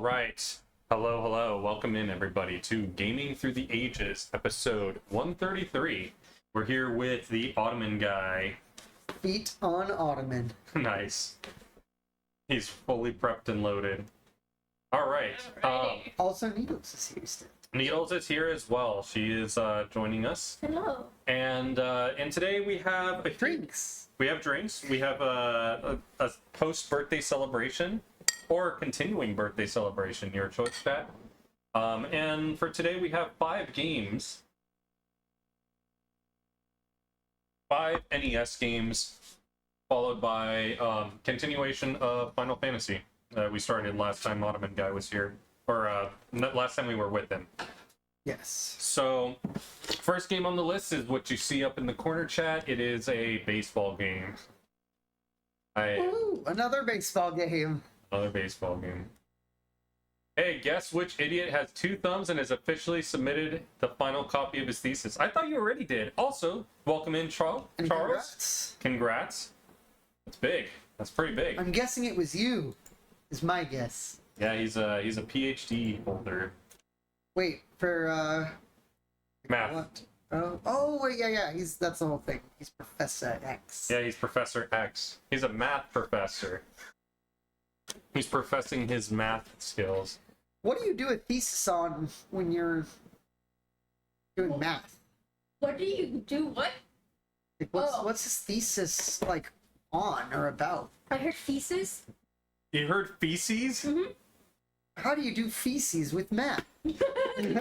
All right. Hello, hello. Welcome in, everybody, to Gaming Through the Ages, episode 133. We're here with the Ottoman guy. Feet on Ottoman. Nice. He's fully prepped and loaded. All right. Also, Needles is here still. Needles is here as well. She is joining us. Hello. And today we have Drinks. We have drinks. We have a post-birthday celebration or continuing birthday celebration, your choice, chat. And for today we have 5 games. 5 NES games, followed by continuation of Final Fantasy. We started last time Ottoman guy was here, or last time we were with him. Yes. So, first game on the list is what you see up in the corner, chat. It is a baseball game. Ooh, another baseball game. Another baseball game. Hey, guess which idiot has 2 thumbs and has officially submitted the final copy of his thesis? I thought you already did. Also, welcome in, Charles. Congrats. Congrats. That's big. That's pretty big. I'm guessing it was you, is my guess. Yeah, he's a PhD holder. Wait, for, Math. what? Wait, yeah, that's the whole thing. He's Professor X. Yeah, he's Professor X. He's a math professor. He's professing his math skills. What do you do a thesis on when you're doing math? What do you do? What? Like, what's his thesis, like, on or about? I heard feces. You heard feces? Mm-hmm. How do you do feces with math? What do you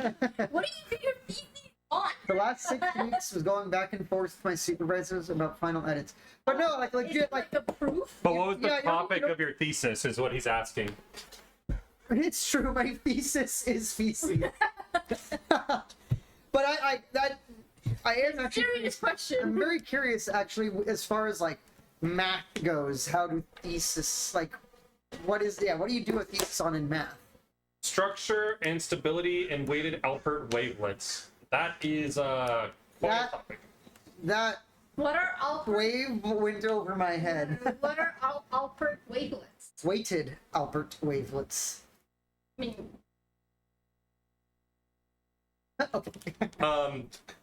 do your feces on? The last 6 weeks was going back and forth with my supervisors about final edits. But no, Is legit, it like a proof? But what was the Yeah, topic of your thesis is what he's asking. it's true, my thesis is feces. But I am actually Serious question. I'm very curious, actually, as far as, like, math goes. How do thesis, like, what do you do a thesis on in math? Structure and stability in weighted Alpert wavelets. That is quite a topic. That What are Alpert? wave went over my head. What are Alpert wavelets? Weighted Albert wavelets. I mean, Okay.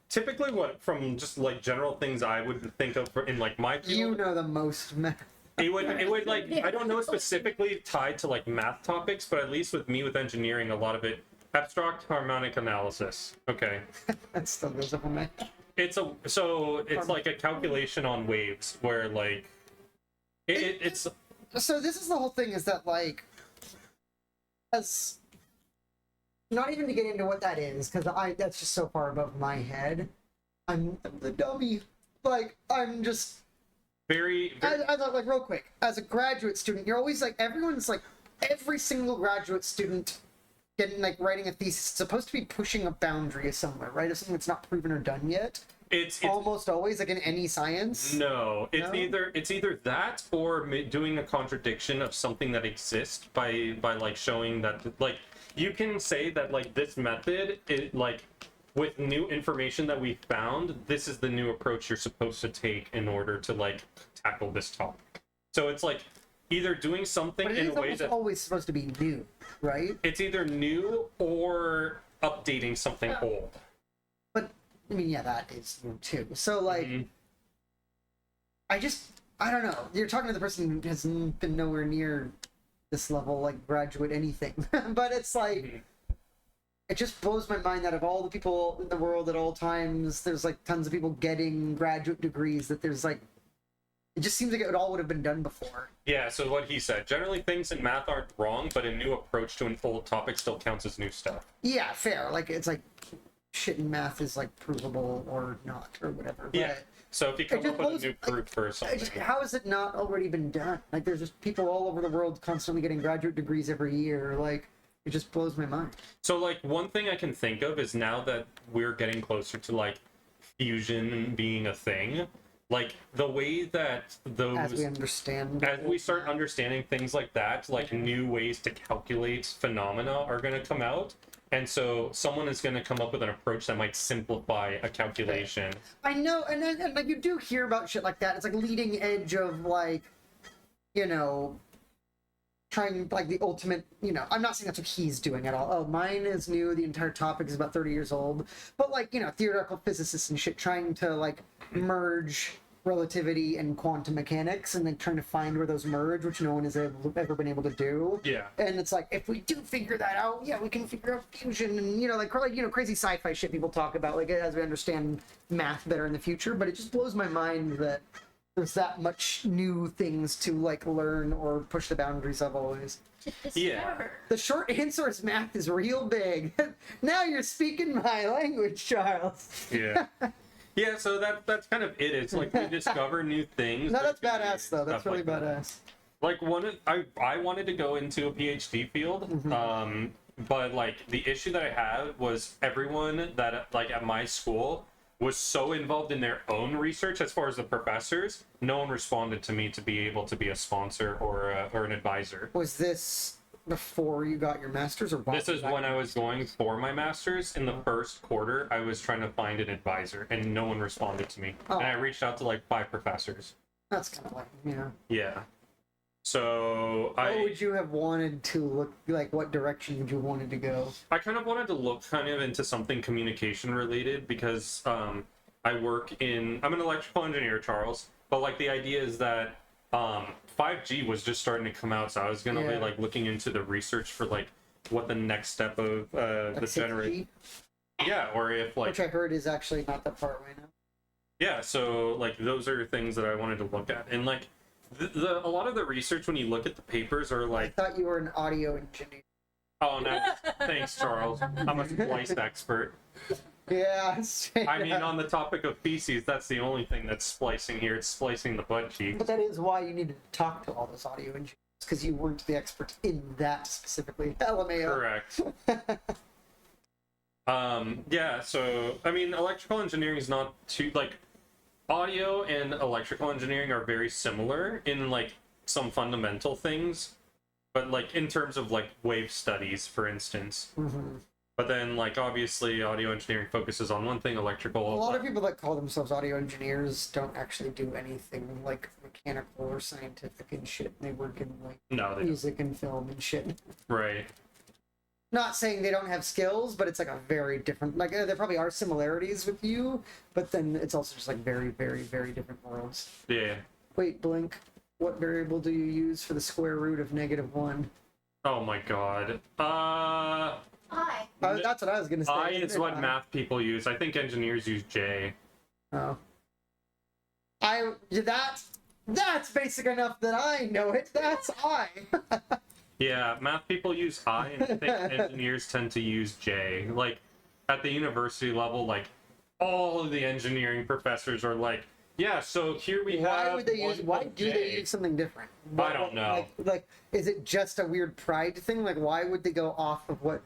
Typically, what from just like general things I would think of in like my field, You know the most math. it would like I don't know specifically tied to like math topics, but at least with me with engineering, a lot of it abstract harmonic analysis. Okay, That still goes over my head. it's like a calculation on waves where like it's So this is the whole thing, is that, like, as not even to get into what that is, because that's just so far above my head. I'm the dummy. Like, I'm just very I thought, like, real quick, as a graduate student, you're always like, everyone's like, every single graduate student getting, like, writing a thesis is supposed to be pushing a boundary somewhere, right? Of something that's not proven or done yet. it's Almost always, like in any science. No, it's No? either that or doing a contradiction of something that exists by like showing that like you can say that like this method it like with new information that we found, this is the new approach you're supposed to take in order to like tackle this topic. So it's like either doing something But it in is a way almost that always supposed to be new, right? it's either new or updating something old. But I mean, yeah, that is new too. So, like, Mhm. I don't know. You're talking to the person who has been nowhere near this level, like graduate anything. But it's like, Mhm. it just blows my mind that of all the people in the world at all times, there's like tons of people getting graduate degrees. That there's like, it just seems like it all would have been done before. Yeah, so what he said, generally things in math aren't wrong, but a new approach to an old topic still counts as new stuff. Yeah, fair. Like, it's like shit in math is like provable or not or whatever. Yeah. But So if you come just up with a blows- new proof for something. how has it not already been done? Like, there's just people all over the world constantly getting graduate degrees every year. Like, it just blows my mind. So like one thing I can think of is now that we're getting closer to like fusion being a thing, like the way that those As we understand. as we start understanding things like that, like new ways to calculate phenomena are going to come out. And so someone is going to come up with an approach that might simplify a calculation. I know, and like, you do hear about shit like that. It's like leading edge of, like, you know, trying like the ultimate, I'm not saying that's what he's doing at all. Oh, mine is new, the entire topic is about 30 years old. But like, theoretical physicists and shit trying to like merge relativity and quantum mechanics and then trying to find where those merge, which no one has ever been able to do. Yeah. And it's like, if we do figure that out, yeah, we can figure out fusion and, crazy sci-fi shit people talk about, like, as we understand math better in the future. But it just blows my mind that there's that much new things to, like, learn or push the boundaries of always. Yeah. The short answer is math is real big. Now you're speaking my language, Charles. Yeah. Yeah, so that's kind of it. It's like we discover new things. No, that's badass, though. That's really badass. Like, I wanted to go into a PhD field, but, like, the issue that I had was everyone that, like, at my school was so involved in their own research as far as the professors, no one responded to me to be able to be a sponsor or an advisor. Was this before you got your master's or This is when I was going for my master's. In the first quarter, I was trying to find an advisor, and no one responded to me. Oh. And I reached out to like 5 professors. That's kind of like, Yeah. So What would you have wanted to look like? What direction would you wanted to go? I kind of wanted to look kind of into something communication related because I'm an electrical engineer, Charles. But like the idea is that 5G was just starting to come out, so I was gonna be like looking into the research for like what the next step of the generation. Yeah, or if like, which I heard is actually not that far away now. Yeah, so like those are things that I wanted to look at, and like a lot of the research when you look at the papers are I like, thought you were an audio engineer. oh no, thanks Charles, I'm a splice expert. Yeah, I mean, on the topic of feces, that's the only thing that's splicing here. It's splicing the butt cheeks. But that is why you needed to talk to all those audio engineers, because you weren't the expert in that specifically. LMAO. Correct. Yeah, so, I mean, electrical engineering is not too, like, audio and electrical engineering are very similar in, like, some fundamental things. But, like, in terms of, like, wave studies, for instance. Mm-hmm. But then, like, obviously, audio engineering focuses on one thing, electrical... A lot of people that call themselves audio engineers don't actually do anything, like, mechanical or scientific and shit. They work in, like, music and film and shit. Right. Not saying they don't have skills, but it's, like, a very different... Like, there probably are similarities with you, but then it's also just, like, very, very, very different worlds. Yeah. Wait, Blink. What variable do you use for the square root of -1? Oh my god. Hi. That's what I was gonna say. I is what math people use. I think engineers use J. Oh. That's basic enough that I know it. That's I. Yeah, math people use I, and I think engineers tend to use J. Like, at the university level, like, all of the engineering professors are like, yeah, so here we have... Why do they use something different? I don't know. Like, is it just a weird pride thing? Like, why would they go off of what...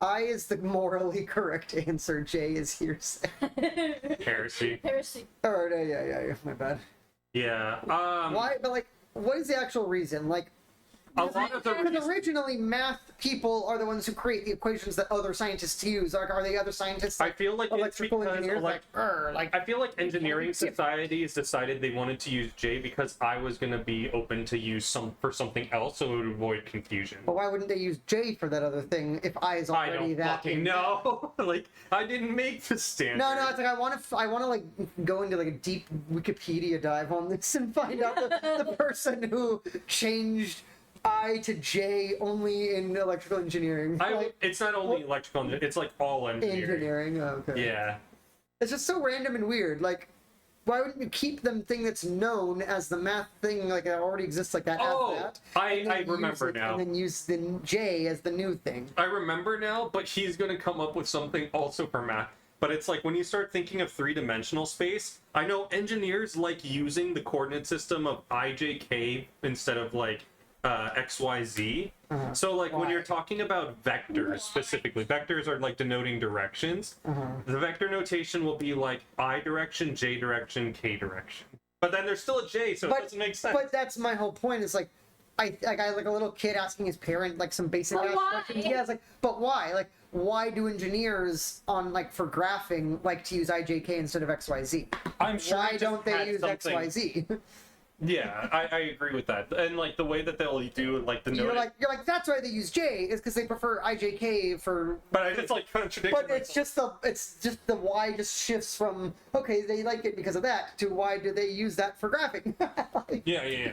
I is the morally correct answer. J is hearsay. Heresy. Heresy. Oh, yeah, my bad. Yeah. Why? But, like, what is the actual reason? Like, A lot of the because originally math people are the ones who create the equations that other scientists use. Like, are the other scientists? I feel like electrical it's because engineers. I feel like engineering societies decided they wanted to use J because I was going to be open to use something else, so it would avoid confusion. But why wouldn't they use J for that other thing if I is already I don't that? fucking know. Like, I didn't make the standard. No, it's like I want to like go into like a deep Wikipedia dive on this and find out the person who changed I to J only in electrical engineering. It's not only electrical engineering, it's like all engineering. Oh, okay. Yeah. It's just so random and weird. Like, why wouldn't you keep them thing that's known as the math thing, like it already exists like that, as that? I remember now. And then use the J as the new thing. I remember now, but he's going to come up with something also for math. But it's like when you start thinking of three-dimensional space, I know engineers like using the coordinate system of IJK instead of like XYZ. So like when you're talking about vectors specifically, vectors are like denoting directions. The vector notation will be like I direction, J direction, K direction. But then there's still a J, so it doesn't make sense. But that's my whole point. Is like I like a little kid asking his parent like some basic ass questions. Yeah, it's like, but why? Like, why do engineers on like for graphing like to use IJK instead of XYZ? I'm sure. Why don't they use XYZ? Yeah, I agree with that. And like the way that they'll do like the You're note, like that's why they use J is because they prefer IJK for. but I just like contradict. But it's just the Y just shifts from okay they like it because of that to why do they use that for graphing? Like, Yeah.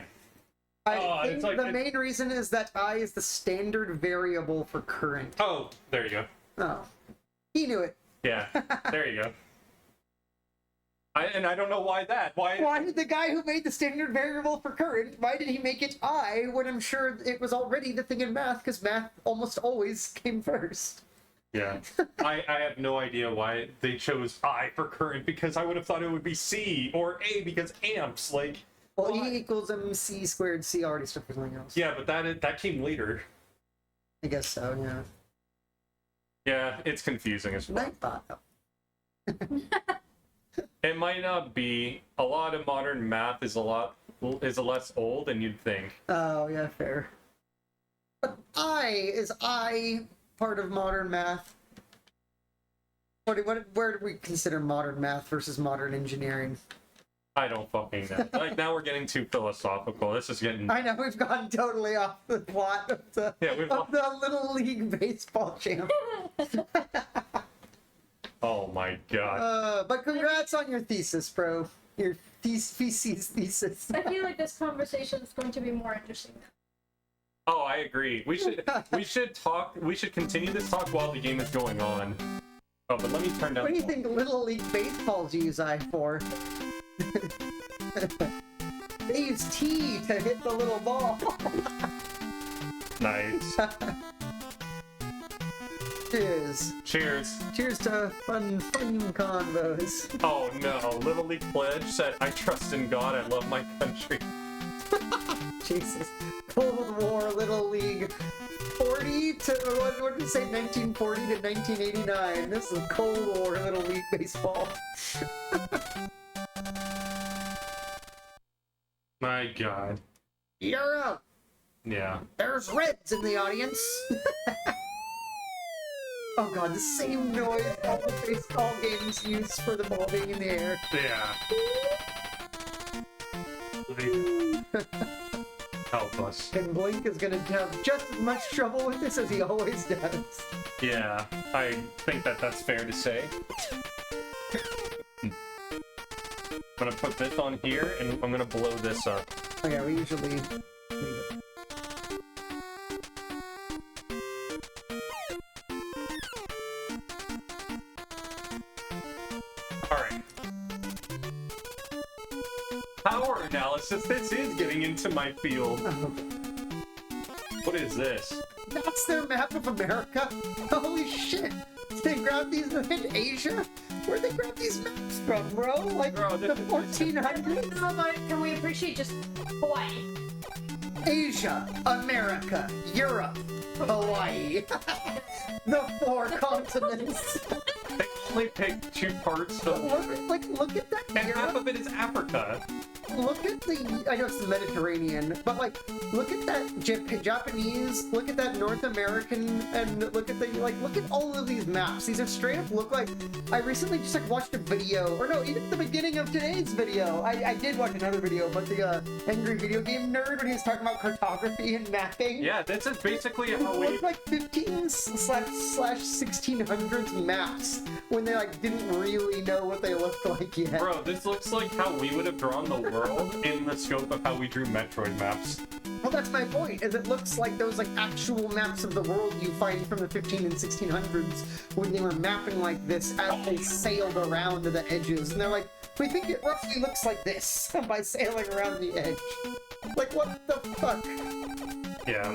I think it's like the main reason is that I is the standard variable for current. Oh, there you go. Oh, he knew it. Yeah, there you go. I don't know why that. Why did the guy who made the standard variable for current, why did he make it I when I'm sure it was already the thing in math, because math almost always came first. Yeah. I have no idea why they chose I for current, because I would have thought it would be C or A because amps, like... Well, why? E equals MC squared, C already stood for something else. Yeah, but that came later. I guess so, yeah. Yeah, it's confusing as well. Nightbot. It might not be. A lot of modern math is less old than you'd think. Oh, yeah, fair. But is I part of modern math? Where do we consider modern math versus modern engineering? I don't fucking know. Like, now we're getting too philosophical. This is getting... I know, we've gone totally off the plot of the, Yeah, of the Little League Baseball champ. Oh my god. But congrats on your thesis, bro. Your thesis. I feel like this conversation is going to be more interesting now. Oh, I agree. We should continue this talk while the game is going on. Oh, but let me turn down... What do you think Little League Baseball's use I for? They use T to hit the little ball. Nice. Cheers. Cheers. Cheers to fun convos. Oh no, Little League Pledge said, I trust in God, I love my country. Jesus. Cold War Little League 40 to, what did it say, 1940 to 1989. This is Cold War Little League Baseball. My god. You're up. Yeah. There's Reds in the audience. Oh god, the same noise all the baseball games use for the ball being in the air. Yeah. Help us. And Blink is gonna have just as much trouble with this as he always does. Yeah, I think that's fair to say. I'm gonna put this on here, and I'm gonna blow this up. Oh yeah, we usually leave it. Alright. Power analysis, this is getting into my field. What is this? That's their map of America? Holy shit! They grabbed these in Asia? Where'd they grab these maps from, bro? Like Bro, the this is- 1400s? No, but can we appreciate just Hawaii? Asia, America, Europe, Hawaii. The 4 continents. They only picked 2 parts of... Look at that And half Europe. of it is Africa. Look at the, I know it's the Mediterranean, but like, look at that Japanese, look at that North American, and look at look at all of these maps. These are straight up look like, I recently just like watched a video, or no, even at the beginning of today's video, I did watch another video, but the Angry Video Game Nerd, when he was talking about cartography and mapping. Yeah, this is basically It how we... looked like 15/1600s maps when they like didn't really know what they looked like yet. Bro, this looks like how we would have drawn the world in the scope of how we drew Metroid maps. Well, that's my point, is it looks like those like actual maps of the world you find from the 15 and 1600s when they were mapping like this as they sailed around to the edges. And they're like, we think it roughly looks like this by sailing around the edge. Like, what the fuck? Yeah,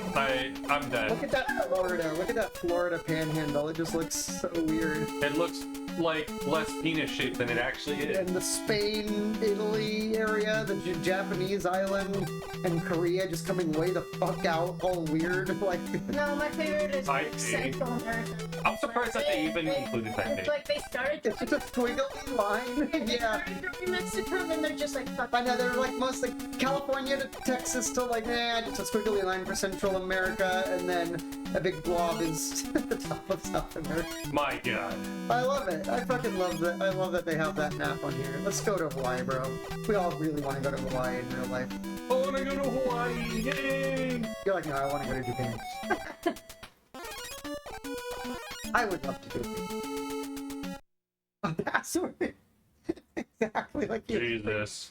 I'm dead. Look at that Florida. Look at that Florida panhandle. It just looks so weird. It looks like less penis shaped than it actually is. And the Spain, Italy area, the Japanese island, and Korea just coming way the fuck out, all weird. Like, No, my favorite is I like see. Central America. I'm surprised that they even included that It's name. like they started it's just a squiggly line. they Yeah. started drawing Mexico, and then they're just like, fuck. I know they're like most like California to Texas to like, just a squiggly line for Central America, and then That big blob is at the top of South America. My God. I love it. I fucking love that. I love that they have that map on here. Let's go to Hawaii, bro. We all really want to go to Hawaii in real life. I want to go to Hawaii. Yay! You're like, no, I want to go to Japan. I would love to go. A password. Exactly like you. Jesus.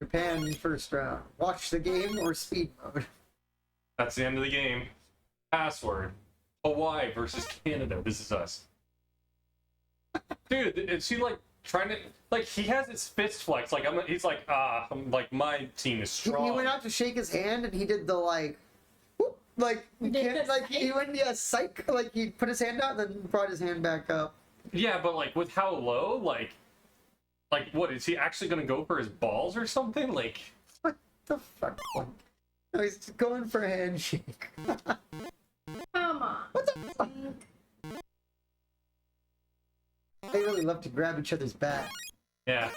Japan first round. Watch the game or speed mode. That's the end of the game. Password. Hawaii versus Canada. This is us. Dude, is she like trying to like he has his fist flex like he's like I'm like my team is strong. He went out to shake his hand and he did the like whoop, like you can't like he went psych like he put his hand out and then brought his hand back up. Yeah, but like with how low like what is he actually gonna go for his balls or something? Like What the fuck? No, he's going for a handshake. Come on. What the fuck? They really love to grab each other's back. yeah.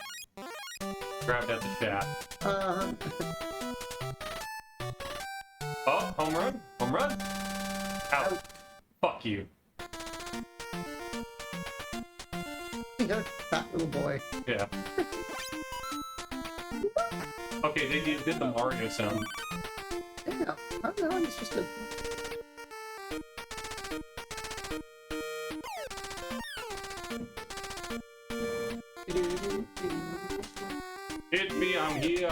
Grabbed at the shaft. Uh-huh. Oh, home run. Home run. Out. Fuck you. That little boy. Yeah. Okay, they did the Mario sound. Yeah, I don't know, it's just a... Hit me, I'm here.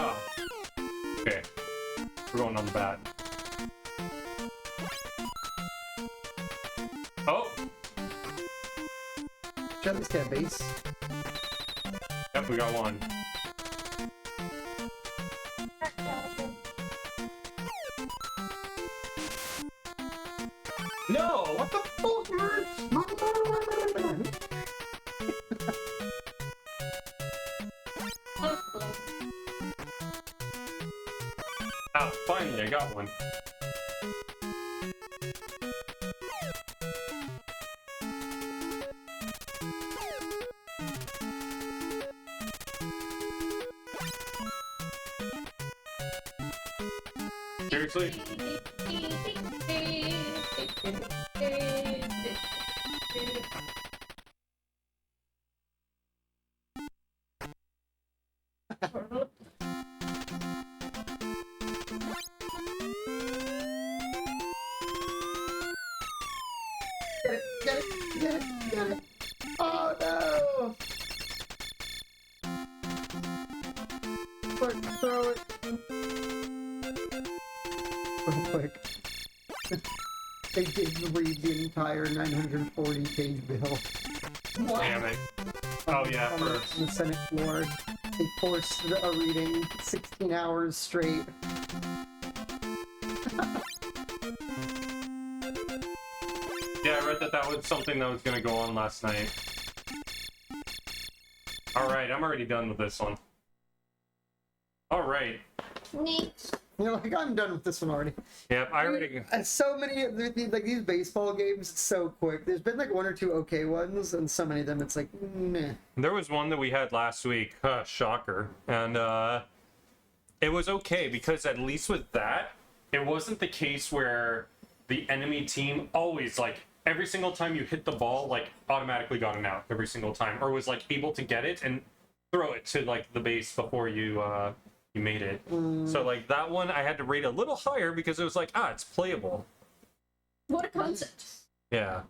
Okay, we're going on the bat. Oh, Shut this guy base. yep, we got one. No, what the fuck, man? Ah, finally, I got one. Seriously? Get it. Oh no! Quick, throw it. Real quick. They did read the entire 940-page bill. Damn it. Oh yeah, On first. the Senate floor. They forced a reading 16 hours straight. Yeah, I read that was something that was gonna go on last night. Alright, I'm already done with this one. Alright. Neat. You're like, I'm done with this one already. Yep, I already... And so many, like these baseball games, it's so quick. There's been like one or two okay ones, and so many of them, it's like, meh. There was one that we had last week, shocker, and it was okay because at least with that, it wasn't the case where the enemy team always like every single time you hit the ball like automatically got an out every single time, or was like able to get it and throw it to like the base before you made it. So like that one I had to rate a little higher because it was like it's playable. What a concept. Yeah.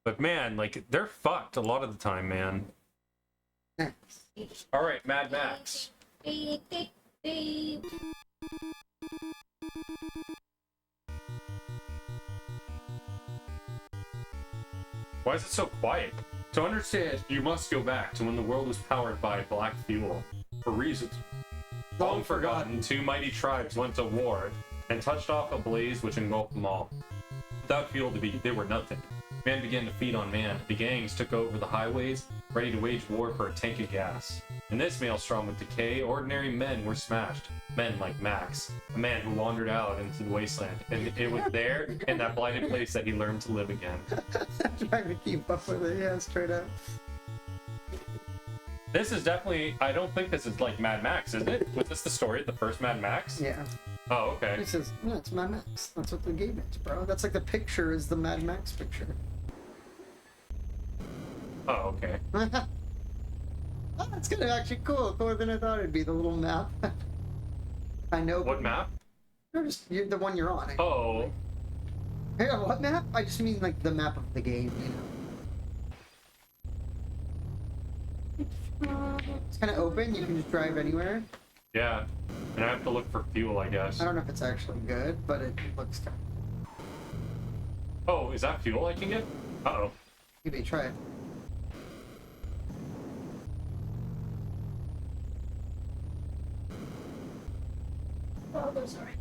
But man, like they're fucked a lot of the time, man. All right, Mad Max. Why is it so quiet? To understand, you must go back to when the world was powered by black fuel. For reasons long forgotten, two mighty tribes went to war and touched off a blaze which engulfed them all. Without fuel they were nothing. Man began to feed on man. The gangs took over the highways, ready to wage war for a tank of gas. In this maelstrom of decay, ordinary men were smashed. Men like Max, a man who wandered out into the wasteland, and it was there, in that blighted place, that he learned to live again. Trying to keep up with it, yeah, straight up. This is definitely, I don't think this is like Mad Max, is it? Was this the story of the first Mad Max? Yeah. Oh, okay. It says, no, it's Mad Max. That's what the game is, bro. That's like the picture is the Mad Max picture. Oh, okay. Oh, that's kind of actually cool. Cooler than I thought it'd be, the little map. I know. What map? The one you're on. Oh. Hey, what map? I just mean like the map of the game, you know. It's kind of open. You can just drive anywhere. Yeah. And I have to look for fuel, I guess. I don't know if it's actually good, but it looks kind of... Oh, is that fuel I can get? Uh-oh. Maybe try it. Oh, I'm sorry.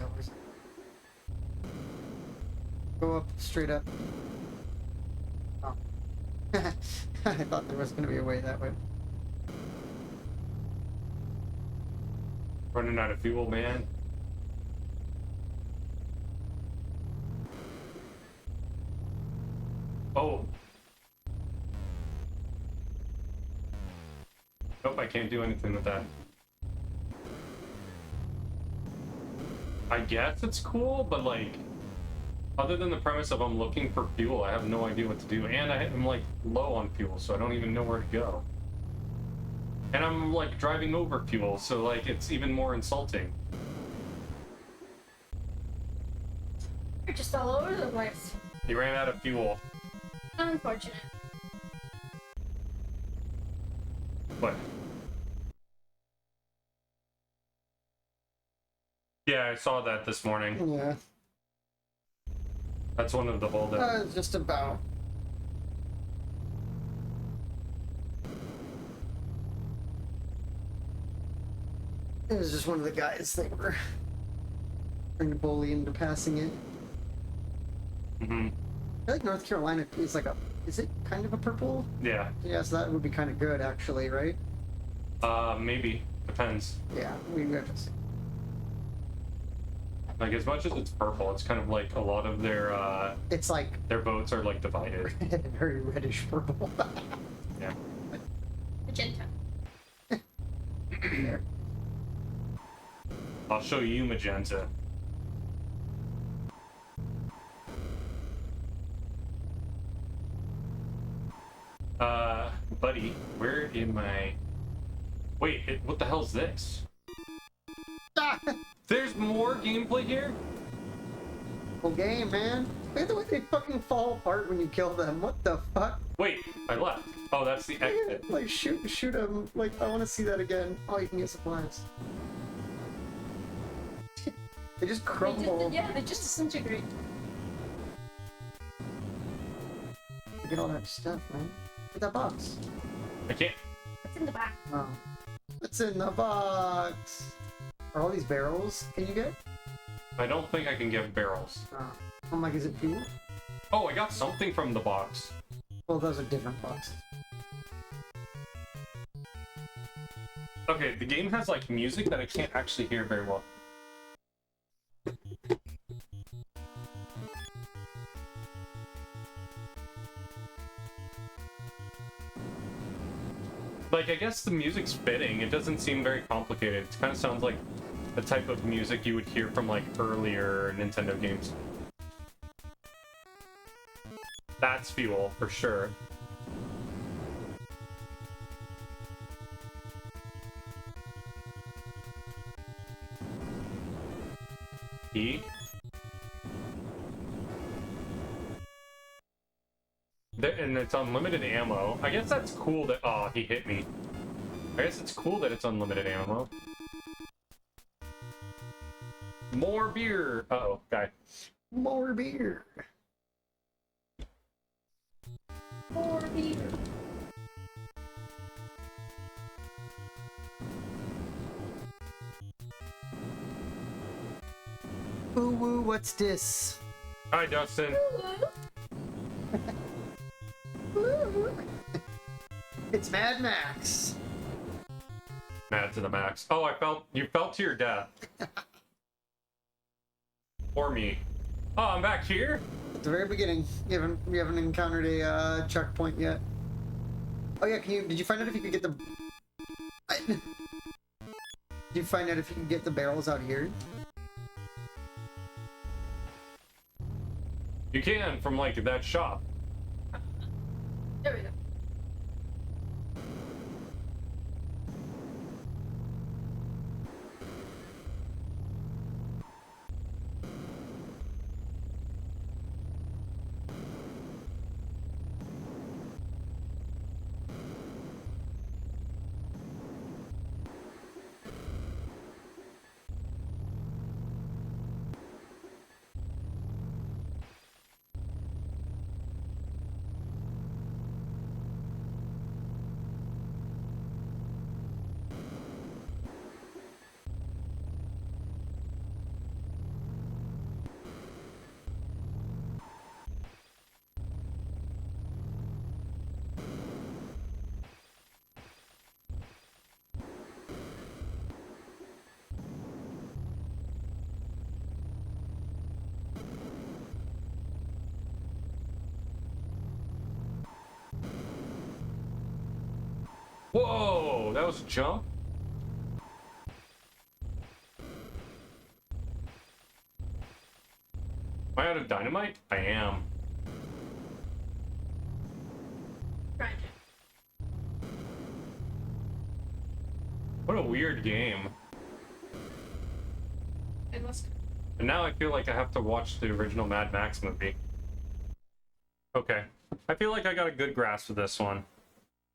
No, where's it? Go up, straight up. Oh. I thought there was going to be a way that way. Running out of fuel, man. Oh. Nope, I can't do anything with that. I guess it's cool, but like, other than the premise of I'm looking for fuel, I have no idea what to do. And I'm like low on fuel, so I don't even know where to go. And I'm like driving over fuel, so like it's even more insulting. You're just all over the place. You ran out of fuel. Unfortunate. But yeah, I saw that this morning. Yeah. That's one of the holdups. It's just about. It was just one of the guys they were trying to bully into passing it. Mm-hmm. I feel like North Carolina is like a. Is it kind of a purple? Yeah. Yeah, so that would be kind of good, actually, right? Maybe. Depends. Yeah, we have to see. Like, as much as it's purple, it's kind of like a lot of It's like their boats are like divided. very reddish purple. Yeah. Magenta. There. I'll show you magenta. Buddy, where am I? Wait, what the hell's this? Ah! There's more gameplay here? Full game, man. Look at the way they fucking fall apart when you kill them. What the fuck? Wait, I left. Oh, that's the exit. Like, shoot them. Like, I want to see that again. Oh, you can get supplies. They just crumble. They just disintegrate. Look at all that stuff, man. Look at that box. I can't. What's in the back? Oh. What's in the box? Are all these barrels can you get? I don't think I can get barrels. Oh. I'm like, is it fuel? Oh, I got something from the box. Well, those are different boxes. Okay, the game has like music that I can't actually hear very well. Like, I guess the music's fitting. It doesn't seem very complicated. It kind of sounds like the type of music you would hear from like earlier Nintendo games. That's fuel, for sure. E? And it's unlimited ammo. I guess that's cool that... Oh, he hit me. I guess it's cool that it's unlimited ammo. More beer! Uh-oh, guy. More beer. More beer. Ooh, woo, what's this? Hi, Dustin. It's Mad Max. Mad to the max. Oh, you fell to your death. Or me. Oh, I'm back here? At the very beginning, you haven't encountered a checkpoint yet. Oh yeah, did you find out if you could get the... Did you find out if you can get the barrels out here? You can from like that shop. There we go. Whoa, that was a jump? Am I out of dynamite? I am. Trying What a weird game. to. It must. And now I feel like I have to watch the original Mad Max movie. Okay. I feel like I got a good grasp of this one.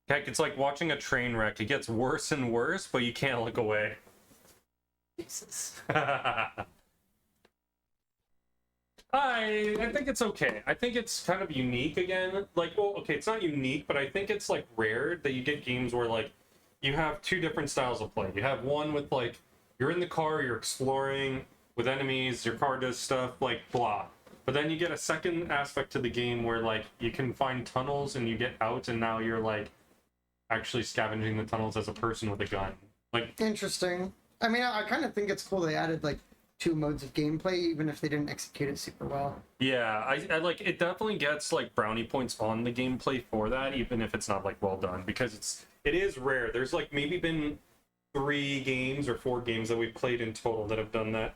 Heck, it's like watching a train wreck. It gets worse and worse, but you can't look away. Jesus. I think it's okay. I think it's kind of unique again. Like, well, okay, it's not unique, but I think it's like rare that you get games where like you have two different styles of play. You have one with like you're in the car, you're exploring with enemies, your car does stuff, like blah. But then you get a second aspect to the game where like you can find tunnels and you get out and now you're like actually scavenging the tunnels as a person with a gun. Like, Interesting. I mean, I kind of think it's cool they added like 2 modes of gameplay, even if they didn't execute it super well. yeah, I like it definitely gets like brownie points on the gameplay for that, even if it's not like well done, because it is rare. There's like maybe been 3 games or 4 games that we've played in total that have done that.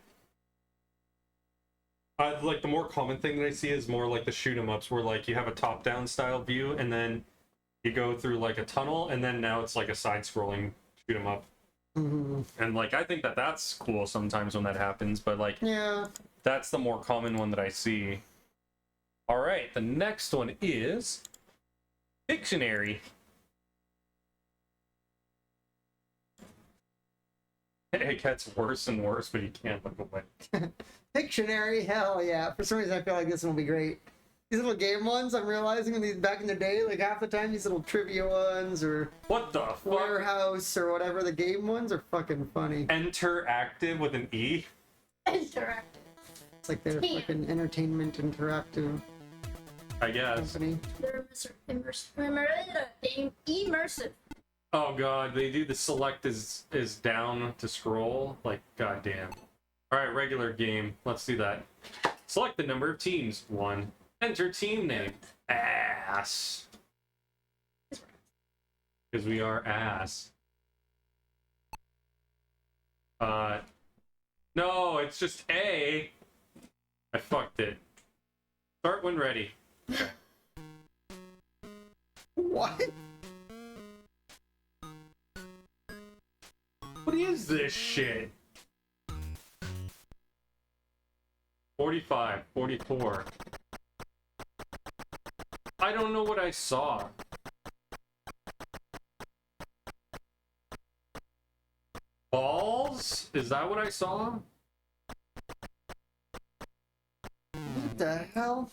Like the more common thing that I see is more like the shoot 'em ups, where like you have a top-down style view, and then you go through like a tunnel, and then now it's like a side-scrolling shoot 'em up. Mm-hmm. And like I think that that's cool sometimes when that happens, but like Yeah. that's the more common one that I see. All right, the next one is Pictionary. It gets worse and worse, but you can't look away. Pictionary, hell yeah. For some reason, I feel like this one will be great. These little game ones, I'm realizing, when these back in the day, like half the time, these little trivia ones or What the fuck? warehouse or whatever, the game ones are fucking funny. Interactive with an E? Interactive. It's like they're Damn. fucking entertainment interactive I guess. company. They're immersive. Oh god, they do the select is down to scroll. Like, goddamn. Alright, regular game. Let's do that. Select the number of teams. 1. Enter team name. Ass. Because we are ass. No, it's just A. I fucked it. Start when ready. Okay. What? What is this shit? 45, 44. I don't know what I saw. Balls? Is that what I saw? What the hell?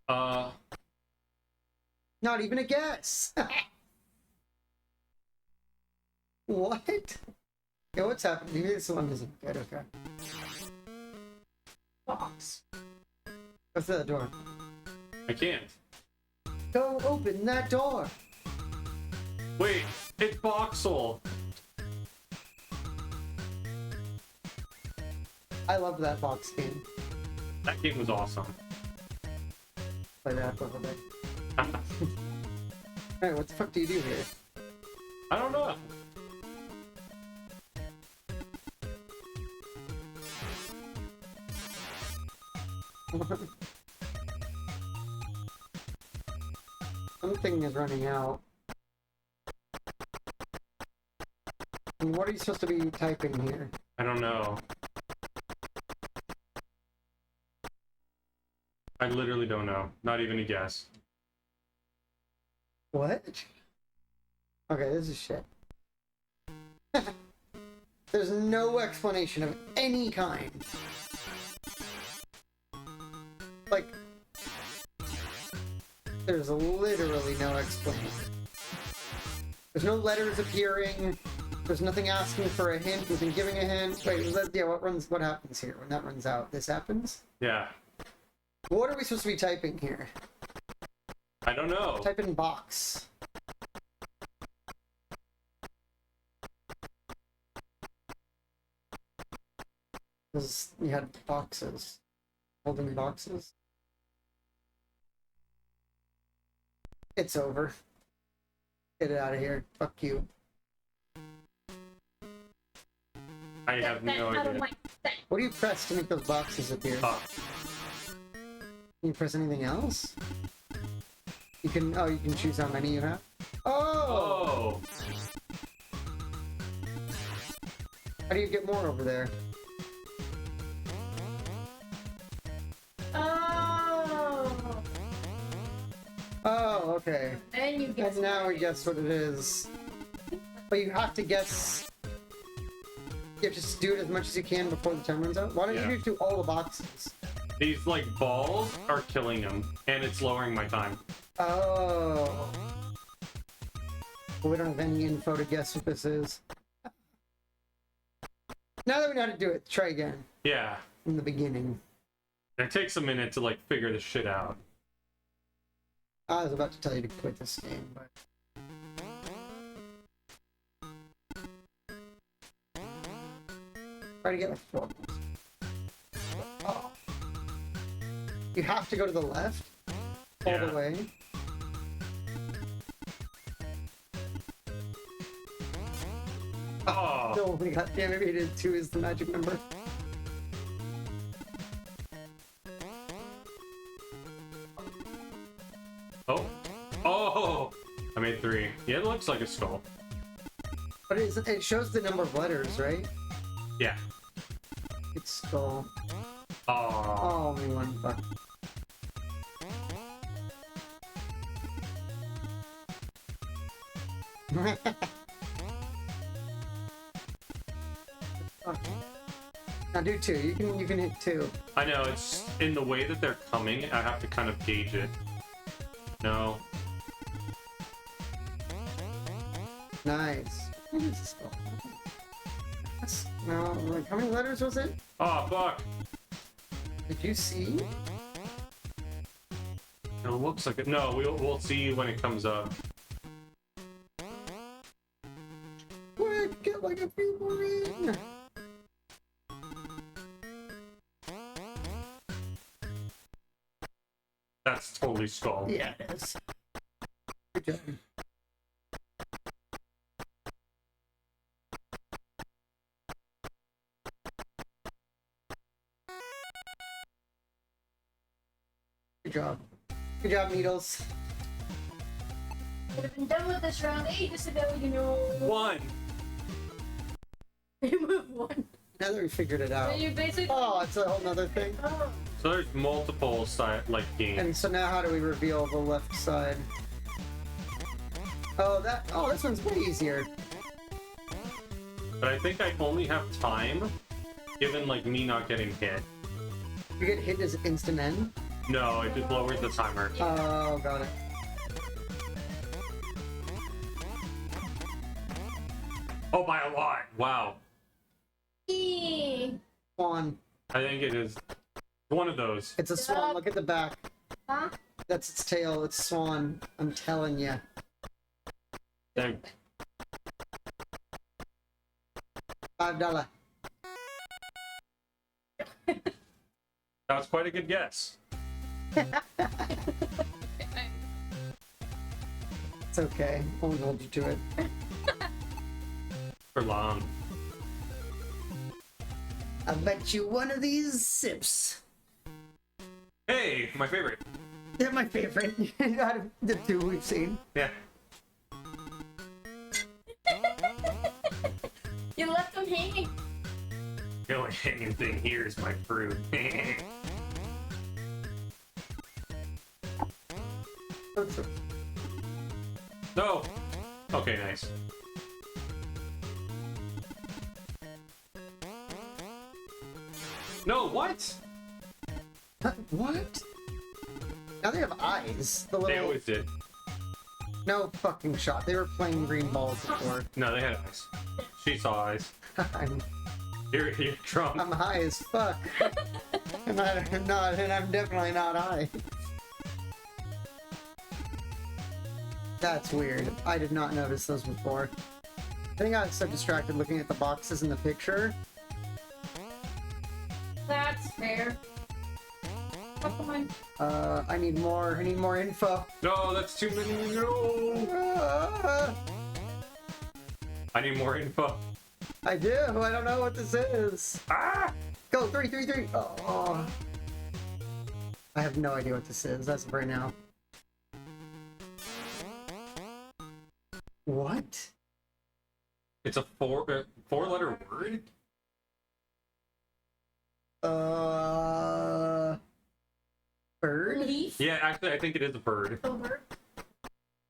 Not even a guess. What? Yeah, what's happening? Maybe this one isn't good. Okay. Box. Go through that door. I can't. Go open that door. Wait, it's Voxel. I love that box game. That game was awesome. Play that for a little bit. Alright, what the fuck do you do here? I don't know. one. Something is running out. And what are you supposed to be typing here? I don't know. I literally don't know. Not even a guess. What? Okay, this is shit. There's no explanation of any kind. Like, there's literally no explanation. There's no letters appearing. There's nothing asking for a hint. We've been giving a hint. Wait, yeah, what happens here when that runs out? This happens? Yeah. What are we supposed to be typing here? I don't know. Type in box. Because we had boxes. Holding boxes. It's over. Get it out of here. Fuck you. I have no idea. What do you press to make those boxes appear? Can you press anything else? You can, oh, you can choose how many you have? Oh! Oh! How do you get more over there? Oh. Oh, okay. And you guess. And now we guess what it is. But you have to guess. You have to just do it as much as you can before the time runs out. Why don't you just do all the boxes? These, like, balls are killing him, and it's lowering my time. Oh. Well, we don't have any info to guess what this is. Now that we know how to do it, try again. Yeah. From the beginning. It takes a minute to, like, figure this shit out. I was about to tell you to quit this game, but... Try to get like 4. Oh. You have to go to the left all the way. Oh! Oh my god, damn it, we did 2 is the magic number. Oh! Oh! I made 3. Yeah, it looks like a skull. But it shows the number of letters, right? Yeah. It's skull. Oh. Oh, only one. Fuck. Fuck. Now do 2. You can hit 2. I know, it's in the way that they're coming, I have to kind of gauge it. No. Nice. No, like, how many letters was it? Oh, fuck! Did you see? It looks like it. No, we'll see when it comes up. Quick, get like a few more in. That's totally skull. Yeah, it is. Good job. Good job. Good job, Needles. Would have been done with this round ages ago, you know. 1! You move 1. Now that we figured it out. So you basically. Oh, it's a whole nother thing. Oh. So there's multiple like games. And so now how do we reveal the left side? Oh, this one's way easier. But I think I only have time, given like me not getting hit. You get hit as instant end? No, it just lowers the timer. Oh, got it. Oh, by a lot! Wow. Swan. I think it is one of those. It's a swan. Look at the back. Huh? That's its tail. It's swan. I'm telling you. Dang. $5. That was quite a good guess. It's okay. I won't hold you to it. For long. I bet you one of these sips. my favorite. Yeah, my favorite out of the two we've seen. Yeah. You left them hanging. The only hanging thing here is my fruit. No. Okay, nice. No, what? What? Now they have eyes. The They little... always did. No fucking shot. They were playing green balls before. No, they had eyes. She saw eyes. I'm You're drunk. I'm high as fuck. I'm not, and I'm definitely not high. That's weird. I did not notice those before. I think I was so distracted looking at the boxes in the picture. That's fair. Come on. I need more info. No, that's too many. No. I need more info. I do. I don't know what this is. Ah! Go 333. Oh. I have no idea what this is as of right now. What? It's a four-letter word. Bird? Leaf. Yeah, actually, I think it is a bird. Over.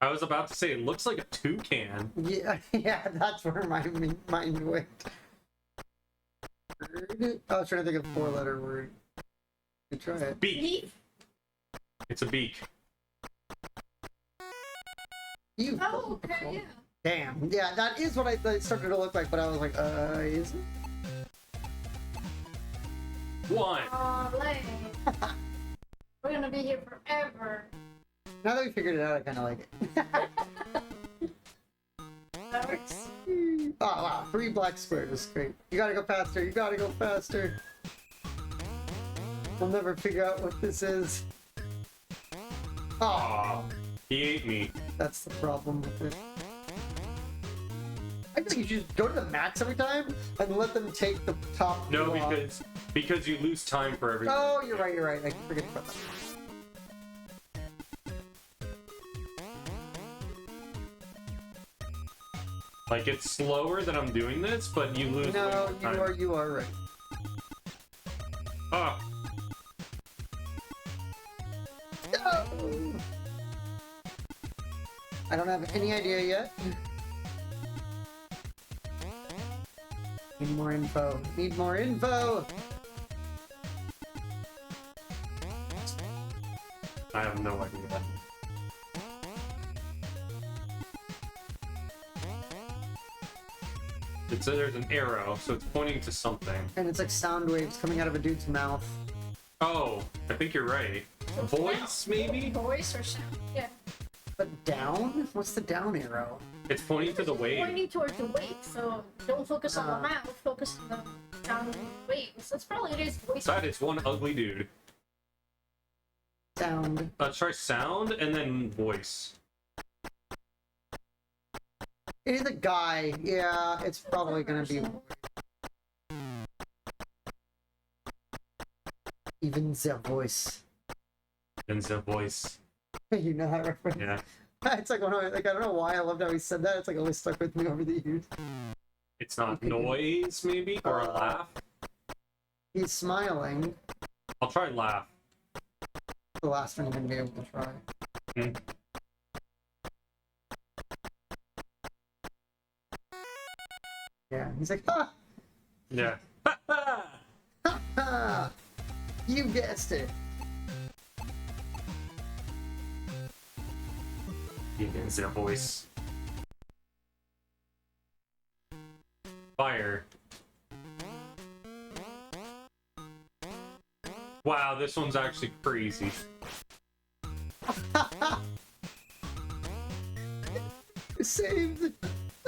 I was about to say it looks like a toucan. Yeah, yeah, that's where my mind went. Bird? I was trying to think of a four-letter word. Let me try it. Beak. Leaf. It's a beak. You. Oh, okay, yeah. Damn. Yeah, that is what I thought it started to look like, but I was like, is it? One. Lame. We're gonna be here forever. Now that we figured it out, I kind of like it. That works. Oh, wow. 3 black squares. Great. You gotta go faster. You gotta go faster. We'll never figure out what this is. Oh, Aw, he ate me. that's the problem with it. I think you should just go to the max every time and let them take the top. No, two off. because you lose time for everything. Oh, you're right. You're right. I forget about that. Like it's slower that I'm doing this, but you lose. way No, more time. you are right. Ah, No! I don't have any idea yet. Need more info. Need more info! I have no idea. There's an arrow, so it's pointing to something. And it's like sound waves coming out of a dude's mouth. Oh, I think you're right. Voice, maybe? Voice or sound. Yeah. But down? What's the down arrow? It's pointing to the wave. Pointing towards the wave, so don't focus on the mouth, focus on the sound waves. That's probably it is voice. That is one ugly dude. Sound. Try sound and then voice. It is a guy. Yeah, it's probably gonna be even the voice. And the voice. You know that reference? Yeah. It's like one of my, like I don't know why I loved how he said that. It's like always stuck with me over the years. It's not noise, maybe? Or a laugh? He's smiling. I'll try laugh. The last one I'm gonna be able to try. Hmm. Yeah, he's like, ha! Yeah. Ha ha! You guessed it. It's the voice. Fire. Wow, this one's actually crazy. Save the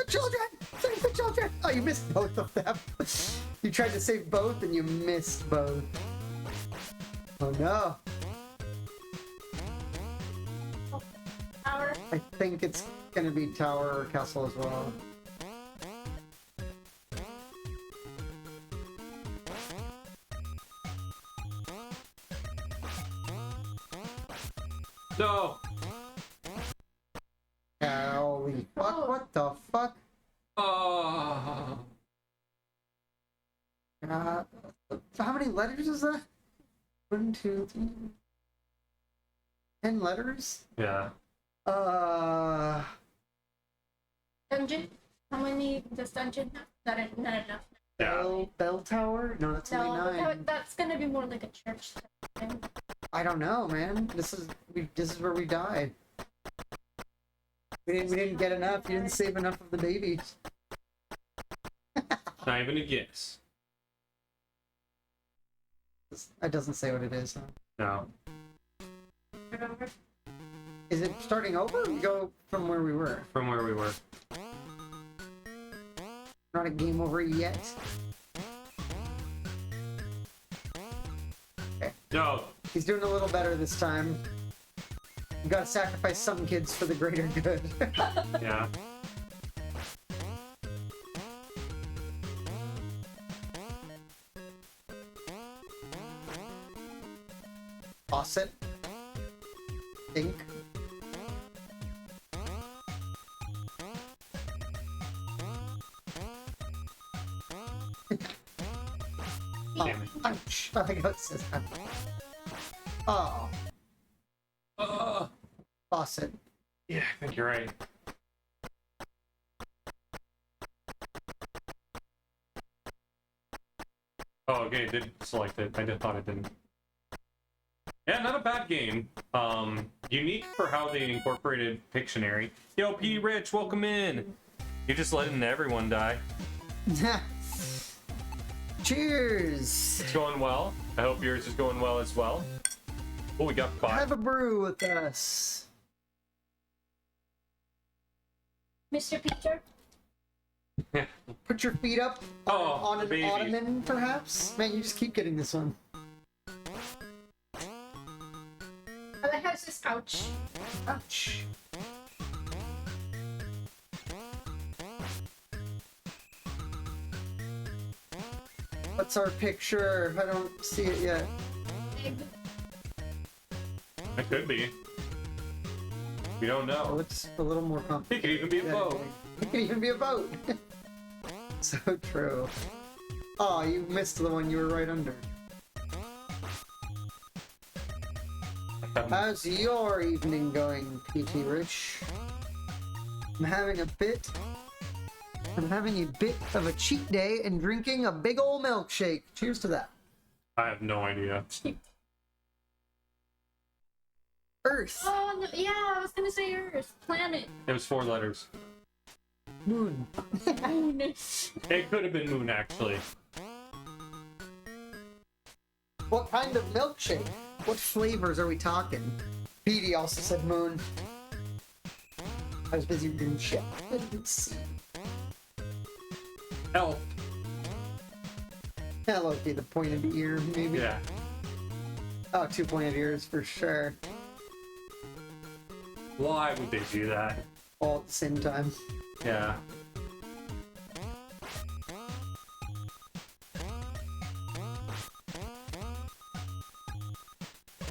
children! Save the children! Oh, you missed both of them. You tried to save both and you missed both. Oh no. Tower. I think it's gonna be tower or castle as well. No. Holy fuck, Oh. what the fuck? Oh. Uh, how many letters is that? 1, 2, 3. 10 letters? Yeah. Dungeon? How many does dungeon have? Not enough. Yeah. Bell Tower? No, that's only No, 9. that's gonna be more like a church thing. I don't know, man. This is where we died. We didn't get enough. You didn't save enough of the babies. Not even a guess. That doesn't say what it is. Huh? No. Is it starting over? Or we go from where we were. From where we were. Not a game over yet. Okay. No. He's doing a little better this time. You gotta sacrifice some kids for the greater good. Yeah. Faucet. Think. Damn it. Ouch. I got it says that. Oh, faucet. Yeah, I think you're right. Oh, okay, it did select it. I did thought it didn't. Yeah, not a bad game. Unique for how they incorporated Pictionary. Yo, P. Rich, welcome in. You just letting everyone die. Cheers. It's going well. I hope yours is going well as well. Oh, we got 5. Have a brew with us. Mr. Peter? Put your feet up Oh, on the an baby. ottoman, perhaps? Man, you just keep getting this one. I like how it says ouch. Ouch. What's our picture? I don't see it yet. Egg. It could be. We don't It know. looks a little more It complicated. could even be a boat. It could even be a boat. So true. Oh, you missed the one you were right under. How's your evening going, PT Rich? I'm having a bit of a cheat day and drinking a big ol' milkshake. Cheers to that. I have no idea. Earth. Oh, no, yeah, I was gonna say Earth. Planet. It was 4 letters. Moon. Moon. It could have been moon, actually. What kind of milkshake? What flavors are we talking? Petey also said moon. I was busy doing shit. I didn't see. Elf. Hello, okay, the pointed ear, maybe. Yeah. Oh, 2 pointed ears for sure. Why would they do that? All at the same time. Yeah.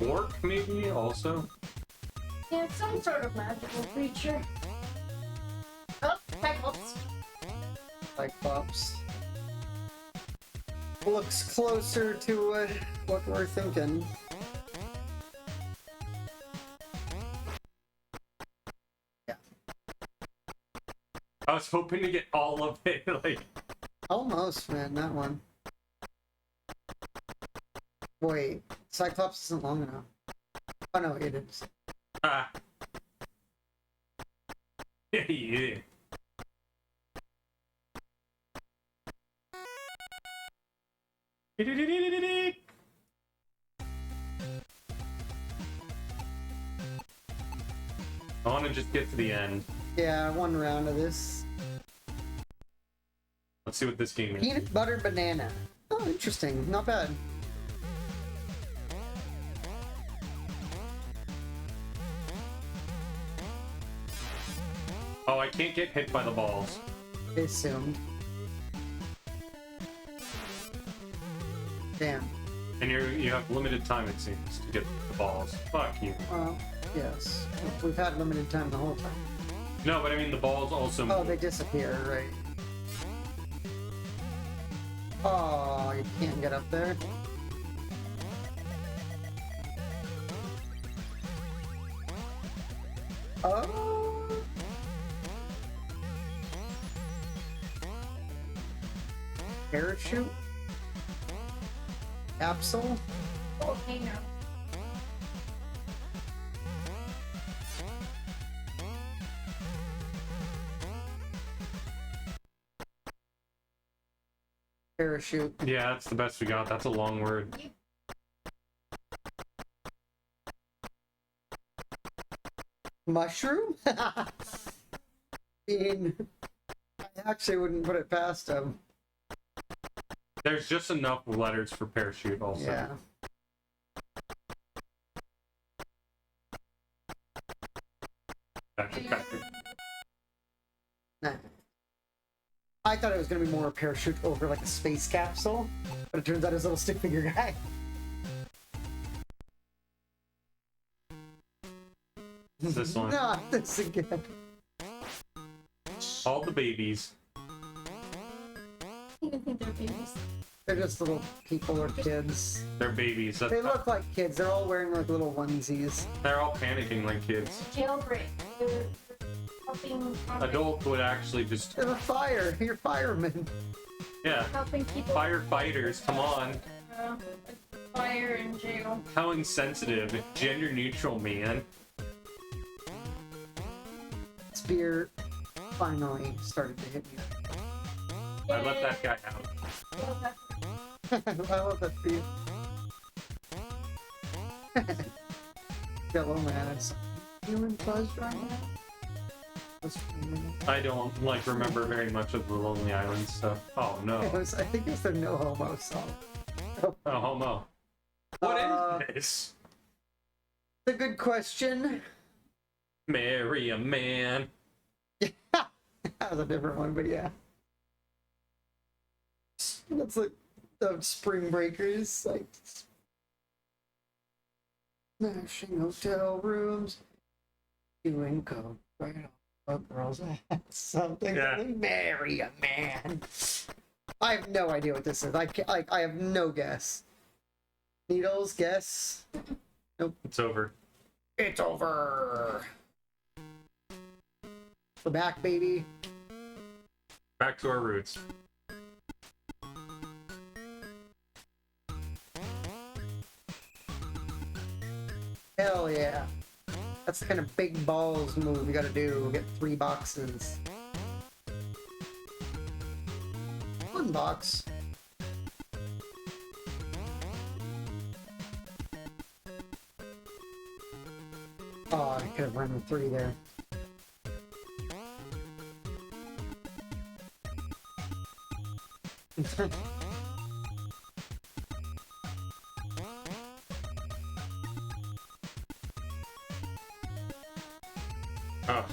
Orc, maybe, also? Yeah, it's some sort of magical creature. Oh, Cyclops. Cyclops. Looks closer to what we're thinking. Yeah. I was hoping to get all of it, like... Almost, man, that one. Wait, Cyclops isn't long enough. Oh no, it is. Ah. Yeah. I want to just get to the end. Yeah, 1 round of this. Let's see what this game is. Peanut butter banana. Oh, interesting. Not bad. Oh, I can't get hit by the balls. I assumed. Damn. And you have limited time, it seems, to get the balls. Fuck you. Well, yes. We've had limited time the whole time. No, but I mean the balls also Oh, move. they disappear, right. Oh, you can't get up there. Oh. Parachute? Capsule? Volcano. Parachute. Yeah, that's the best we got. That's a long word. Mushroom? I mean, I actually wouldn't put it past him. There's just enough letters for parachute also. Yeah. Back. Nah. I thought it was gonna be more a parachute over like a space capsule, but it turns out it's a little stick figure guy. This one. Not this again. All the babies. I don't even think they're babies. They're just little people or kids. They're babies. They look like kids. They're all wearing like little onesies. They're all panicking like kids. Jailbreak. They're helping. Adults would actually just, They're a fire. You're firemen. yeah. Helping people. Firefighters, come on. Fire in jail. How insensitive. Gender neutral, man. Spear finally started to hit me. I let that guy out. I love that for you. Yellow man, it's feeling buzzed right now. I don't like remember very much of the Lonely Island stuff. Oh no. I think it's the No Homo song. Oh, homo. What is this? It's a good question. Marry a man. That was a different one, but yeah. That's like the Spring Breakers, like smashing hotel rooms, doing coke right off a girl's ass. Something Yeah. like marry a man. I have no idea what this is. I have no guess. Needles, guess. It's over. It's over. We're back, baby. Back to our roots. Hell yeah. That's the kind of big balls move you gotta do. Get 3 boxes. 1 box. Oh, I could have run with 3 there. Oh.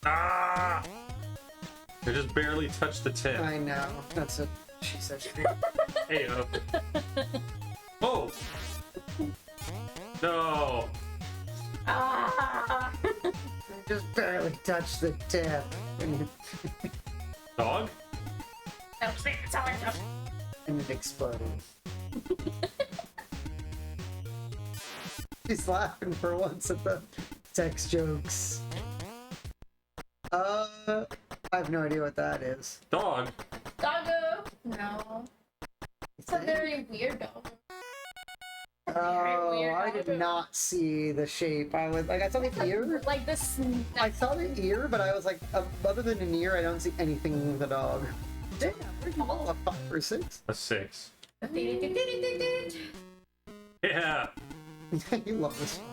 Ah! I just barely touched the tip. I know. That's it. She said. Hey, oh! No! Ah! I just barely touched the tip. Dog? And it exploded. She's laughing for once at the sex jokes. I have no idea what that is. Dog? Doggo? No. It's a very weird dog. Oh, weird I did dog. not see the shape. I was like, I saw the ear. Like this. I saw the ear, but I was like, other than an ear, I don't see anything with a dog. Damn, where'd you roll a 5 or 6? A 6. You Yeah! You love this one.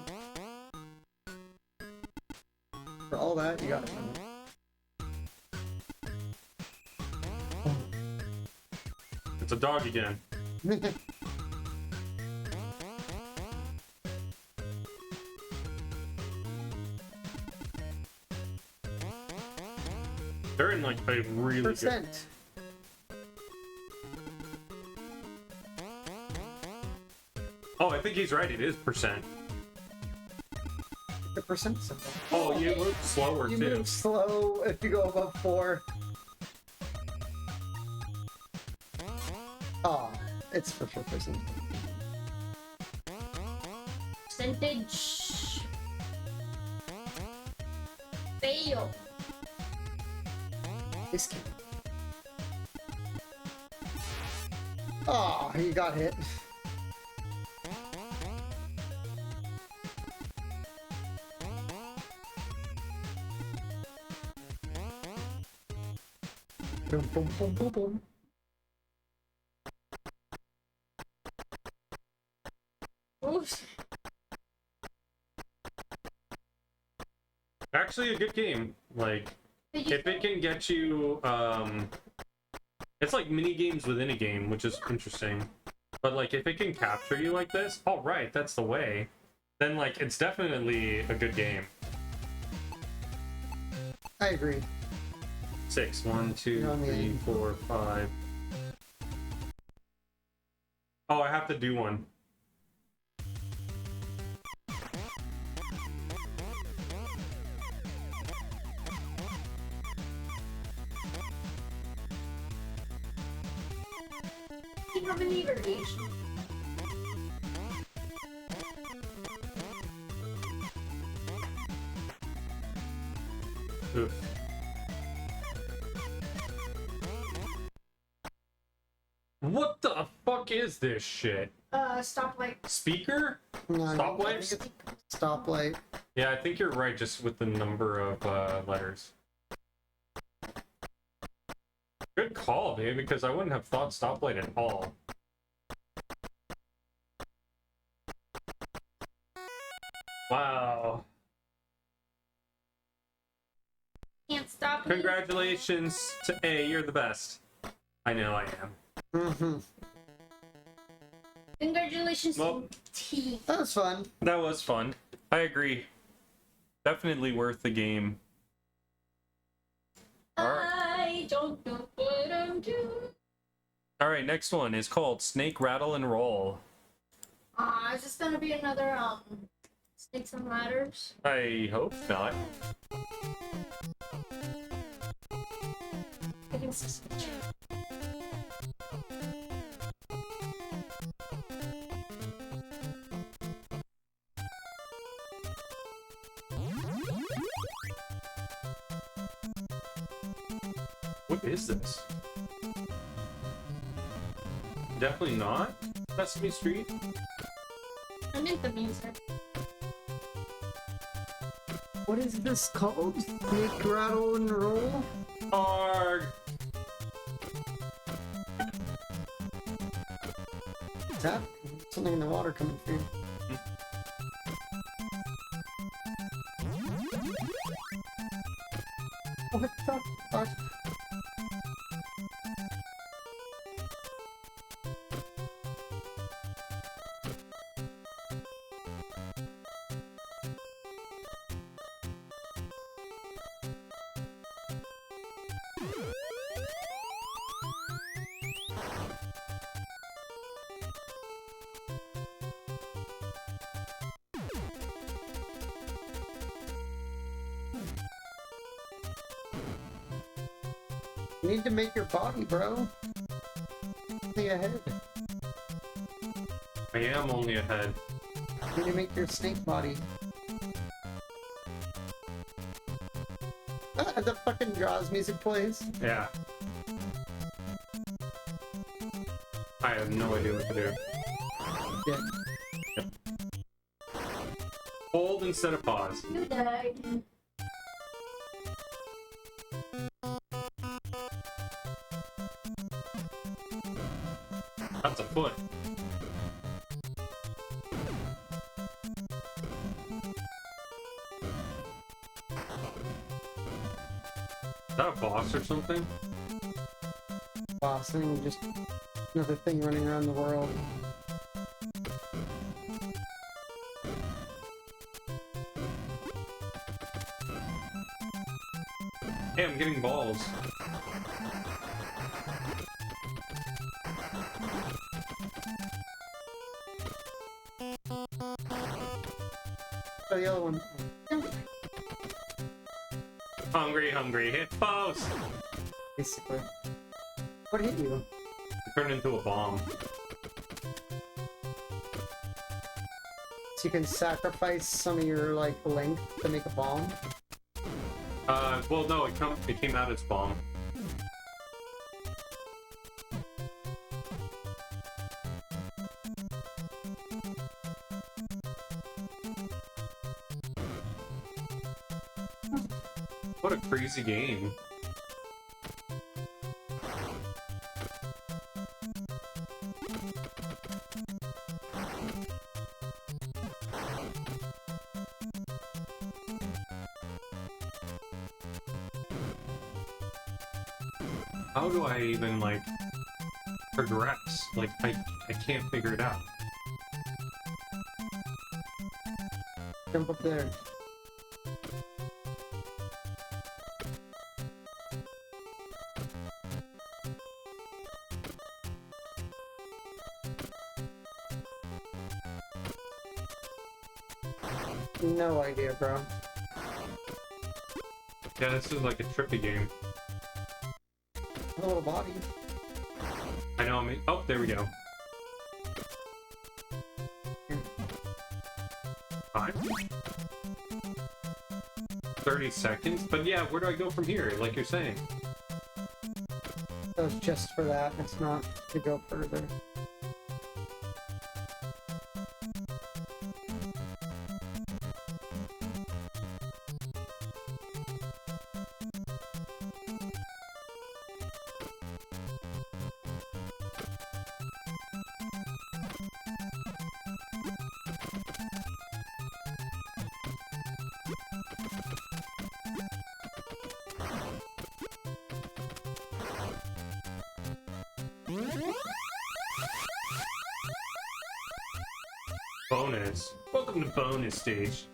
For all that, you got it. It's a dog again. They're in like a really good... Percent. think he's right. It is percent. The percent symbol. Oh, you move slower You too. move slow if you go above 4. Oh, it's for sure percent. Percentage. Fail. This game. Oh, he got hit. Boom, boom, boom, boom, boom. Oof. Actually, a good game. Like, Did you if it can get you, it's like mini games within a game, which is interesting. But like, if it can capture you like this, all right, that's the way. Then like, it's definitely a good game. I agree. 6, 1, 2, You're on the 3, end. 4, 5. Oh, I have to do one. have any variation? Oof. What the fuck is this shit? Stoplight. Speaker? No, Stoplight? I think it's stoplight. Yeah, I think you're right, just with the number of letters. Good call, dude, because I wouldn't have thought stoplight at all. Wow. Can't stop me. Congratulations to A, you're the best. I know I am. Mm-hmm. Congratulations Well- to T. That was fun. That was fun. I agree. Definitely worth the game. I don't know what I'm doing. Alright, next one is called Snake Rattle and Roll. Is this gonna be another snakes and ladders? I hope not. I can switch. What is this? Definitely not Sesame Street. I meant the music. What is this called? Snake rattle and roll? Arg! Is that something in the water coming through? What the fuck? You need to make your body, bro. Stay ahead. I am only ahead. You need to make your snake body. The fucking Jaws music plays. Yeah. I have no idea what to do. Yeah. Hold instead of pause. You died. That's a foot. Is that a boss or something? Boss thing, just another thing running around the world. Hey, I'm getting balls. Oh, the other one. Hungry, hungry hippos! Basically. What hit you? Turned into a bomb. So you can sacrifice some of your, like, length to make a bomb? Well, no, it came out as bomb. What a crazy game. How do I even, like, progress? Like, I can't figure it out. Jump up there. No idea, bro. Yeah, this is like a trippy game. A little body. I know, I mean, oh, there we go. Fine. 30 seconds? But yeah, where do I go from here, like you're saying? That was just for that. It's not to go further. Bonus. Welcome to bonus stage.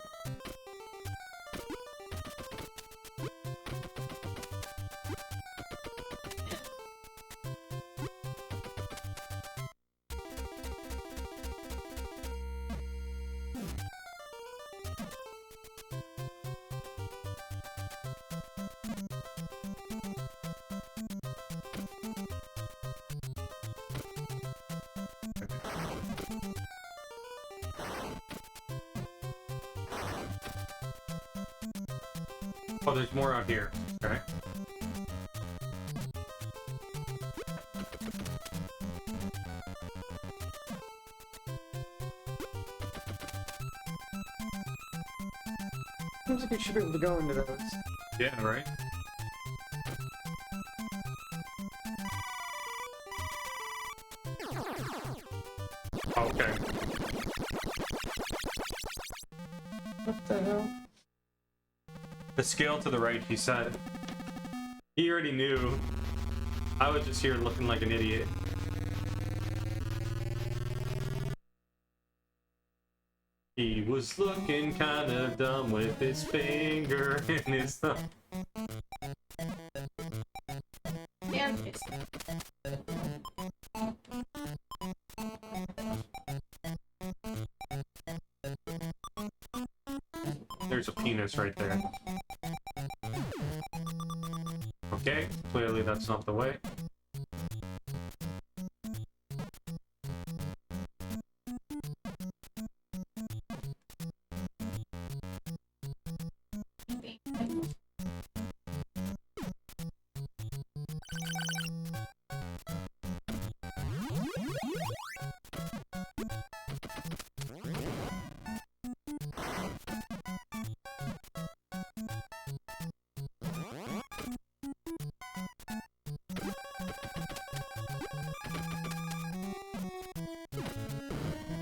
Oh, there's more out here. Okay. Seems like you should be able to go into those. Yeah, right? Okay. What the hell? The scale to the right, he said. He already knew. I was just here looking like an idiot. He was looking kinda dumb with his finger in his thumb. And There's a penis right there. Okay, clearly that's not the way.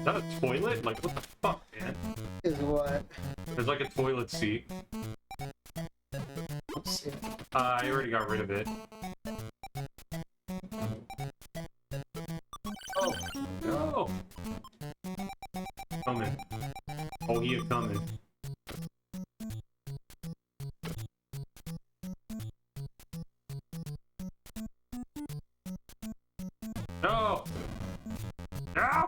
Is that a toilet? Like, what the fuck, man? Is what? There's like a toilet seat. Let's see. I already got rid of it. Oh, no! Coming. Oh, he is coming. No! No!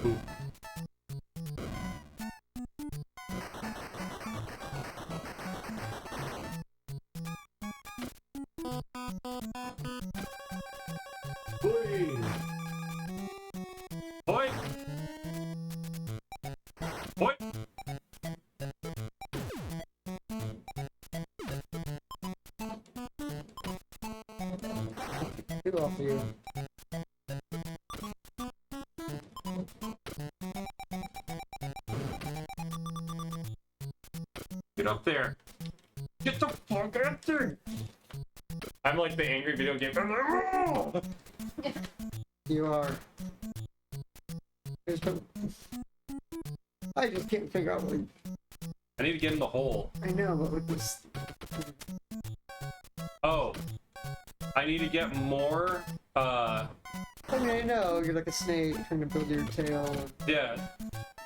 Ooh. Boing. Boing. Boing. Get off you. Get up there. Get the fuck up there. I'm like the angry video game. I'm like, "Oh!" You are. I just can't figure out what. I need to get in the hole. I know, but with this. Oh. I need to get more, I mean, I know you're like a snake trying to build your tail. yeah.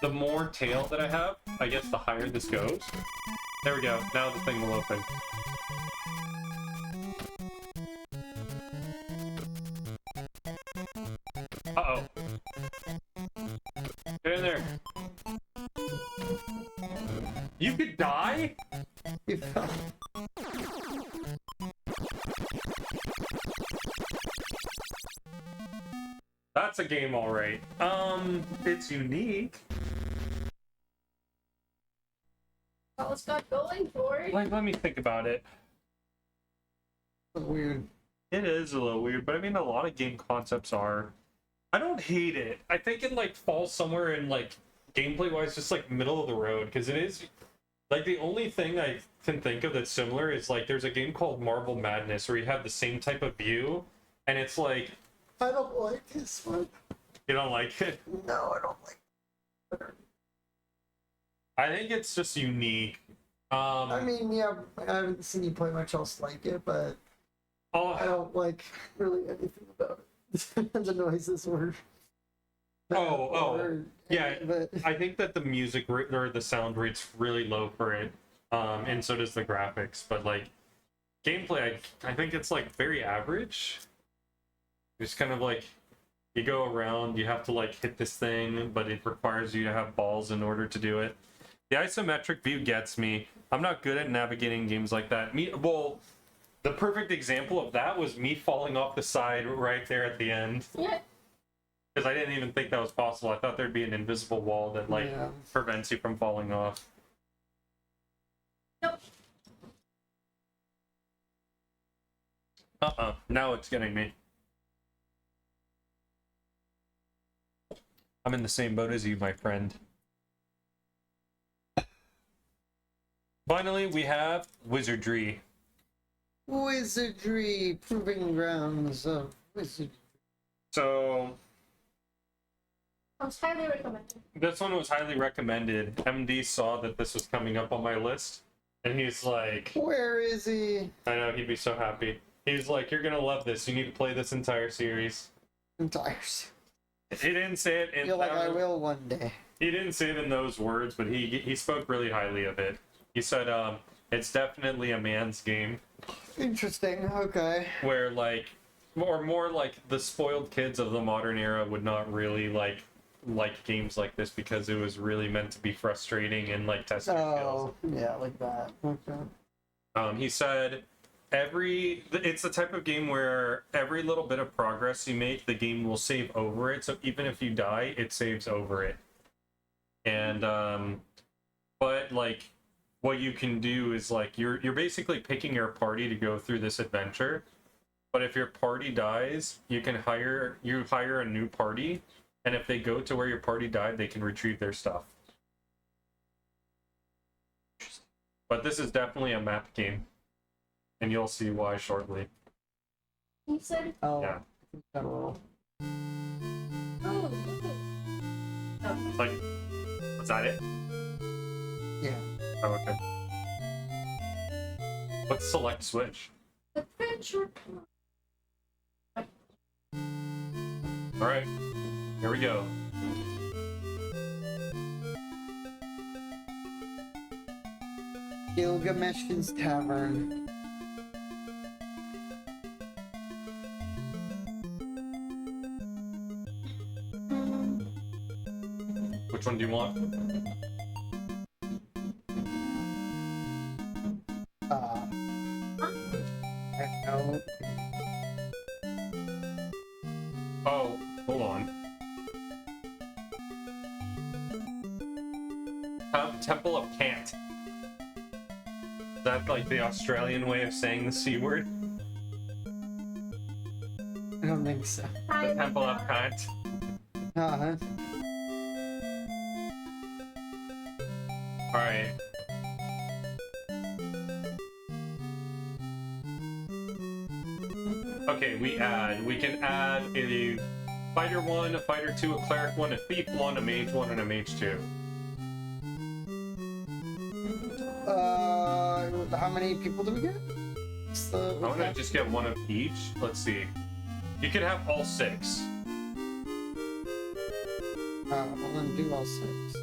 The more tail that I have, I guess the higher this goes. There we go. Now the thing will open. Uh-oh. Get in there. You could die? You fell. That's a game, alright. It's unique. What was God going for? Like, let me think about it. Weird. It is a little weird, but I mean, a lot of game concepts are. I don't hate it. I think it like falls somewhere in like gameplay wise, just like middle of the road, because it is like the only thing I can think of that's similar is like there's a game called Marble Madness where you have the same type of view, and it's like I don't like this one. you don't like it. No, I don't like it. I think it's just unique. I mean, yeah, I haven't seen you play much else like it, but I Oh, don't like really anything about it. The noises were. Yeah. But I think that the music or the sound rate's really low for it, and so does the graphics. But like gameplay, I think it's like very average. It's kind of like you go around, you have to like hit this thing, but it requires you to have balls in order to do it. The isometric view gets me. I'm not good at navigating games like that. Well, the perfect example of that was me falling off the side right there at the end. Yeah. Because I didn't even think that was possible. I thought there'd be an invisible wall that like Yeah. prevents you from falling off. Nope. Now it's getting me. I'm in the same boat as you, my friend. Finally, we have wizardry. Wizardry, proving grounds of wizardry. So It's highly recommended. this one was highly recommended. MD saw that this was coming up on my list, and he's like, Where is he? I know, he'd be so happy. He's like, you're gonna love this. You need to play this entire series. Entires. He didn't say it I in feel like I will one day. He didn't say it in those words, but he spoke really highly of it. He said, it's definitely a man's game Interesting. Okay. where like, or more like the spoiled kids of the modern era would not really like games like this because it was really meant to be frustrating and like test your skills. Oh, yeah, like that. Okay. He said it's the type of game where every little bit of progress you make, the game will save over it. So even if you die, it saves over it. And but like what you can do is like you're basically picking your party to go through this adventure. But if your party dies, you hire a new party, and if they go to where your party died, they can retrieve their stuff. But this is definitely a map game, and you'll see why shortly. He said, Oh, Yeah. got a roll. oh, Like, was that it? Yeah. Oh, okay. Let's select switch. adventure. All right, here we go. Gilgamesh's Tavern. Which one do you want? I don't know. Oh, hold on. Temple of Cant. Is that like the Australian way of saying the C word? I don't think so. The Temple of Cant. Uh-huh. Alright. Okay, we can add a fighter 1, a fighter 2, a cleric 1, a thief 1, a mage 1, and a mage 2. How many people do we get? I'm gonna just get one of each. Let's see. You could have all 6. Well then do all 6.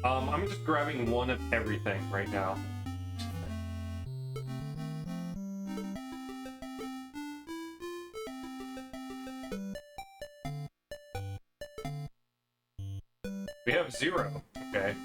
I'm just grabbing one of everything right now. We have 0. Okay.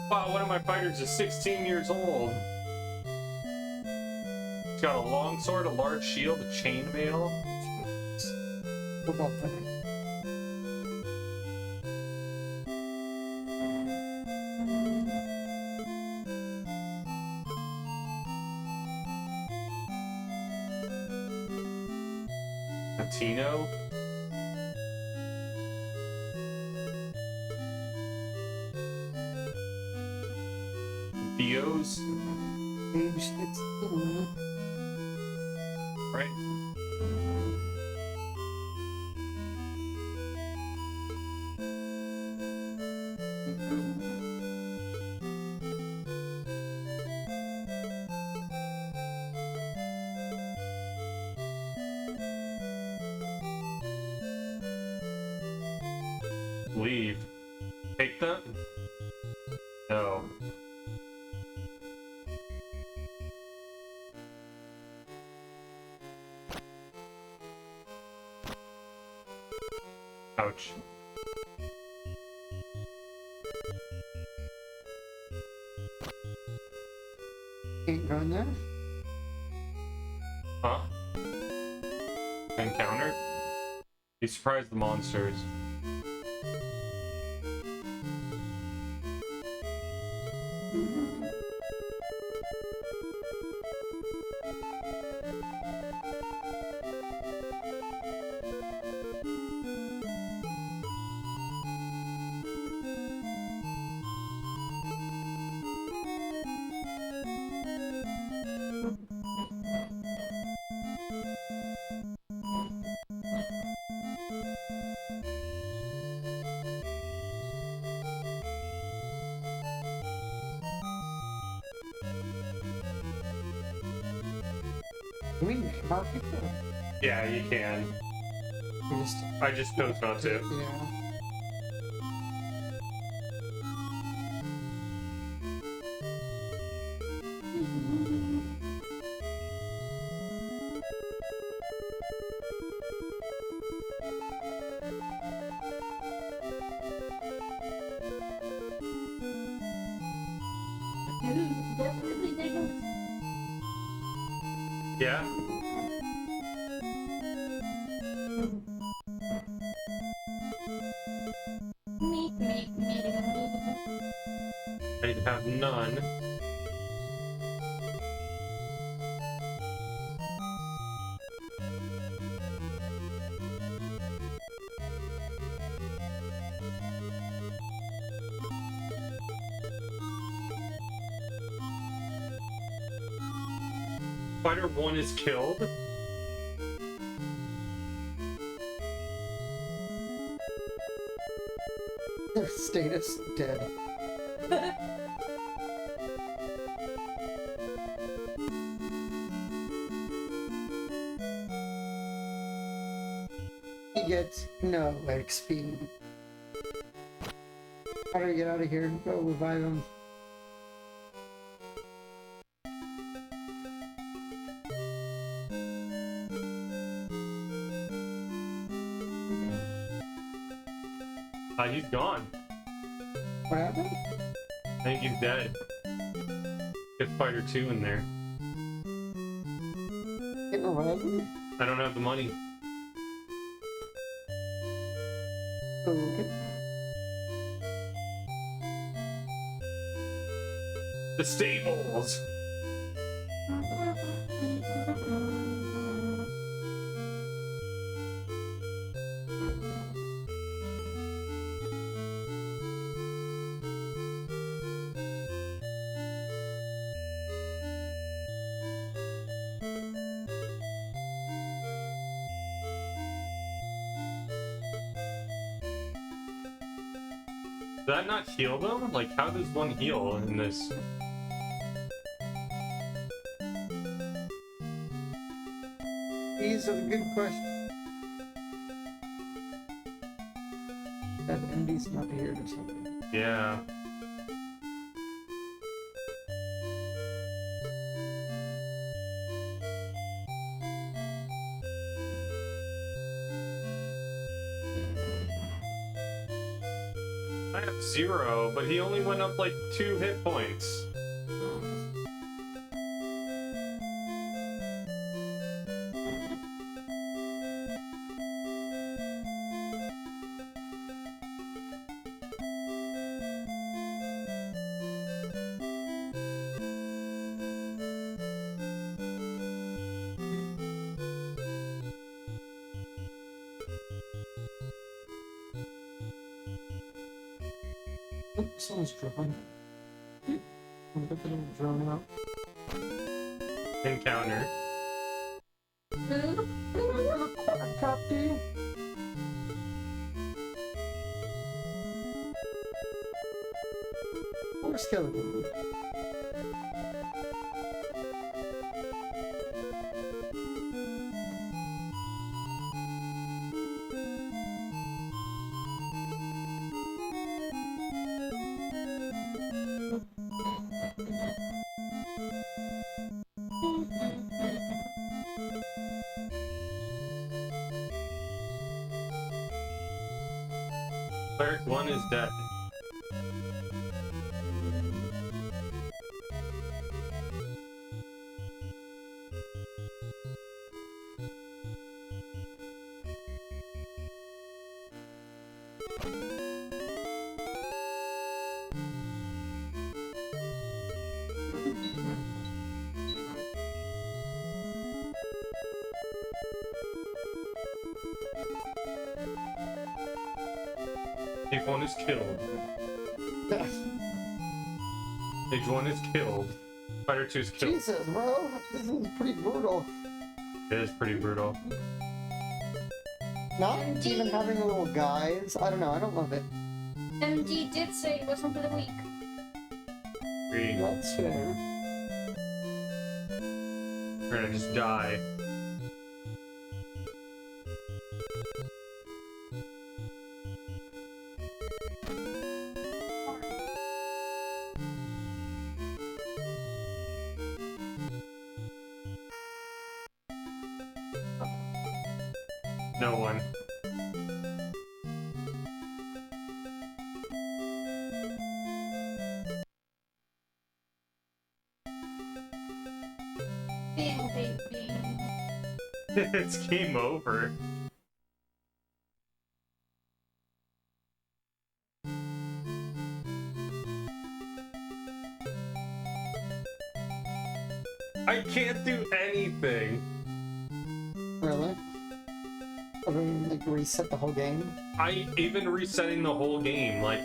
Wow, one of my fighters is 16 years old. He's got a long sword, a large shield, a chainmail. Football player. Latino. Theos. Age 16. Right. Leave. Take them? No. Ouch. Can't go in there. Huh? Encounter? You surprised the monsters. Can we name our people? Yeah, you can. I just chose not to. Yeah. Definitely digging. Yeah? Me. I have none. Fighter 1 is killed. Their status dead. He gets no XP. How do we get out of here? Go revive him. He's gone. What happened? I think he's dead. Get Fighter 2 in there. Get revived him? I don't have the money. Okay. The stables! Did that not heal them? Like, how does one heal in this? These are a good question. That MD's not here or something. Yeah. I have 0, but he only went up like 2 hit points. Oh, someone's drone. I'm gonna put the drone out. Encounter. Copy. Or skeleton. Cleric 1 is dead. Stage 1 is killed. Stage 1 is killed. Fighter 2 is killed. Jesus, bro. This is pretty brutal. It is pretty brutal. Not even having little guys. I don't know. I don't love it. MD did say it wasn't for the weak. Three. That's fair. We're gonna just die. No one. Big baby. It's game over. I can't do anything. Really? Other than like reset the whole game? I even resetting the whole game, like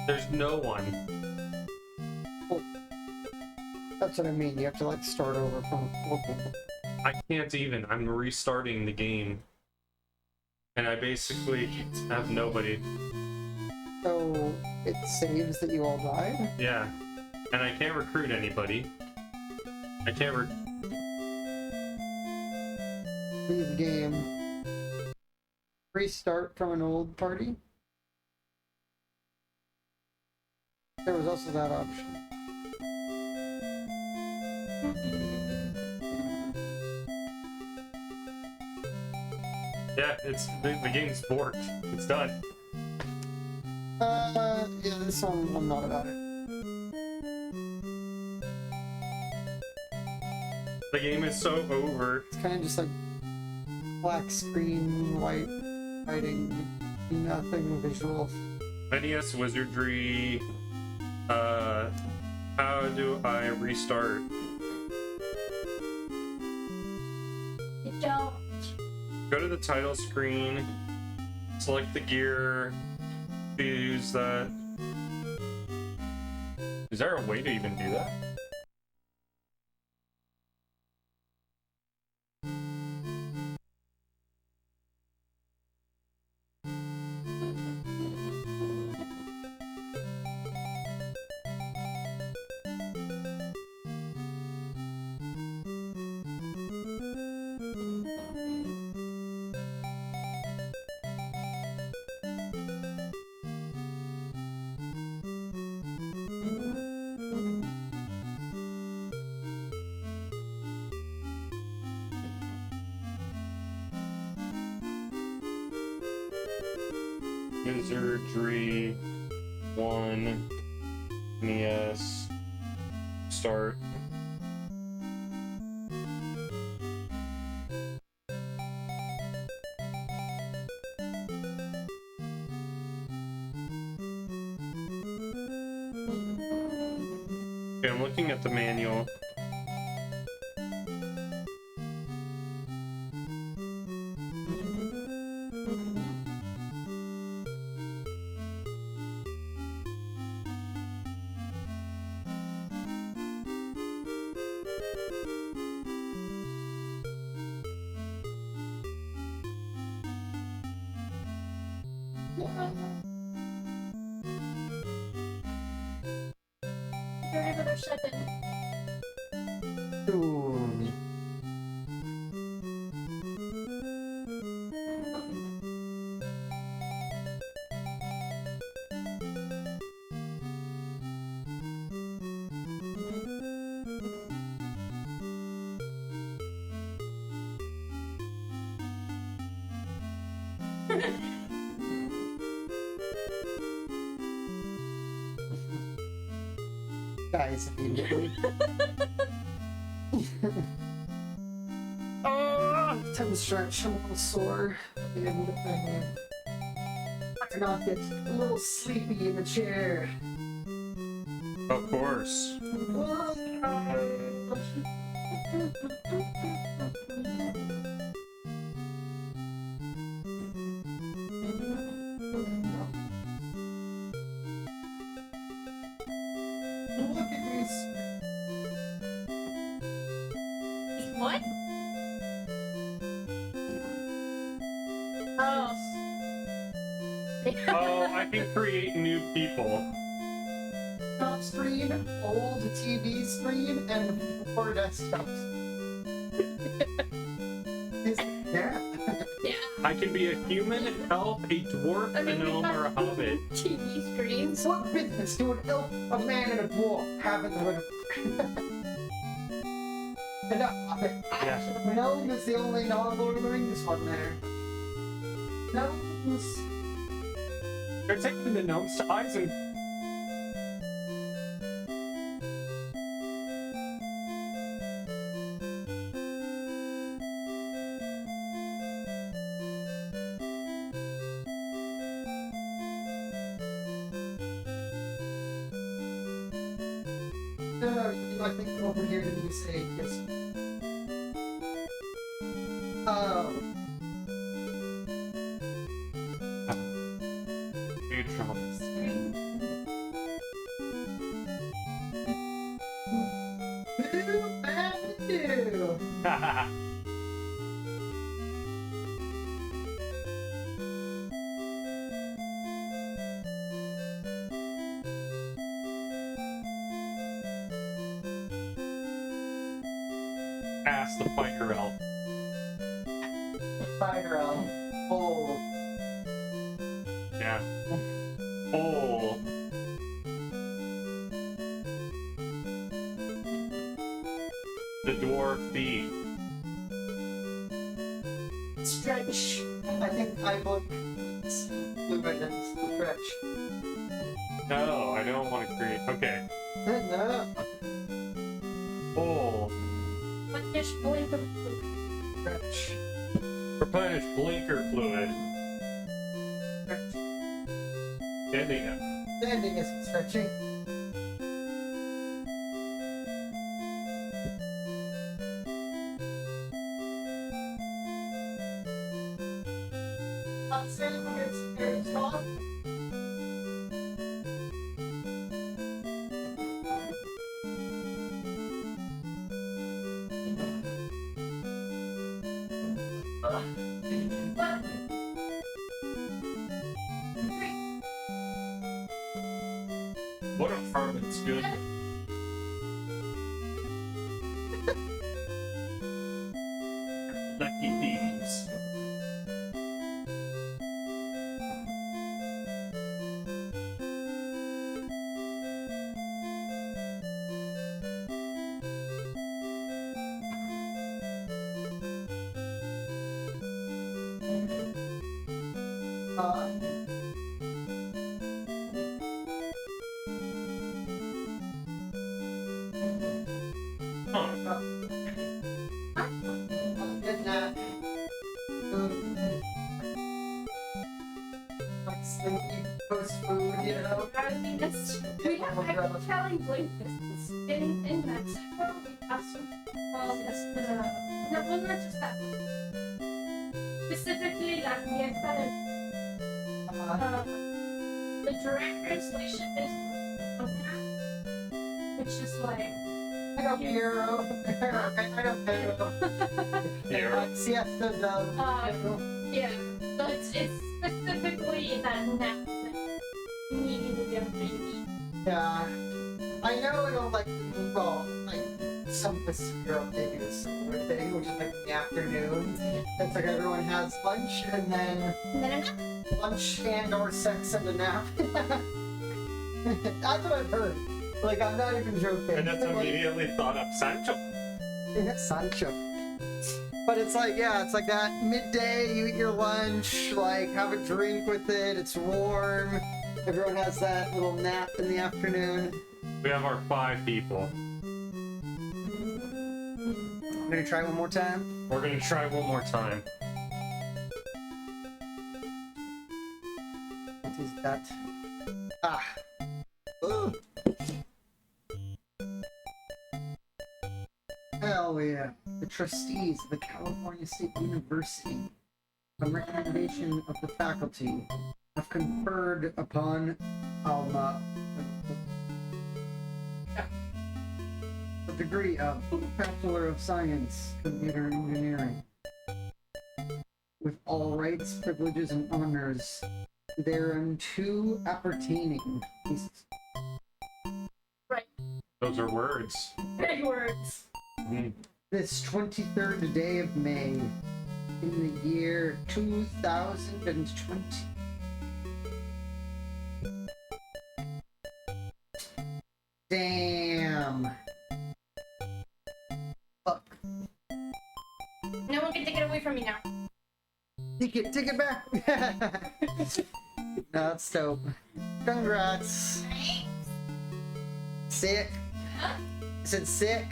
there's no one. That's what I mean. You have to like start over from. I can't even. I'm restarting the game. And I basically have nobody. So it saves that you all died. Yeah. And I can't recruit anybody. I can't Leave game. Restart from an old party. There was also that option. Yeah, it's the game's borked. It's done. Yeah, this one I'm not about it. The game is so over. It's kind of just like black screen, white writing, nothing visual. NES Wizardry. How do I restart? You don't. Go to the title screen, select the gear, use that. Is there a way to even do that? Wizardry 1 NES start. Okay, I'm looking at the manual. Another second. Ooh. Guys, if you get me. Oh, time to stretch. I'm a little sore. And I cannot get a little sleepy in the chair. Of course. Look at these. What? Oh. Oh, I can create new people. Top screen, old TV screen, and four desktops. Yeah. Yeah. I can be a human, an elf, a dwarf, I a mean, gnome, or a hobbit. TV screens. What business do an elf, a man, and a dwarf have in the hood? And a hobbit. Yeah. Gnome is the only non-Lord of the Rings one there. Gnomes. They're taking the gnomes to Eisen. I think over here did we say yes? Oh. Huge trouble. Ask the fire elf. Fire elf. Oh. Yeah. Oh. The dwarf thief. Stretch. I think I look fluid and stretch. No, I don't want to create. Okay. No. Oh. Punish blinker. Stretch. Replenish blinker fluid. Stretch. Ending it. The ending isn't stretching. I'm saying it's very strong. But What a farm, it's good. Lucky thieves. Uh, Huh. Good nap. Like sleepy post food, you know? I think that's we have actually telling blinkers in Mexico. We have some called no, well, not just that. Specifically, La Fiesta de the direct translation is which is like I don't care. I don't care. Here. Siesta del. yeah. So it's specifically that nap that immediately after you eat. Yeah. I know it'll like, well, like some Pacific Europe they do a similar thing, which is like in the afternoon. It's like everyone has lunch and then And then a nap. lunch and or sex and a nap. That's what I've heard. Like I'm not even joking. And that's immediately thought up Sancho. Yeah, Sancho. But it's like, yeah, it's like that midday, you eat your lunch, like have a drink with it, it's warm. Everyone has that little nap in the afternoon. We have our 5 people. I'm gonna try one more time. We're gonna try one more time. What is that? Ah. Ugh. Hell yeah. The trustees of the California State University, on recommendation of the faculty, have conferred upon Alma the degree of Bachelor of Science, Computer Engineering, with all rights, privileges, and honors thereunto appertaining. Right. Those are words. Big words. Mhm. This 23rd day of May, in the year 2020. Damn. Fuck. No one can take it away from me now. Take it back. No, that's dope. Congrats. Sick. I said sick.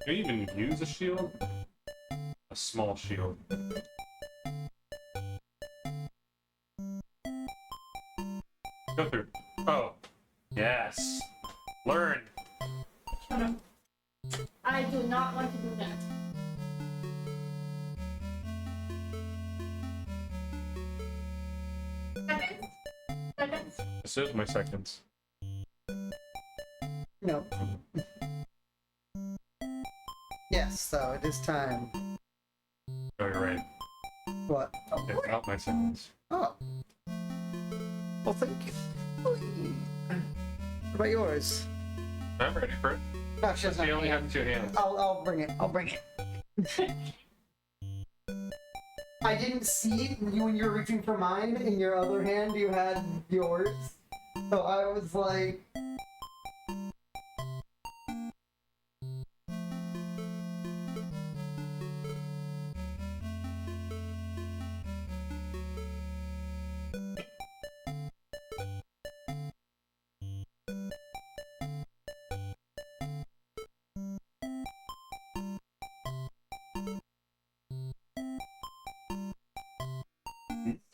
Do you even use a shield? A small shield. Go through. Oh. Yes. Learn. Shut up. I do not want to do that. Seconds. Seconds. This is my seconds. No. Yes, so it is time. Oh, you're right. What? It's not my seconds. Oh. Well, thank you. What about yours? I'm ready for it. No, she doesn't You have only hand. have 2 hands. I'll bring it. I'll bring it. I didn't see you when you were reaching for mine. In your other hand, you had yours. So I was like,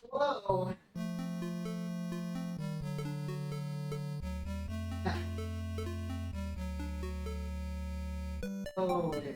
whoa. Oh, dear.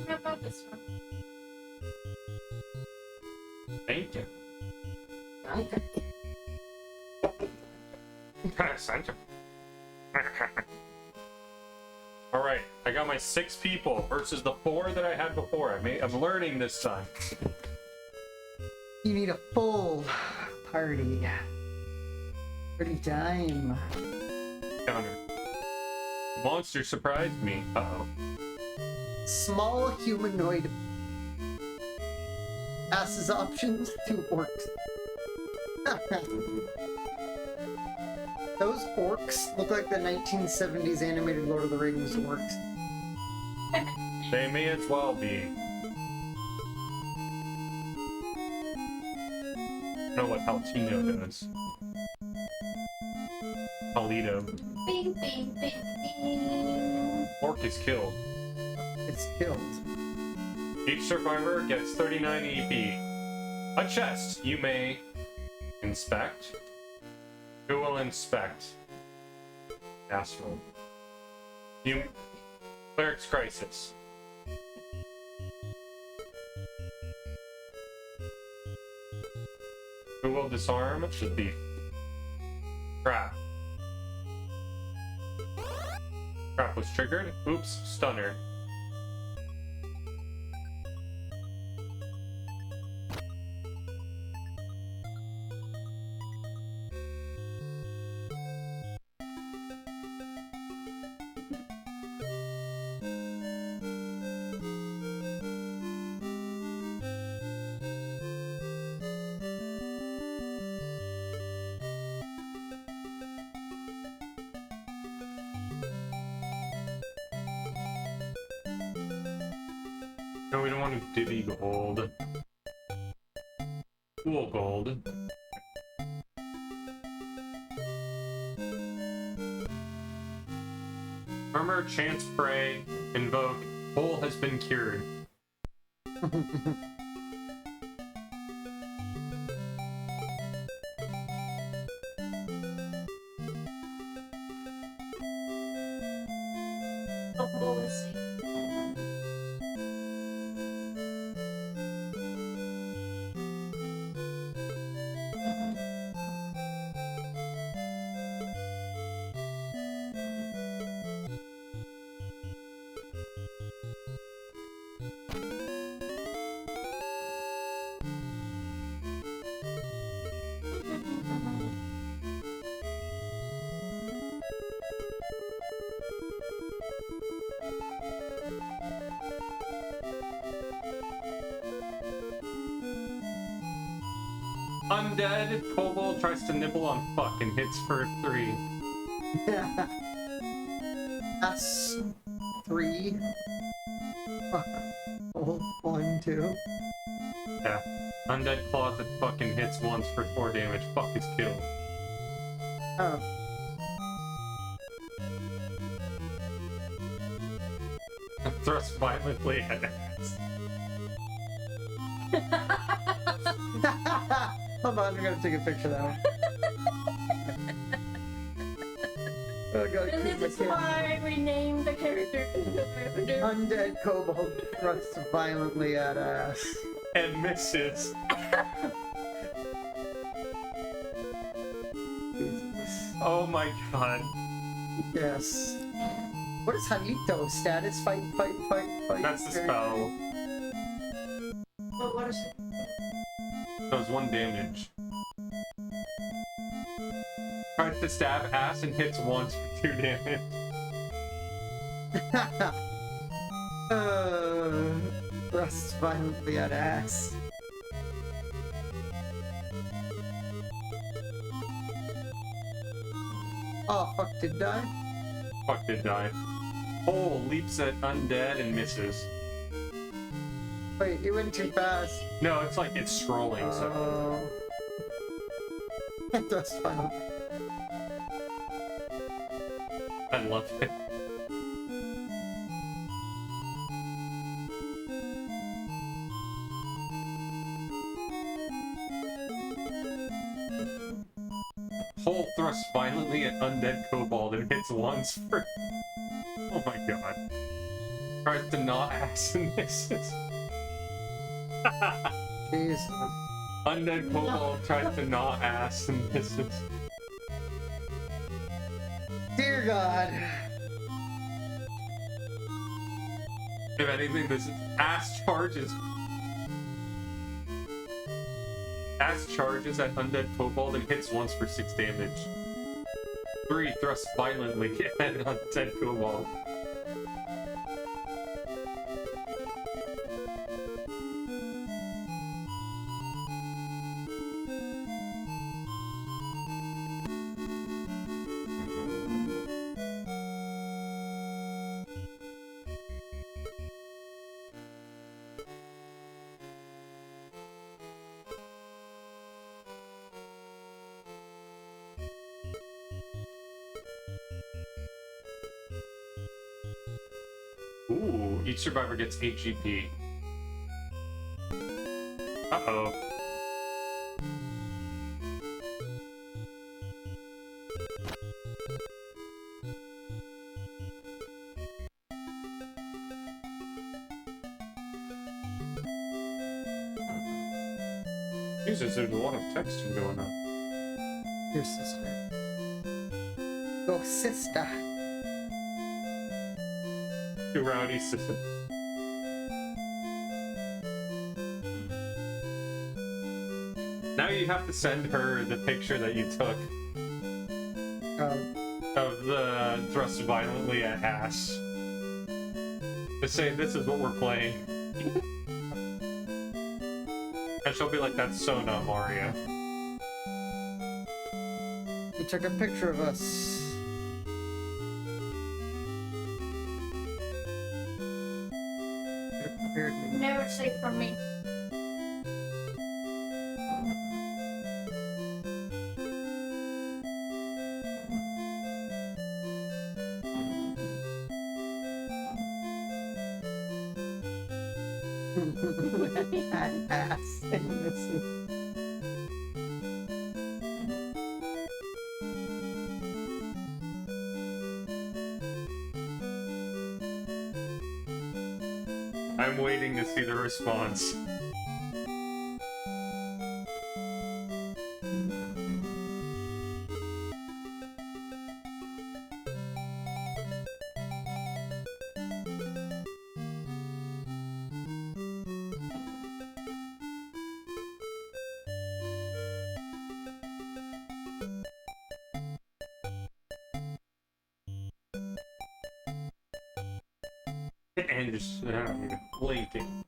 What about this one? Thank you. Okay. Thank you. Alright, I got my 6 people versus the 4 that I had before. I'm learning this time. You need a full party. Party time. Counter. Monster surprised me. Uh-oh. Small humanoid passes options to orcs. Those orcs look like the 1970s animated Lord of the Rings orcs. They may as well be. I don't know what Altino does. Alito. Bing, bing, bing, bing. Orc is killed. It's killed. Each survivor gets 39 EP. A chest you may inspect. Who will inspect? Astral. You. Cleric's Crisis. Who will disarm? The thief. Trap. Trap was triggered. Oops, stunner. No, we don't want to divvy gold. Cool gold. Armor, chance prey, invoke. Hole has been cured. Oh, let's see. Undead kobold tries to nibble on fuck and hits for 3. That's 3. Hold 1, 2. Yeah. Undead closet fucking hits once for 4 damage. Fuck is killed. Oh. Thrust violently at ass. Hold on, I'm gonna take a picture of that one. Oh god, And this is why we named the character. Undead kobold thrusts violently at ass. And misses. Jesus. Oh my god. Yes. What is Hanito? Status? Fight, fight, fight, fight. That's the spell. What is it? Does 1 damage. Tries to stab ass and hits once for 2 damage. Thrusts violently at ass. Oh, fuck, did die? Fuck did die. Hole leaps at undead and misses. Wait, you went too fast. No, it's like it's scrolling, so. Thrust violently. I love it. Hole thrusts violently at undead kobold and hits once for. Oh my god. Tries to gnaw ass and misses. Jeez. Undead kobold tries to gnaw ass and misses. Dear God. If anything, this is ass charges. Ass charges at undead kobold and hits once for 6 damage. 3 thrusts violently at undead kobold. Ooh, each survivor gets 8 GP. Uh-oh. Jesus, there's a lot of texting going on. Your sister. Your sister. Too rowdy, sister. Now you have to send her the picture that you took of the thrust violently at ass. To say, this is what we're playing. And she'll be like, that's so not Mario. He took a picture of us. Prepared me. Never safe from me. Ass. I'm waiting to see the response. And just blinking.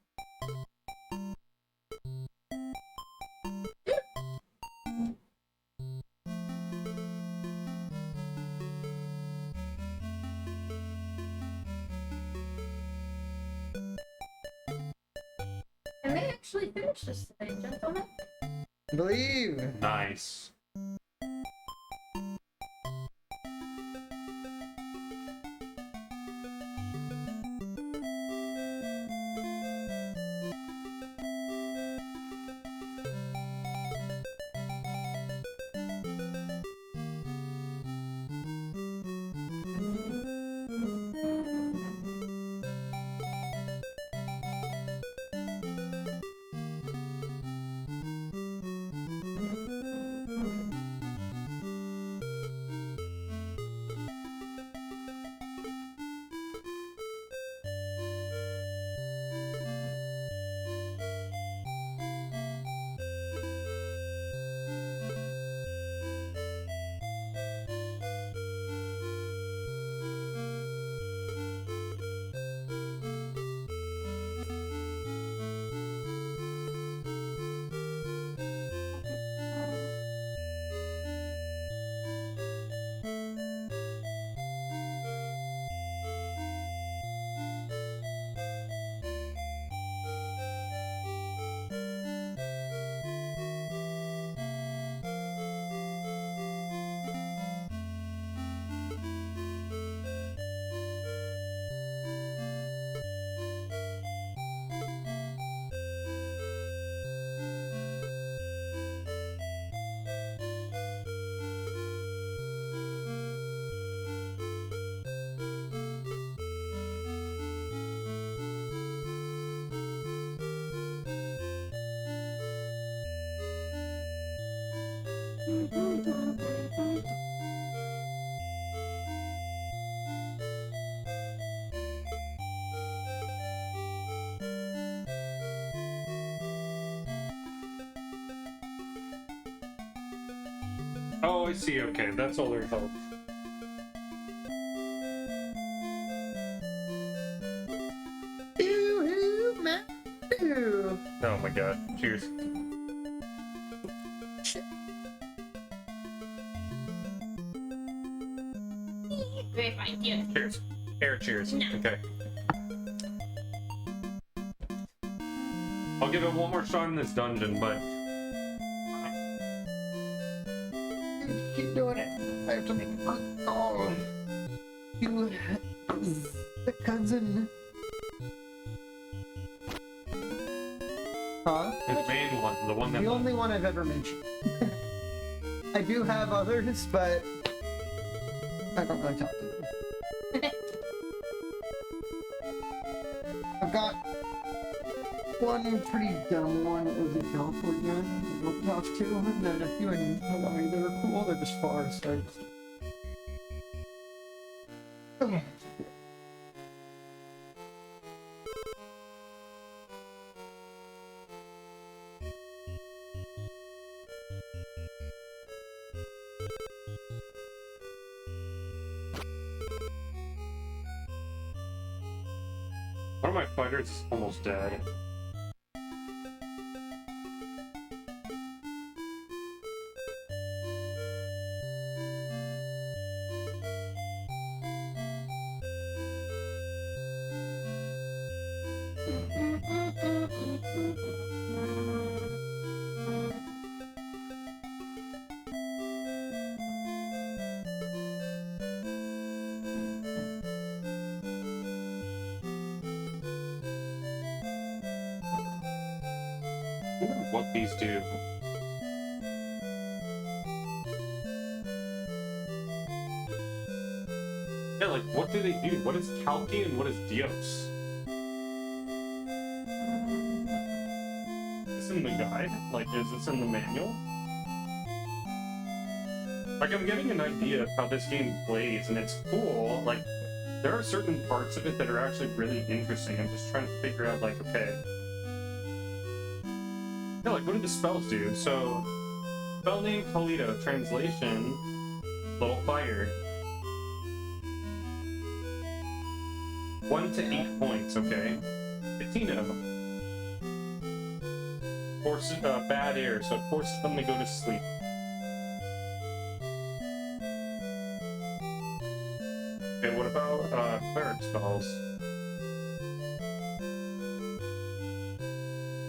I may actually finish this today, gentlemen. Believe. Nice. Oh, I see. Okay, that's all their help. Yoo-hoo, man. Yoo. Oh my god. Cheers. Very fine, yeah. Cheers. Air cheers. No. Okay. I'll give it one more shot in this dungeon, but Keep doing it. I have to make a call to the cousin. Huh? his main one, the one that The only one I've ever mentioned. I do have others, but I don't really talk to them. I've got one pretty dumb one that lives in California I don't talk to, and then a few in Hawaii that are cool, they're just far, so I just... Okay. one of my fighters is almost dead. I wonder what these do. Yeah, like, what do they do? What is Kalki and what is Dios? Is this in the guide? Like, is this in the manual? Like, I'm getting an idea of how this game plays, and it's cool. Like, there are certain parts of it that are actually really interesting. I'm just trying to figure out, like, okay. Yeah, like, what do the spells do? So, spell name Kalito, translation, little fire. 1 to 8 points, okay. Patino. Forces, bad air, so it forces them to go to sleep. Okay, what about, cleric spells?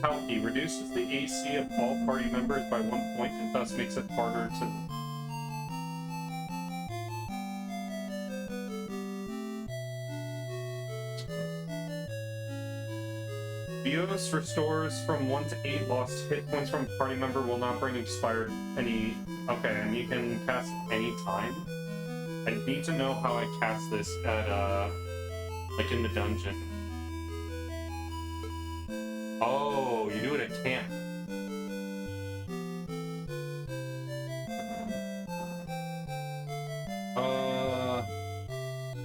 Healthy reduces the AC of all party members by 1 point and thus makes it harder to. Bios restores from 1 to 8 lost hit points from a party member will not bring expired any. Okay, and you can cast any time. I need to know how I cast this at like in the dungeon. Oh, you do it at camp.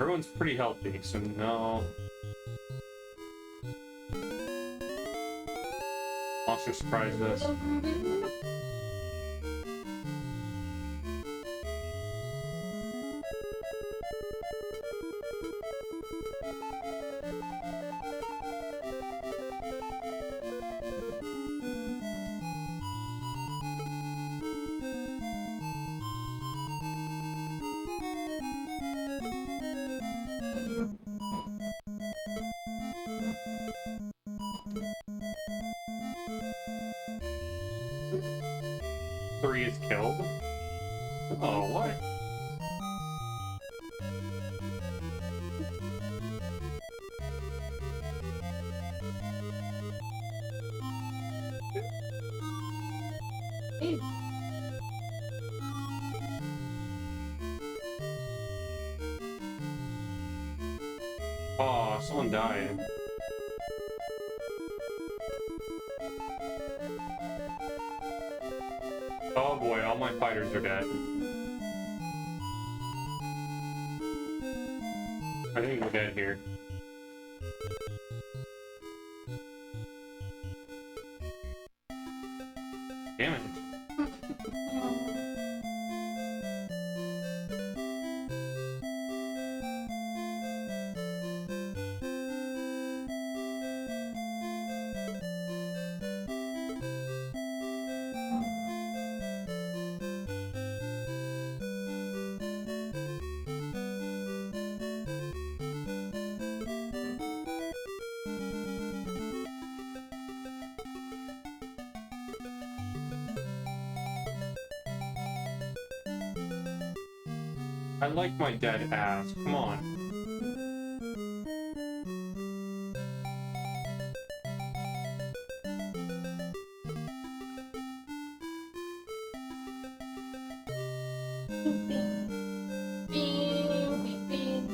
Everyone's pretty healthy, so no. Monster surprise this. Three is killed. Oh, what? Hey. Oh, someone died. Oh boy, all my fighters are dead. I think we're dead here. Damn it. I like my dead ass. Come on. Bing, bing, bing, bing.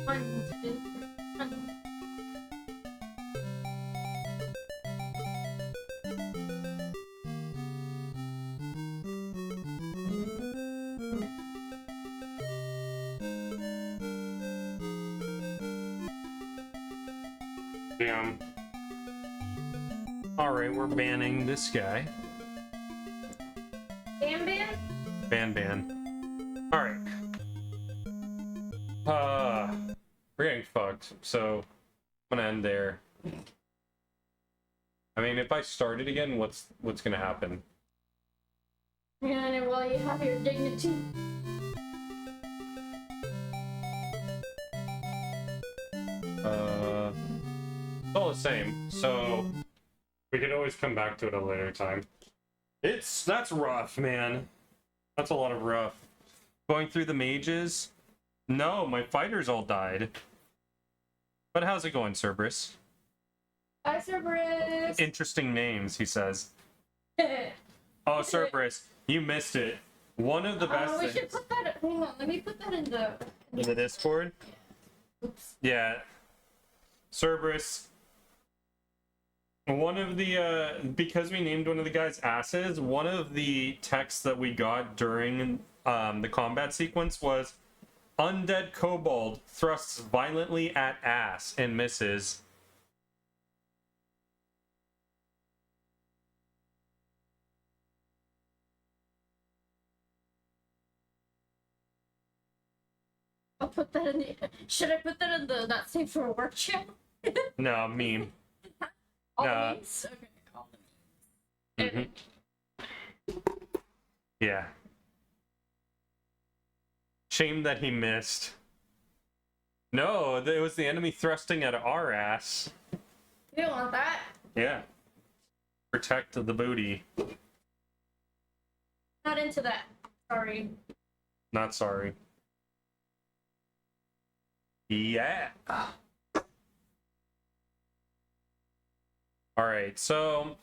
1, 2, 3, 1. Damn. Alright, we're banning this guy. Bam Bam? Ban. Alright. We're getting fucked, so I'm gonna end there. I mean, if I start it again, what's gonna happen? And well, you have your dignity. It's all the same, so we could always come back to it at a later time. That's rough, man. That's a lot of rough. Going through the mages? No, my fighters all died. But how's it going, Cerberus? Hi, Cerberus. Interesting names, he says. Oh, Cerberus, you missed it. One of the best We things should put that. Hang on, let me put that in the. in the Discord. Oops. Yeah. Cerberus. One of the, because we named one of the guys asses, one of the texts that we got during the combat sequence was undead kobold thrusts violently at ass and misses. I'll put that in the. Should I put that in the not safe for work channel? No, meme. All Nah. the memes? Okay, all the memes. Yeah. Shame that he missed. No, it was the enemy thrusting at our ass. You don't want that. Yeah. Protect the booty. Not into that. Sorry. Not sorry. Yeah. Alright, so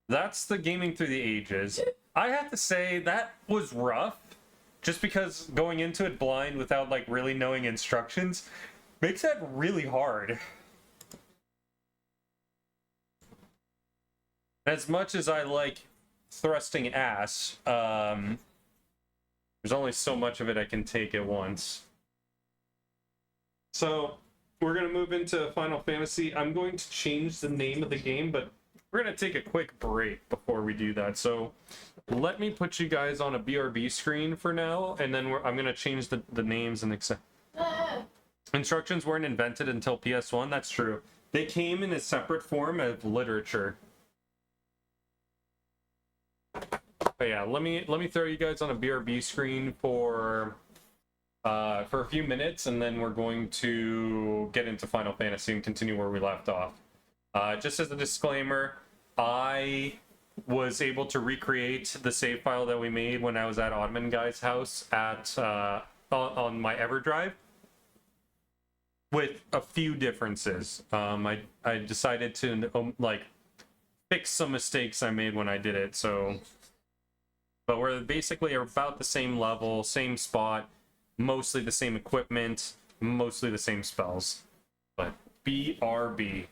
that's the gaming through the ages. I have to say that was rough. Just because going into it blind without like really knowing instructions makes that really hard. As much as I like thrusting ass, there's only so much of it I can take at once. So we're gonna move into Final Fantasy. I'm going to change the name of the game, but we're gonna take a quick break before we do that. So let me put you guys on a BRB screen for now, and then I'm gonna change the names and instructions weren't invented until PS1. That's true. They came in a separate form of literature. But yeah, let me throw you guys on a BRB screen for a few minutes, and then we're going to get into Final Fantasy and continue where we left off. Just as a disclaimer, I was able to recreate the save file that we made when I was at Ottoman Guy's house at on my EverDrive, with a few differences. I decided to like fix some mistakes I made when I did it. So, but we're basically about the same level, same spot, mostly the same equipment, mostly the same spells. But BRB.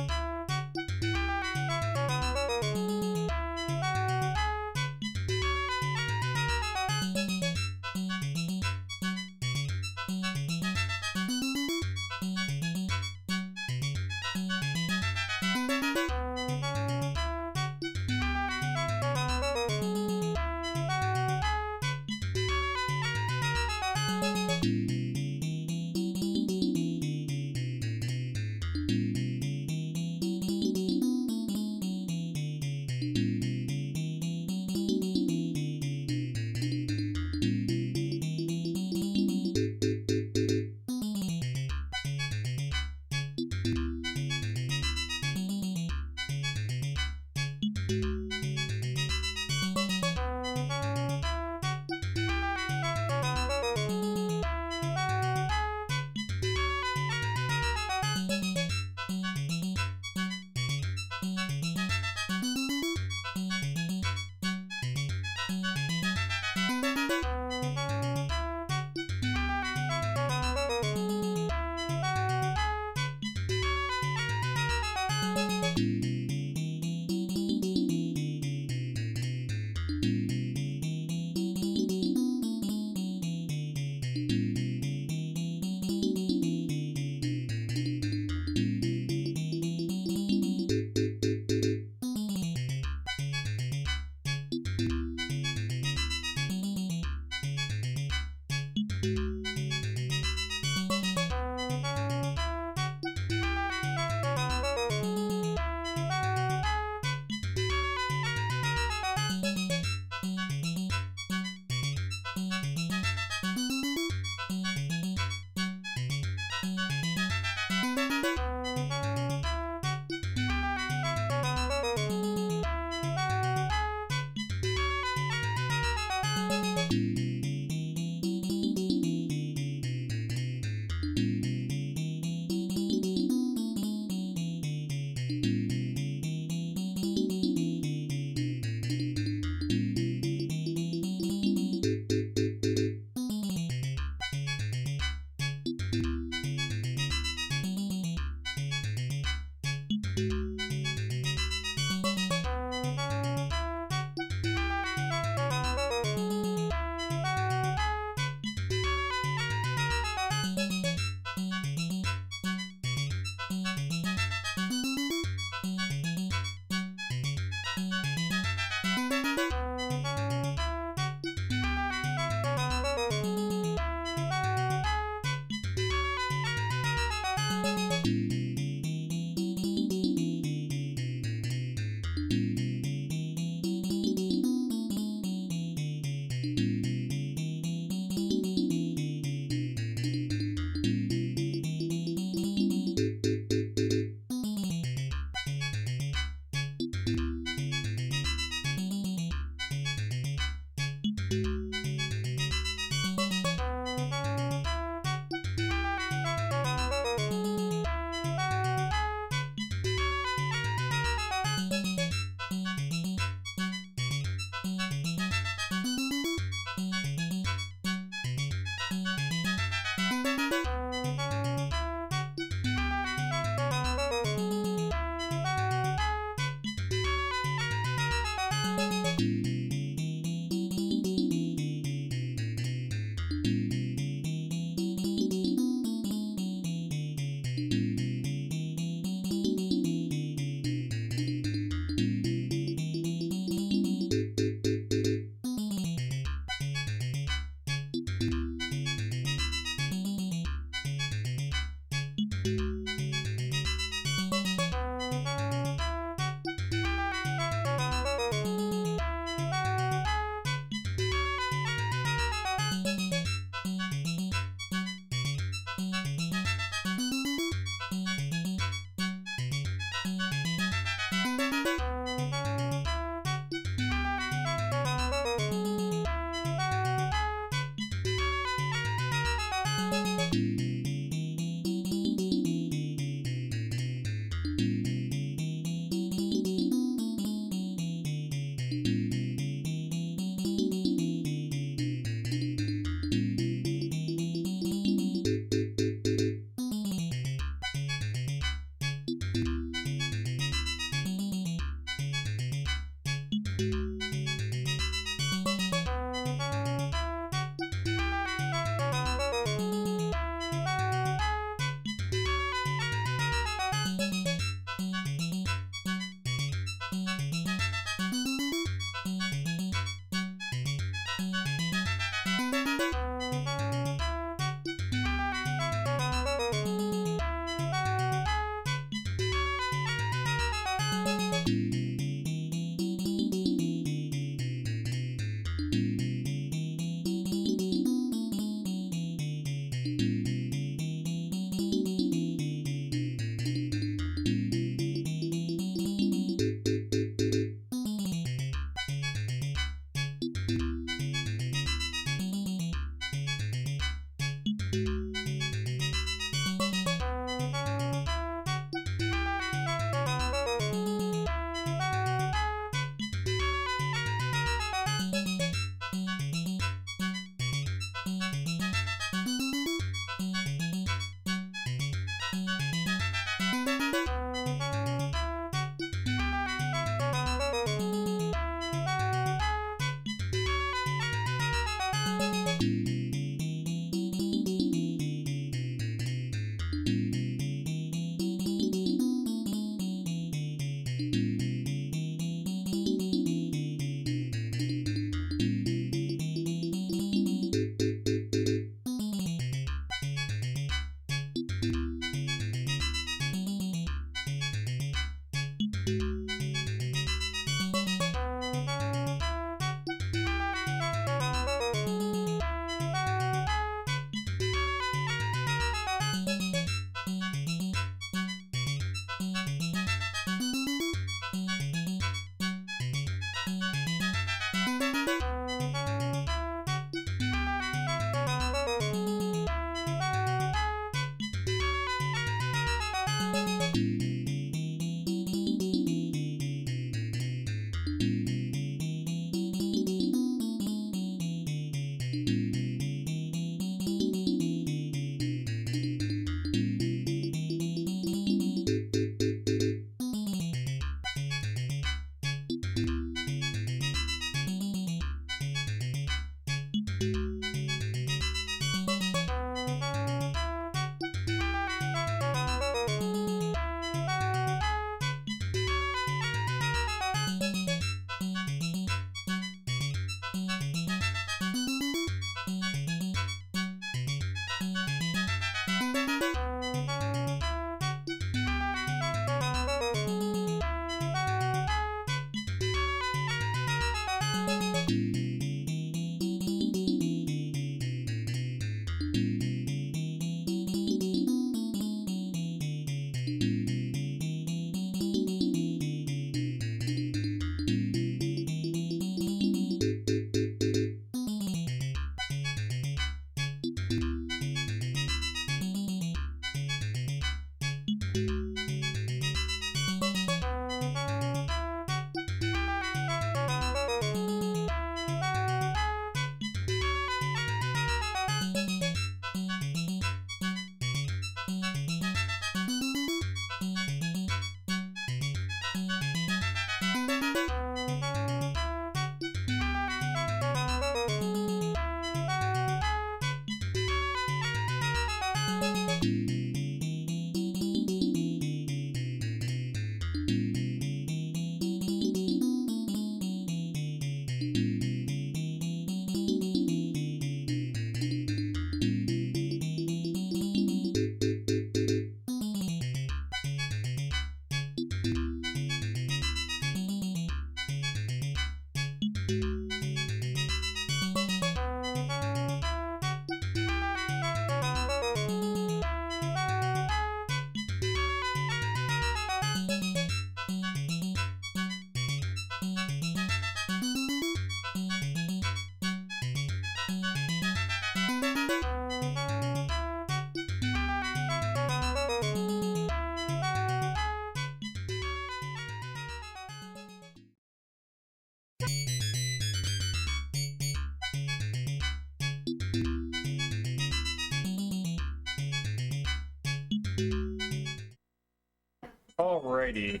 Alrighty.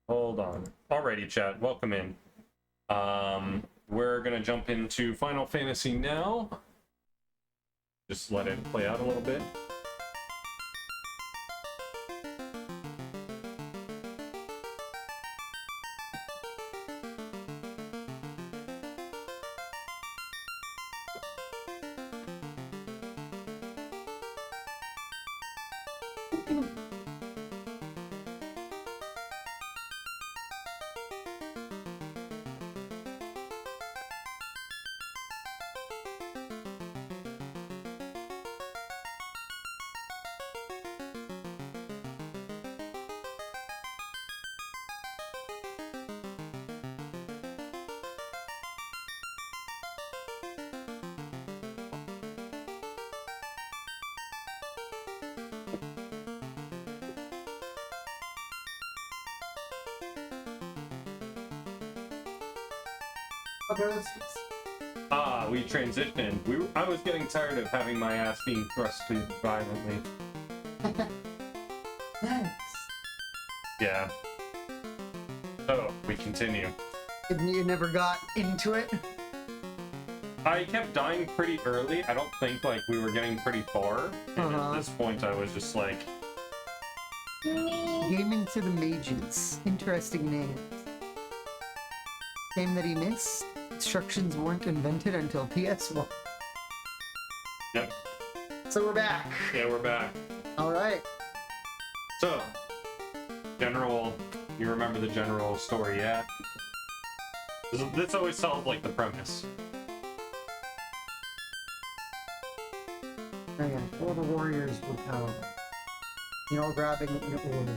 Hold on. Alrighty, chat. Welcome in. We're gonna jump into Final Fantasy now. Just let it play out a little bit. We transitioned. I was getting tired of having my ass being thrusted violently. Thanks. Yeah. So, we continue. You never got into it? I kept dying pretty early. I don't think, like, we were getting pretty far. And at this point, I was just like... Gaming to the Mages. Interesting name. Game that he missed? Instructions weren't invented until PS1. Yep. So we're back. Yeah, we're back. Alright. So, you remember the general story, yeah? This always sounds like the premise. Oh yeah, all the warriors would have, grabbing the orb.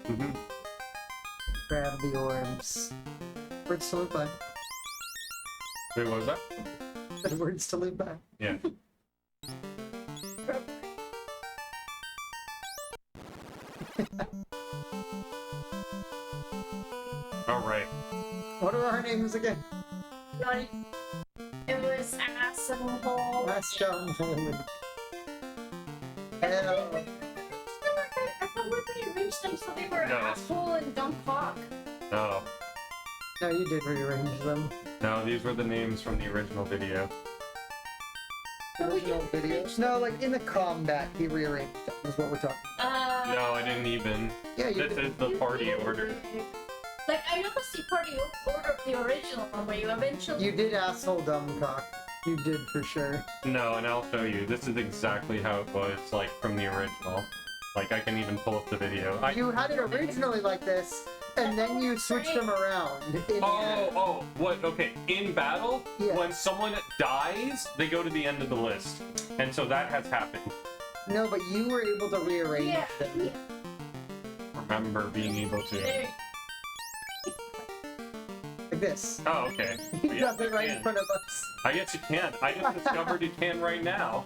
Mm-hmm. Grab the orbs. Words to live by. Wait, what was that? The words to live by. Yeah. Alright. What are our names again? Like, it was ass and hole. Last John Holman. I thought we rearranged them so they were No. asshole and dumb cock. No. No, you did rearrange them. No, these were the names from the original video. Original videos. No, like in the combat, he rearranged them, is what we're talking about. No, I didn't even. Yeah, you This did. is the party order. Like, I know the party order of the original one, where you eventually... You did asshole dumb cock. You did for sure. No, and I'll show you. This is exactly how it was, like, from the original. Like, I can even pull up the video. You had it originally like this, and then you switched them around. What? Okay, in battle, Yeah. when someone dies, they go to the end of the list. And so that has happened. No, but you were able to rearrange Yeah, them. yeah. Remember being able to. There. Like this. Oh, okay. You Yes, got it you right in can. front of us. I guess you can. I just discovered you can right now.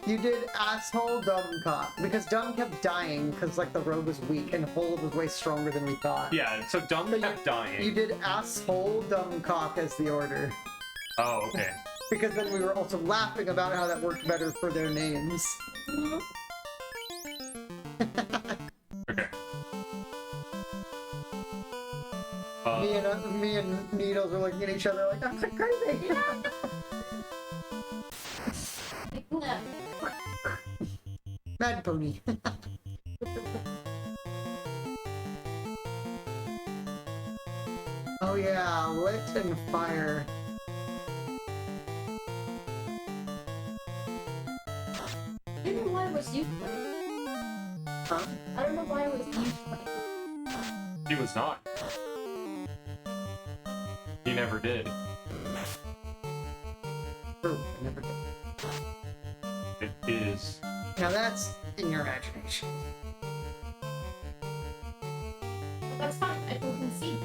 You did asshole dumb cock, because dumb kept dying, because like the rogue was weak, and hole was way stronger than we thought. Yeah, so Dumb But kept dying. You did asshole dumb cock as the order. Oh, okay. Because then we were also laughing about how that worked better for their names. Mhm. Okay. Me and Needles are looking at each other like, I'm not crazy. Like, no. Mad pony. Oh yeah, lit and fire. I don't know why it was you playing. Huh? I don't know why it was you playing. He was not. He never did. True, I never did. It is. Now that's in your imagination. But that's fine. I can concede.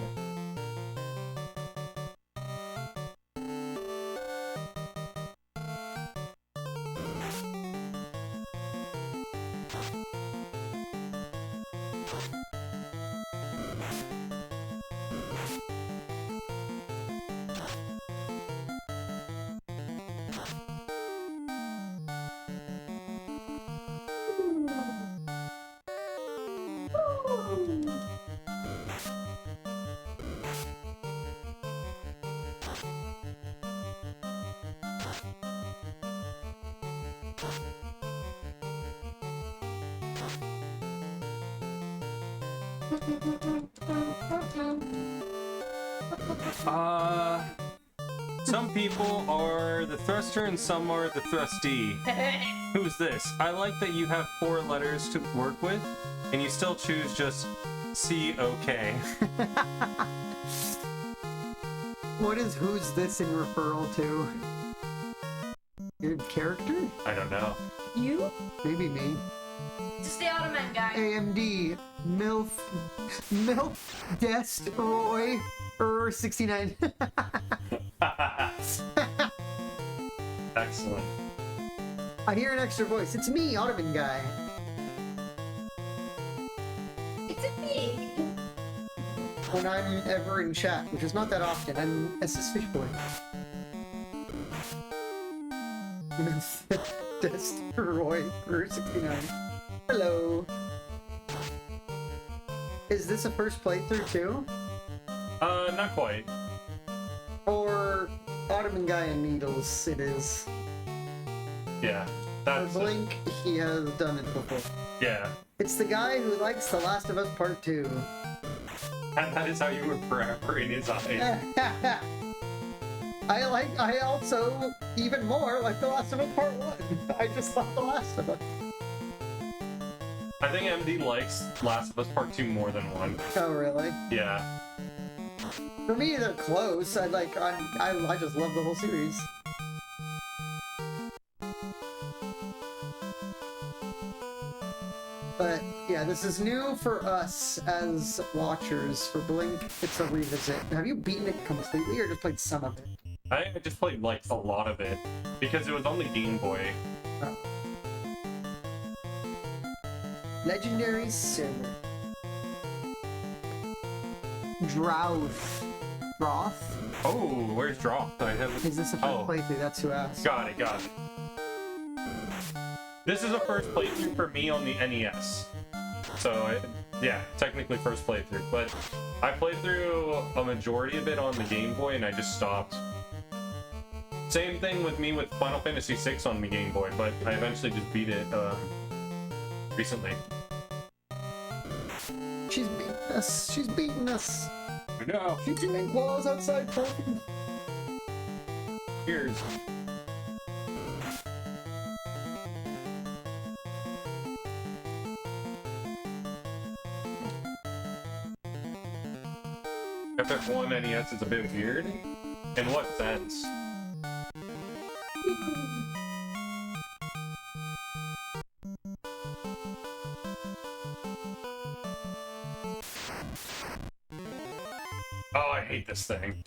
Some people are the thruster and some are the thrustee. Who's this? I like that you have 4 letters to work with, and you still choose just C-OK. What is who's this in referral to? Your character? I don't know. You? Maybe me. Just the Ottoman guy. AMD MILF Dest Roy 69. Excellent. I hear an extra voice. It's me, Ottoman guy. It's a pig. When I'm ever in chat, which is not that often, I'm SS Fish Boy. Dest Roy 69. Hello. Is this a first playthrough too? Not quite. Or Ottoman guy and Needles? It is. Yeah. For That's Blink, he has done it before. yeah. It's the guy who likes The Last of Us Part 2. And that is how you were forever in his eyes. I also, even more, like The Last of Us Part 1. I just love The Last of Us. I think MD likes Last of Us Part 2 more than 1. Oh, really? Yeah. For me, they're close. I just love the whole series. But yeah, this is new for us as watchers. For Blink, it's a revisit. Have you beaten it completely or just played some of it? I just played like a lot of it because it was on the Game Boy. Oh. Legendary Silver. Drouth. Oh, where's Draw? I have. Is this a first playthrough? That's who asked. Got it. This is a first playthrough for me on the NES. So, yeah, technically first playthrough. But I played through a majority of it on the Game Boy and I just stopped. Same thing with me with Final Fantasy VI on the Game Boy, but I eventually just beat it recently. She's beating us. She's beating us. I know. She's doing claws outside talking. Cheers. FF1 NES is a bit weird. In what sense? Oh, I hate this thing.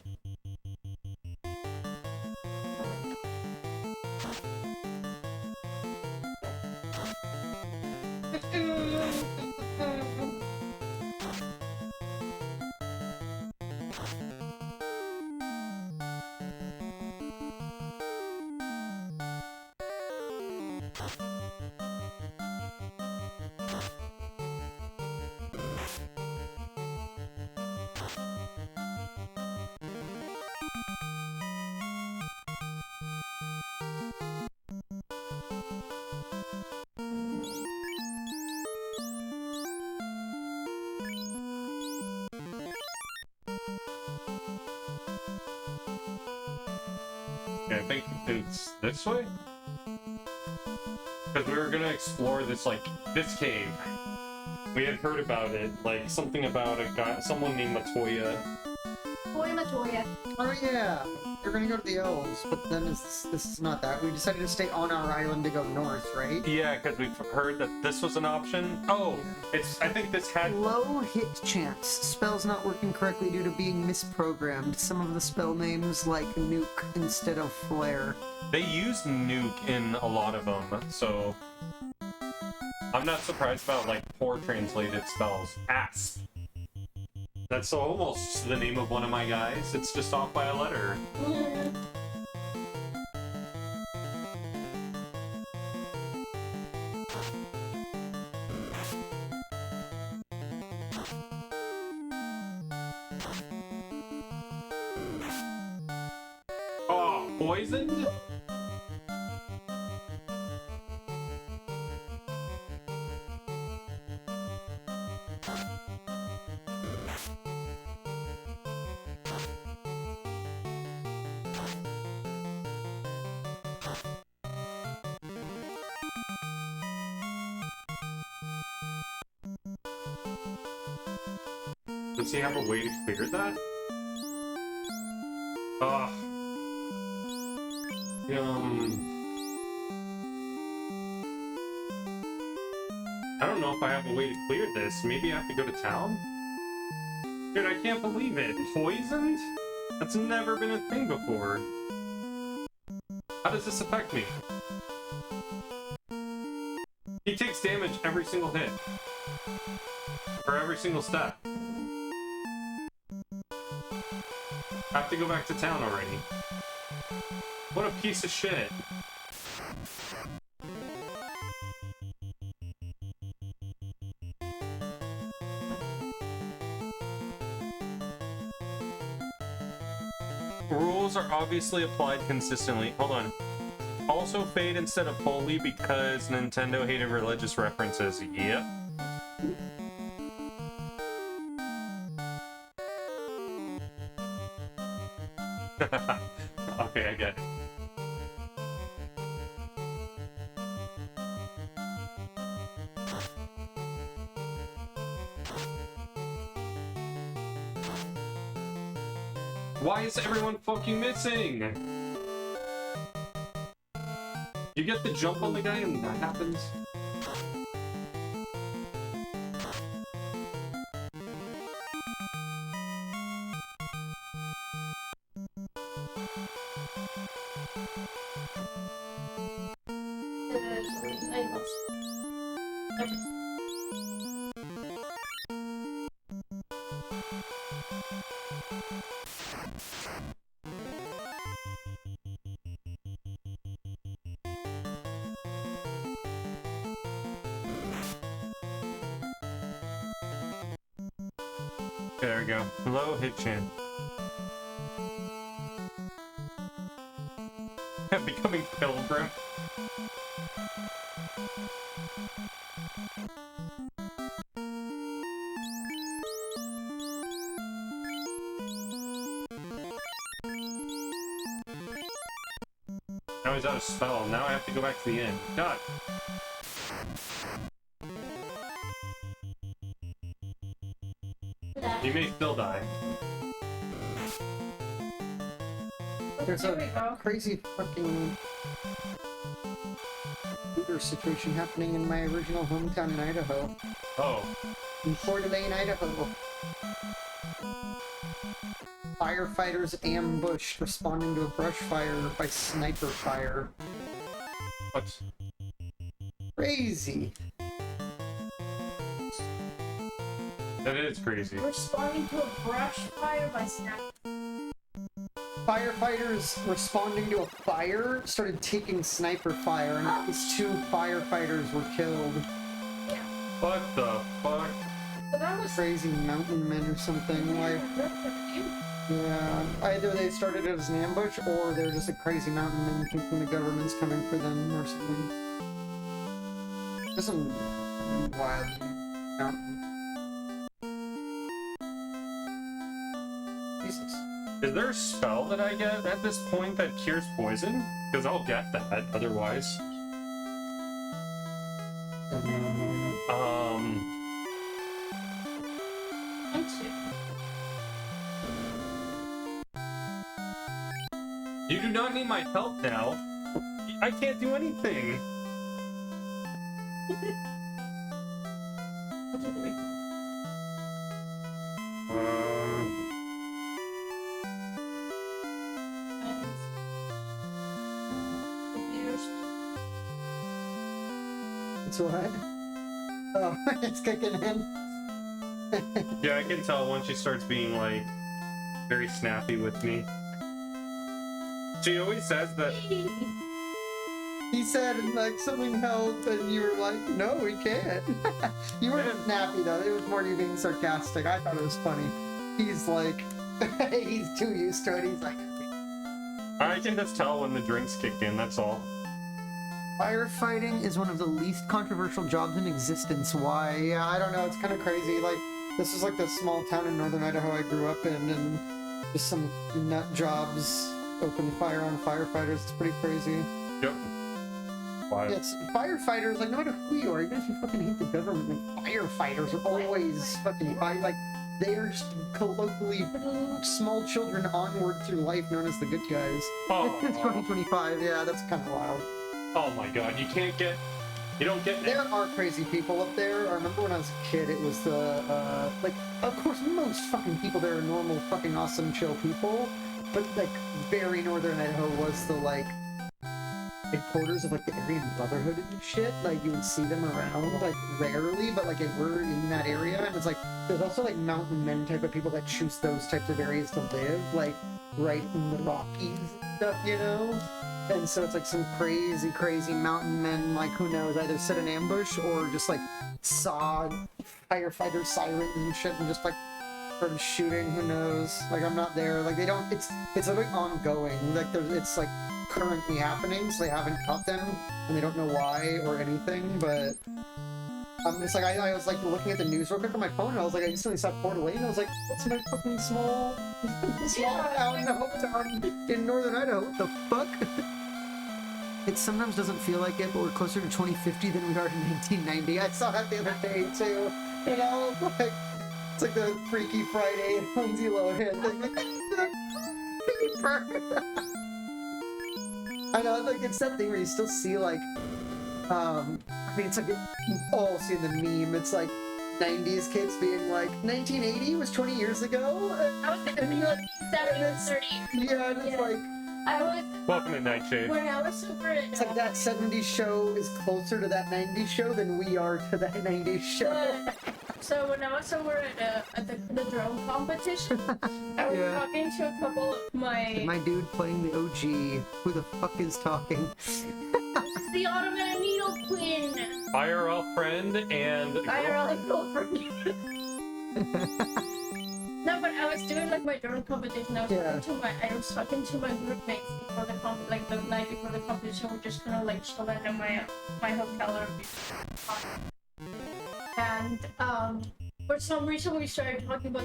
Yeah, I think it's this way? Because we were gonna explore this, like, this cave. We had heard about it, like, something about a guy, someone named Matoya. Boy Matoya. Oh yeah, we're gonna go to the elves, but then this is not that. We decided to stay on our island to go north, right? Yeah, because we've heard that this was an option. Oh, I think this had... Low hit chance. Spells not working correctly due to being misprogrammed. Some of the spell names like nuke instead of flare. They use nuke in a lot of them, so... I'm not surprised about, like, poor translated spells. Asp. That's almost the name of one of my guys. It's just off by a letter. Oh, poisoned? Does he have a way to clear that? Ugh. I don't know if I have a way to clear this. Maybe I have to go to town? Dude, I can't believe it. Poisoned? That's never been a thing before. How does this affect me? He takes damage every single hit. For every single step. I have to go back to town already. What a piece of shit. Rules are obviously applied consistently. Hold on. Also fade instead of holy because Nintendo hated religious references. Yep. Okay, I get it. Why is everyone fucking missing? You get the jump on the guy and that happens? I lost. Okay. There we go. Low hit chin. Becoming pilgrim. Now he's out of spell. Now I have to go back to the inn. God. He may still die. There's There we a go. crazy fucking shooter situation happening in my original hometown in Idaho. Oh. In Coeur d'Alene, Idaho. Firefighters ambushed responding to a brush fire by sniper fire. What? Crazy. That is crazy. Responding to a brush fire by snap. Firefighters responding to a fire started taking sniper fire, and at least 2 firefighters were killed. Yeah. What the fuck? So that was Crazy mountain men or something. Like, yeah, either they started it as an ambush, or they're just a crazy mountain men thinking the government's coming for them or something. There's some wild mountain. Jesus. Is there a spell that I get at this point that cures poison? Because I'll get that otherwise. I'm too. You do not need my help now. I can't do anything. It's what? Oh, it's kicking in. Yeah, I can tell when she starts being like very snappy with me. She always says that. He said like something help, and you were like, "No, we can't." You weren't snappy though. It was more you being sarcastic. I thought it was funny. He's like, he's too used to it. He's like, I can just tell when the drinks kicked in. That's all. firefighting is one of the least controversial jobs in existence. Why? Yeah, I don't know. It's kind of crazy. Like, this is like the small town in northern Idaho I grew up in, and just some nut jobs open fire on firefighters. It's pretty crazy. Yep. Why? It's firefighters, like, no matter who you are, even if you fucking hate the government, like, firefighters are always fucking fight. Like, they're just colloquially small children onward through life known as the good guys. Oh. It's 2025, yeah, that's kind of wild. Oh my god, you don't get. There are crazy people up there. I remember when I was a kid, it was the, like, of course, most fucking people there are normal, fucking awesome, chill people, but, like, very northern Idaho was the, like, headquarters of, like, the Aryan Brotherhood and shit. Like, you would see them around, like, rarely, but, like, they were in that area, and it's, like, there's also, like, mountain men type of people that choose those types of areas to live, like, right in the Rockies and stuff, you know? And so it's like some crazy, crazy mountain men, like, who knows, either set an ambush or just like saw firefighter sirens and shit and just like started shooting, who knows. Like, I'm not there. Like, they don't, it's like ongoing. Like, it's like currently happening, so they haven't caught them and they don't know why or anything, but it's like I was like looking at the news real quick on my phone and I was like, I instantly saw Coeur d'Alene and I was like, what's my fucking small town in the hometown in northern Idaho? What the fuck? It sometimes doesn't feel like it, but we're closer to 2050 than we are to 1990. I saw that the other day too. You know, like, it's like the Freaky Friday Lindsay Lohan thing. I know, like, it's that thing where you still see, like, I mean, it's like, you've all seen the meme. It's like 90s kids being like, 1980 was 20 years ago? I was thinking 30. Yeah, and it's like, I was. Welcome to Nightshade. When I was super. it's like that 70s show is closer to that 90s show than we are to that 90s show. So when I was over at the drone competition, I was Yeah. talking to a couple of my dude playing the OG. Who the fuck is talking? the Automatic Needle Queen. IRL friend and IRL girlfriend. No, but I was doing like my drone competition. I was talking to my group mates before the like the night before the competition. We're just kind of like chilling in my hotel room. And for some reason we started talking about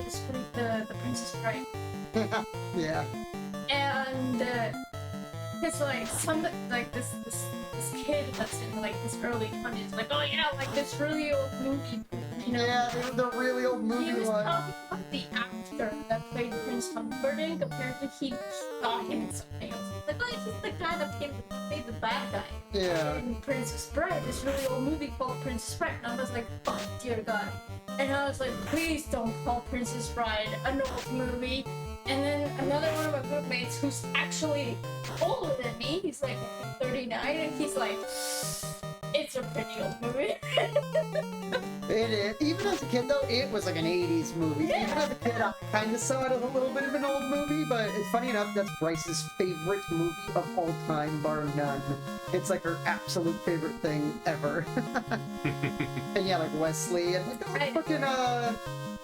the Princess Bride. Yeah. And it's like this kid that's in like his early 20s, like, oh yeah, like this really old movie, you know. Yeah, the really old He movie was one. talking about the actor that played Prince Humperdinck. Apparently he saw him in something else. Like, oh, this is the guy that played the bad guy. Yeah. In Princess Bride, this really old movie called Princess Bride. And I was like, oh dear God. And I was like, please don't call Princess Bride an old movie. And then another one of my group mates who's actually older than me, he's like 39, and he's like, it's a pretty old movie. It is. Even as a kid, though, it was like an 80s movie. Yeah. Even as a kid, I kind of saw it as a little bit of an old movie, but it's funny enough, that's Bryce's favorite movie of all time, bar none. It's like her absolute favorite thing ever. And yeah, like Wesley, and like, fucking,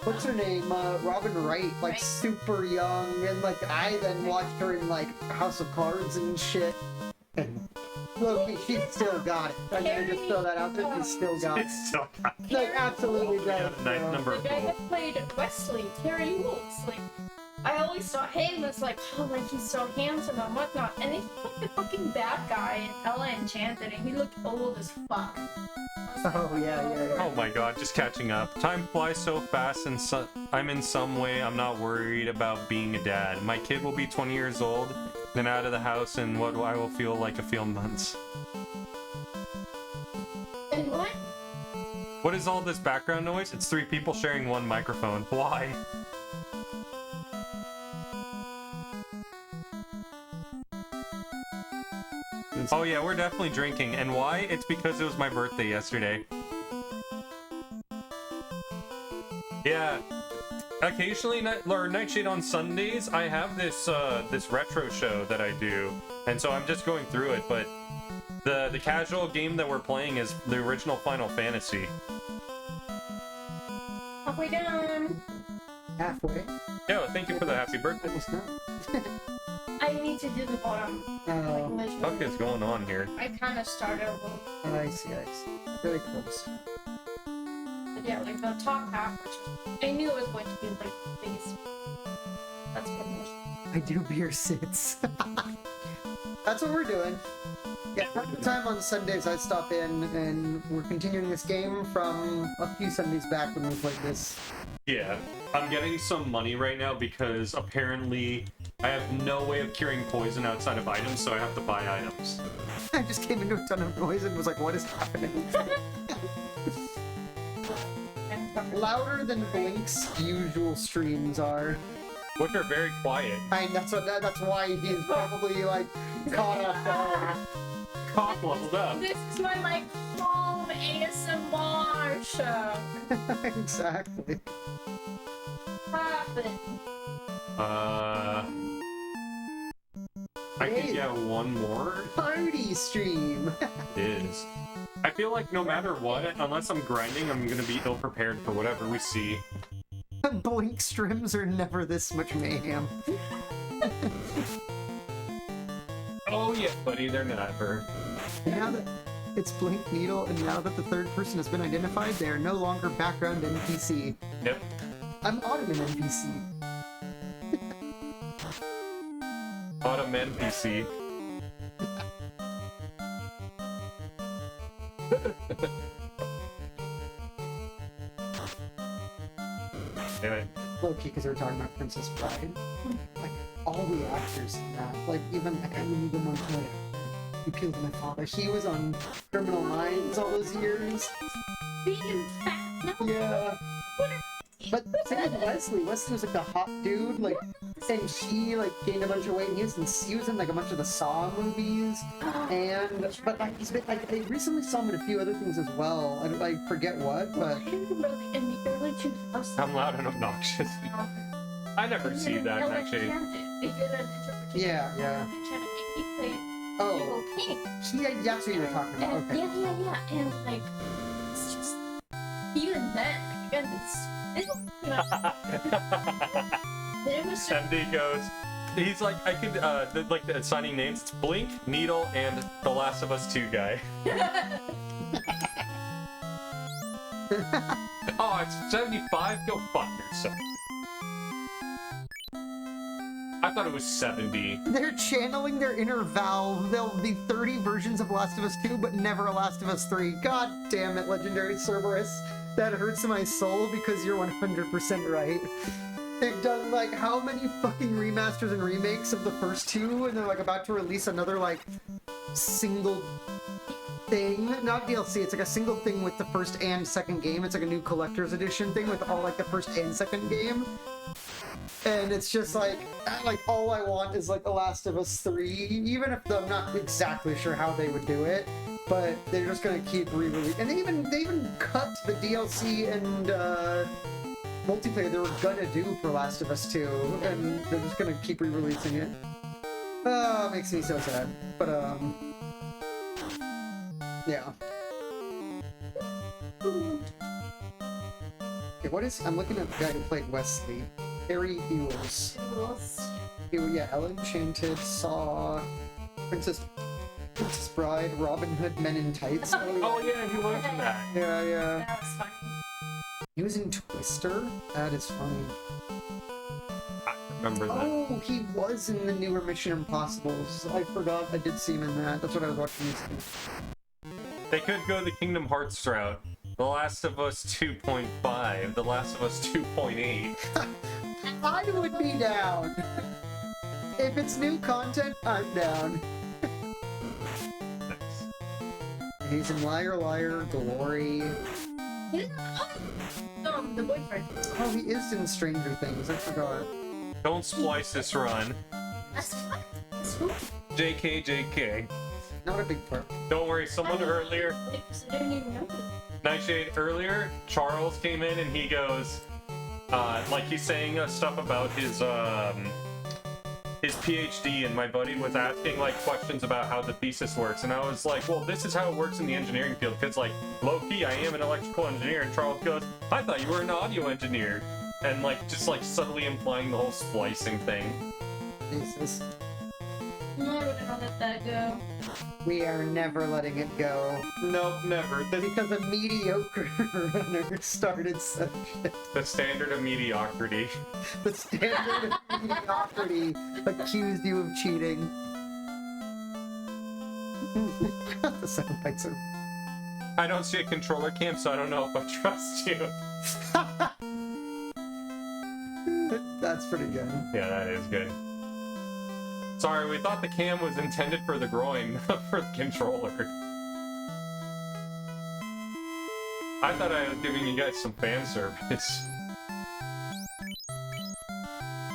what's her name? Robin Wright, like Right. super young, and like I then watched her in like House of Cards and shit. And look, she still got it. I'm gonna just throw that out there. She still got it. It's so Like absolutely yeah, does. nice bro. number The of guy people. that played Wesley, Terry Wolves, like, I always saw him as like, oh, like he's so handsome and whatnot. And then he played the fucking bad guy in Ella Enchanted, and he looked old as fuck. Oh yeah. Oh my god, just catching up. Time flies so fast, and I'm in some way, I'm not worried about being a dad. My kid will be 20 years old, then out of the house, and what I will feel like a few months. And what? What is all this background noise? It's 3 people sharing one microphone. Why? Oh yeah, we're definitely drinking. And why? It's because it was my birthday yesterday. Yeah. Occasionally, Nightshade on Sundays, I have this this retro show that I do, and so I'm just going through it. But the casual game that we're playing is the original Final Fantasy. Halfway done. Halfway. Yeah, thank you for the happy birthday. Almost not. I need to do the bottom. Oh, What the fuck Like, is going on here? I kind of started a little, I see. Very close. but yeah, like the top half, which I knew it was going to be like the biggest. That's what it was. I do beer sits. That's what we're doing. Yeah, half the time on Sundays I stop in and we're continuing this game from a few Sundays back when we played this. Yeah, I'm getting some money right now because apparently I have no way of curing poison outside of items, so I have to buy items. I just came into a ton of noise and was like, what is happening? Louder than Blink's usual streams are. Which are very quiet. That's why he's probably like caught off guard. Cock leveled up. This is my like home ASMR show. Exactly. Happen. I can get one more. Party stream. It is. I feel like no matter what, unless I'm grinding, I'm gonna be ill prepared for whatever we see. Blink streams are never this much mayhem. Oh yeah, buddy, they're never. Now that it's Blink Needle, and now that the third person has been identified, they are no longer background NPC. Yep. I'm Ottoman NPC. Autumn NPC. Anyway. Low-key, because we were talking about Princess Bride. Like, all the actors in that, like, even Montoya, who killed my father, he was on Criminal Minds all those years. Being fat. No. Yeah. But same with Wesley. Wesley was like the hot dude, like, and she like gained a bunch of weight. And he was in like a bunch of the Saw movies, but like he's been like I recently saw him in a few other things as well. I forget what, but In the early 2000s. I'm loud and obnoxious. I never see that in that shape. They did an interpretation. yeah. He played Oh, Evil King. that's what you were talking about. And, Okay. yeah. And like, it's just even then, again, it's you know, there was some, MD goes. He's like, I could, like, assigning names. It's Blink, Needle, and The Last of Us 2 guy. Oh, it's 75? Go fuck yourself. I thought it was 70. They're channeling their inner Valve. There'll be 30 versions of Last of Us 2, but never a Last of Us 3. God damn it, Legendary Cerberus. That hurts my soul because you're 100% right. They've done, like, how many fucking remasters and remakes of the first two, and they're, like, about to release another, like, single thing. Not DLC, it's like a single thing with the first and second game. It's like a new collector's edition thing with all, like, the first and second game. And it's just like all I want is like The Last of Us 3, even if I'm not exactly sure how they would do it, but they're just gonna keep re-releasing. And they even cut the DLC and multiplayer they were gonna do for Last of Us 2, and they're just gonna keep re-releasing it. It makes me so sad. But yeah. Okay, what is? I'm looking at the guy who played Wesley. Harry Ewells. Yeah, Ella Enchanted, Saw, Princess Bride, Robin Hood, Men in Tights. Oh yeah, he was in that. Yeah. that was funny. He was in Twister? That is funny. remember that. Oh, he was in the newer Mission Impossibles. I forgot I did see him in that. That's what I was watching recently. They could go the Kingdom Hearts route. The Last of Us 2.5, The Last of Us 2.8. I would be down. If it's new content, I'm down. Nice. He's in Liar Liar, Glory. The boyfriend. Oh, he is in Stranger Things. I forgot. Don't splice this run. That's fine. That's cool. JK, JK. Not a big part. Don't worry, someone earlier, I didn't even know. Nightshade, earlier, Charles came in and he goes, like he's saying stuff about his PhD, and my buddy was asking like questions about how the thesis works, and I was like, well, this is how it works in the engineering field, because like, low-key, I am an electrical engineer, and Charles goes, I thought you were an audio engineer, and like, just like subtly implying the whole splicing thing. Jesus. No, I wouldn't let that go. We are never letting it go. Nope, never. Because a mediocre runner started such shit. The standard of mediocrity. The standard of mediocrity accused you of cheating. The sound bites are... I don't see a controller cam, so I don't know if I trust you. That's pretty good. Yeah, that is good. Sorry, we thought the cam was intended for the groin, not for the controller. I thought I was giving you guys some fan service.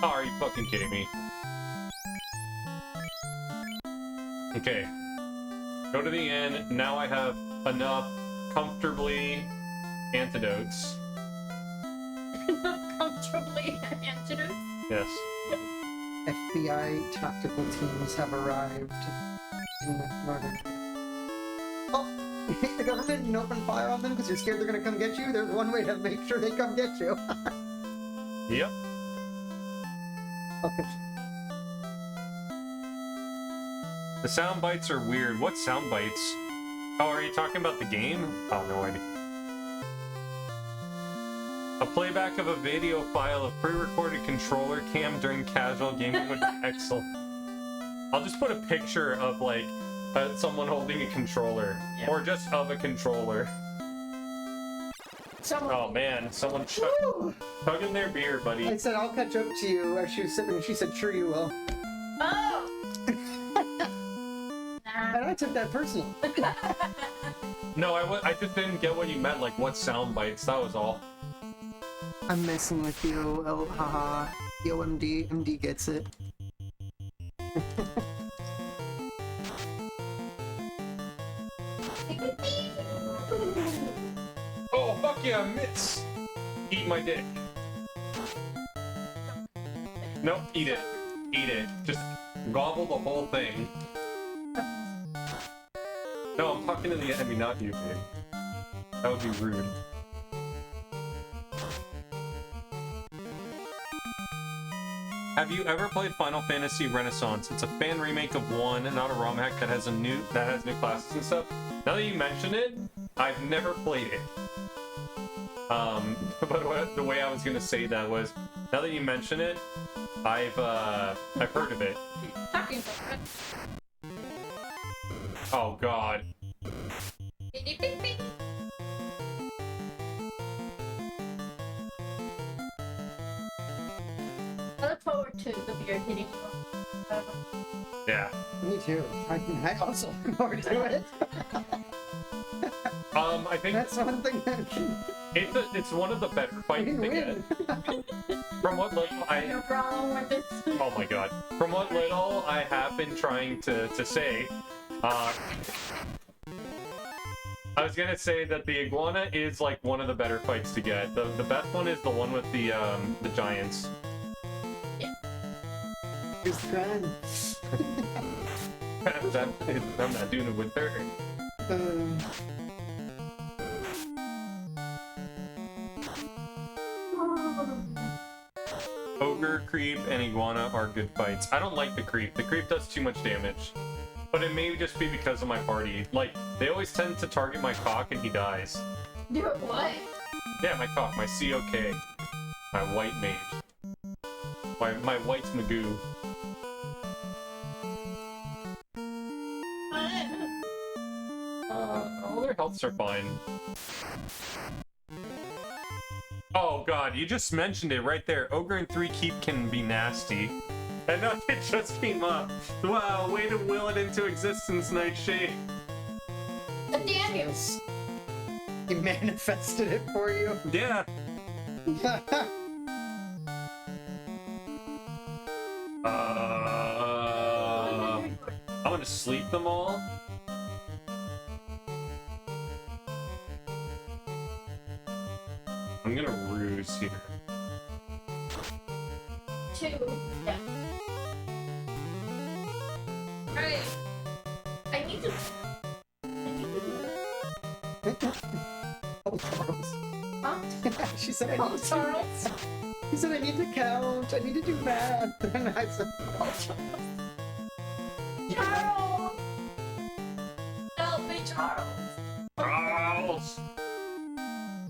Oh, are you fucking kidding me? Okay. Go to the end. Now I have enough comfortably antidotes. Comfortably antidote. Yes. FBI tactical teams have arrived in Northern. Oh, you hate the government and open fire on them because you're scared they're gonna come get you? There's one way to make sure they come get you. Yep. Okay. The sound bites are weird. What sound bites? Oh, are you talking about the game? Oh, no idea. A playback of a video file of pre-recorded controller cam during casual gaming would be excellent. I'll just put a picture of, like, someone holding a controller. Yeah. Or just of a controller. Someone. Oh, man. Someone Woo! chugging their beer, buddy. I said, I'll catch up to you as she was sipping, and she said, sure you will. Oh! And I took that personal. No, I just didn't get what you meant. Like, what sound bites? That was all. I'm messing with you, oh, haha. Yo, MD. MD gets it. Oh, fuck yeah, miss! Eat my dick. Nope, eat it. Eat it. Just gobble the whole thing. No, I'm talking to the enemy, not you, dude. That would be rude. Have you ever played Final Fantasy Renaissance? It's a fan remake of 1, not a ROM hack that has new classes and stuff. Now that you mention it, I've never played it. But the way I was gonna say that was, now that you mention it, I've heard of it. Talking about it. Oh god. Beep, beep, beep. I look forward to the beer hitting you. Yeah. Me too. I also look forward to it. I think That's one thing that it's one of the better fights to get. From what little No problem with this. oh my god. From what little I have been trying to say, I was gonna say that the iguana is like one of the better fights to get. The best one is the one with the giants. Here's the grind. I'm not doing it with her. Ogre, creep, and iguana are good fights. I don't like the creep. The creep does too much damage. But it may just be because of my party. Like, they always tend to target my cock and he dies. Do what? Yeah, my cock, my COK. My white mage. my white Magoo. All their healths are fine. Oh god, you just mentioned it right there. Ogre and 3 keep can be nasty. And it just came up. Wow, way to will it into existence, Nightshade. Damn you! He manifested it for you. Yeah. I'm gonna sleep them all. I'm gonna ruse here. 2. Yeah. Alright. I need to. Oh, Charles. Huh? She said I Oh, need to. Charles. She said I need to count. I need to do math. And I said, oh, Charles. Charles! Help me, Charles! Charles!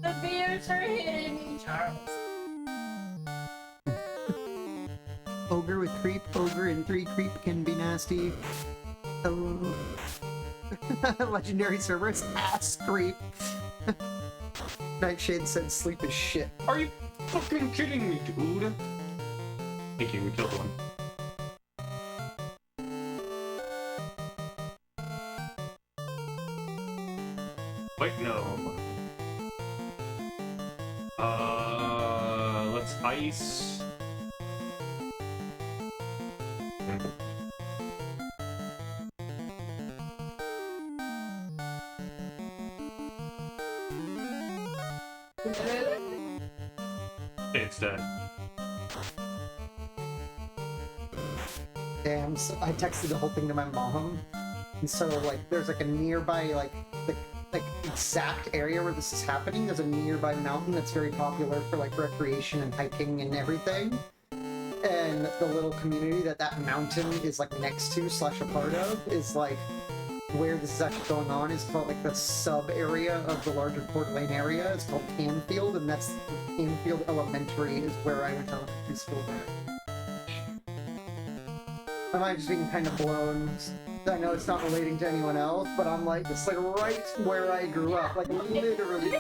The bears are hitting me, Charles. Ogre with creep, ogre and 3 creep can be nasty. Oh. Legendary Cerberus, ass creep. Nightshade said sleep is shit. Are you fucking kidding me, dude? Thank you, we killed one. Wait, no. Let's ice. It's dead. Damn, so I texted the whole thing to my mom. And so, like, there's like a nearby, like exact area where this is happening. There's a nearby mountain that's very popular for like recreation and hiking and everything. And the little community that that mountain is like next to / a part of is like where this is actually going on is called like the sub area of the larger Coeur d'Alene area. It's called Canfield, and that's Canfield Elementary is where I went to elementary school there. Am I just being kind of blown? I know it's not relating to anyone else, but I'm like, it's like right where I grew up. Like literally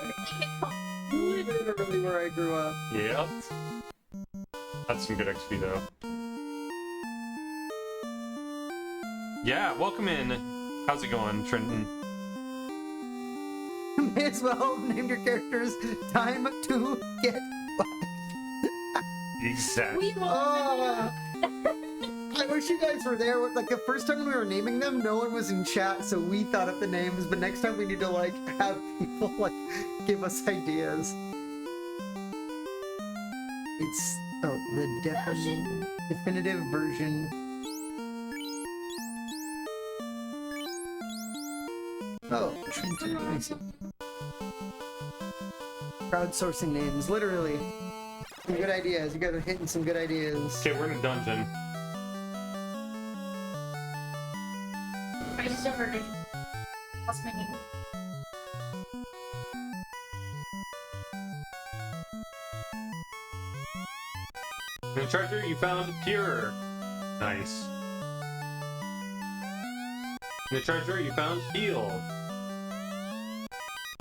where I grew up. Yep. That's some good XP though. Yeah, welcome in. How's it going, Trenton? May as well name your characters Time to Get Fucked. Exactly. We will. I wish you guys were there. Like the first time we were naming them, no one was in chat, so we thought up the names. But next time we need to like have people like give us ideas. It's the definitive version. Oh, Trenton, I see. Crowdsourcing names, literally. Some good ideas. You guys are hitting some good ideas. Okay, we're in a dungeon. I just overheard. What's my name? The treasure you found pure. Nice. The treasure you found heal.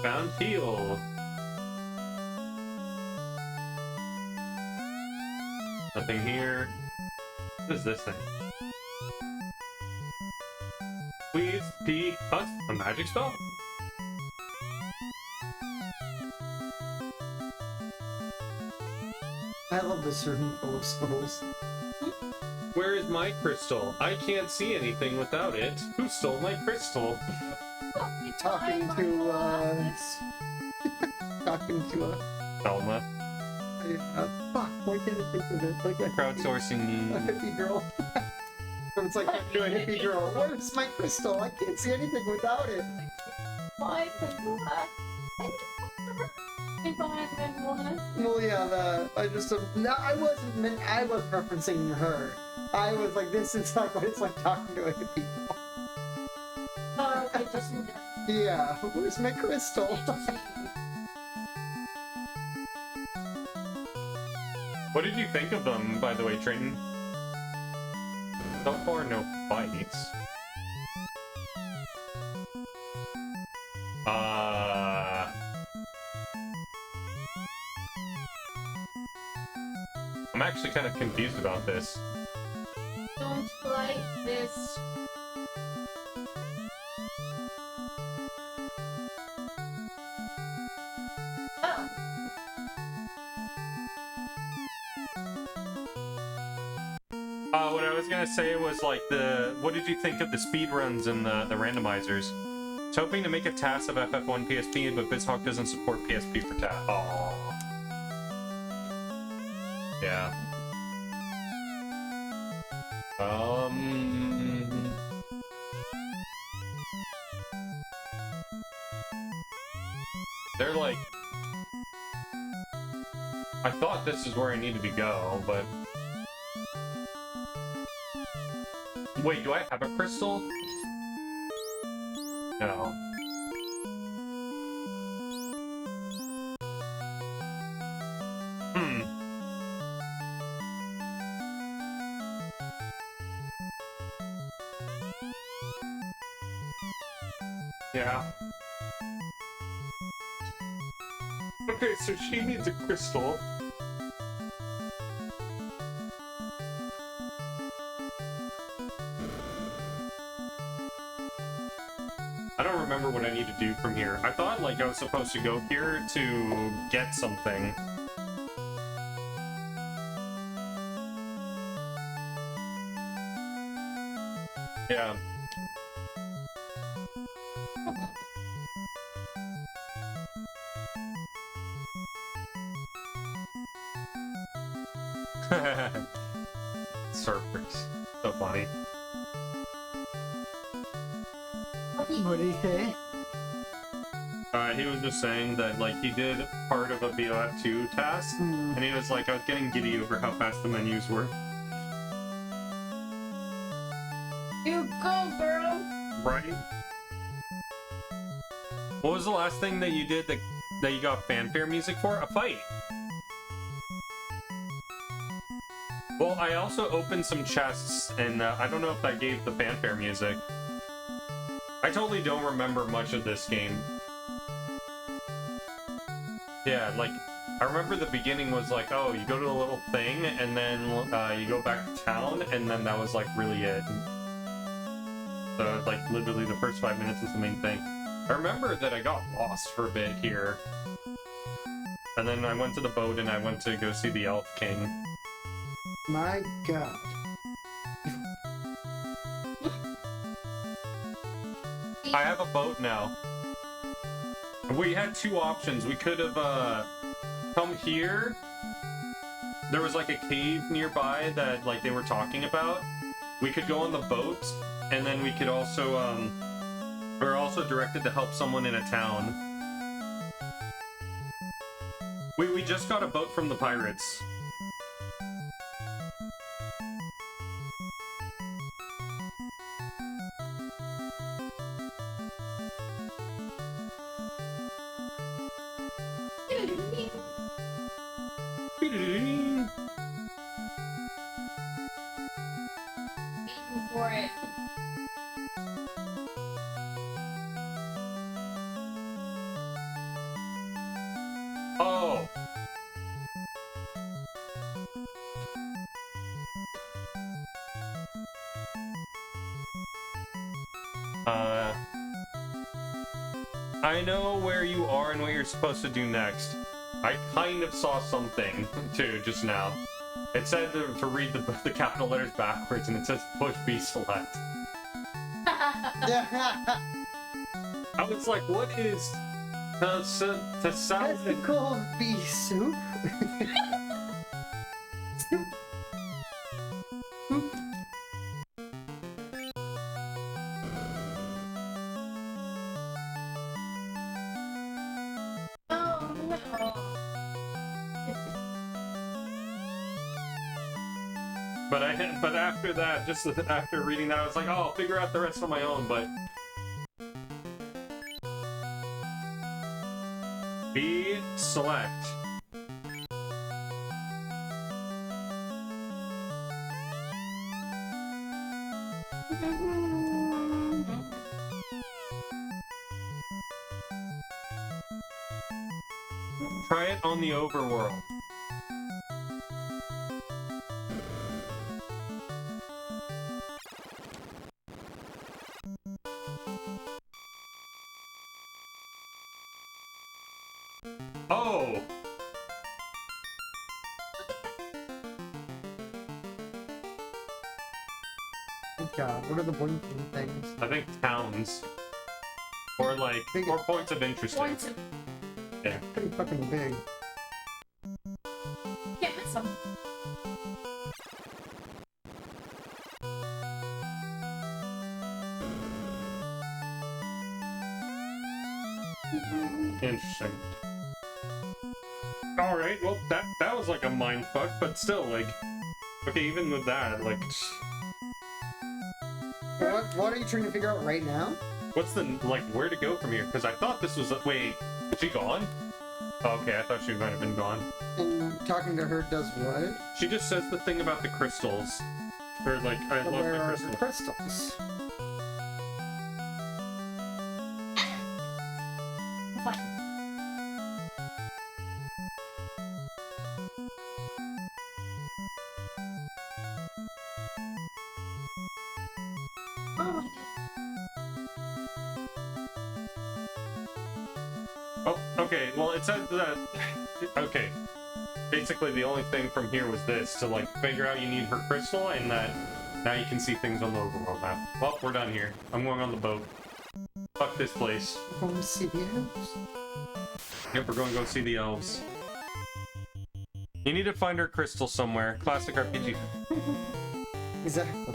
Found heal. Nothing here. What is this thing? Please be us a magic spell? I love this room full of scribbles. Where is my crystal? I can't see anything without it. Who stole my crystal? Talking to Thelma. fuck, why can't I think of it? Like a Crowdsourcing. hippie girl. It's like talking to a hippie girl. Where's my crystal? I can't see anything without it. Why? Well, yeah, I wasn't referencing her. I was like, this is like what it's like talking to a hippie girl. Oh, okay, just. Yeah, where's my crystal? What What did you think of them, by the way, Triton? So far, no fights. I'm actually kind of confused about this. Don't like this. Oh. What I was gonna say was like what did you think of the speed runs and the randomizers? I was hoping to make a task of FF1 PSP, but BizHawk doesn't support PSP for task. Oh. Yeah. They're like... I thought this is where I needed to go, but... Wait, do I have a crystal? No. Yeah. Okay, so she needs a crystal. I don't remember what I need to do from here. I thought, like, I was supposed to go here to get something. Yeah. Surfers. So funny. What did he say? He was just saying that, like, he did part of a BOF2 task, and he was like, I was getting giddy over how fast the menus were. You go, girl. Right? What was the last thing that you did that you got fanfare music for? A fight! Well, I also opened some chests, and I don't know if that gave the fanfare music. I totally don't remember much of this game. Yeah, like, I remember the beginning was like, oh, you go to a little thing, and then you go back to town, and then that was, like, really it. So, like, literally the first 5 minutes was the main thing. I remember that I got lost for a bit here. And then I went to the boat, and I went to go see the Elf King. My god. I have a boat now. We had two options. We could have come here. There was like a cave nearby that like they were talking about. We could go on the boat, and then we could also we were also directed to help someone in a town. We just got a boat from the pirates. For it. Oh. I know where you are and what you're supposed to do next. I kind of saw something, too, just now. It said to read the capital letters backwards, and it says push B select. I was like, what is the sound? Testicle bee soup? Oh no. But after that, just after reading that, I was like, oh, I'll figure out the rest on my own, but... B select. Try it on the overworld. Oh! Oh god, what are the blinking things? I think towns. Or like, Big- or points of interest. Points of... Yeah. Pretty fucking big. Can't miss them. Interesting. Alright, well, that was like a mind fuck, but still, like, okay, even with that, like, What are you trying to figure out right now? what's the, like, where to go from here? Because I thought this was, wait, is she gone? Oh, okay, I thought she might have been gone. And talking to her does what? She just says the thing about the crystals. Or, like, I love Where the are crystal. the crystals? Fine. Oh, Oh, okay, well, it said that, okay. Basically, the only thing from here was this, to, like, figure out you need her crystal, and that now you can see things on the overworld map. Well, we're done here. I'm going on the boat. Fuck this place. We're going to see the elves. Yep, we're going to go see the elves. You need to find her crystal somewhere. Classic RPG. Exactly.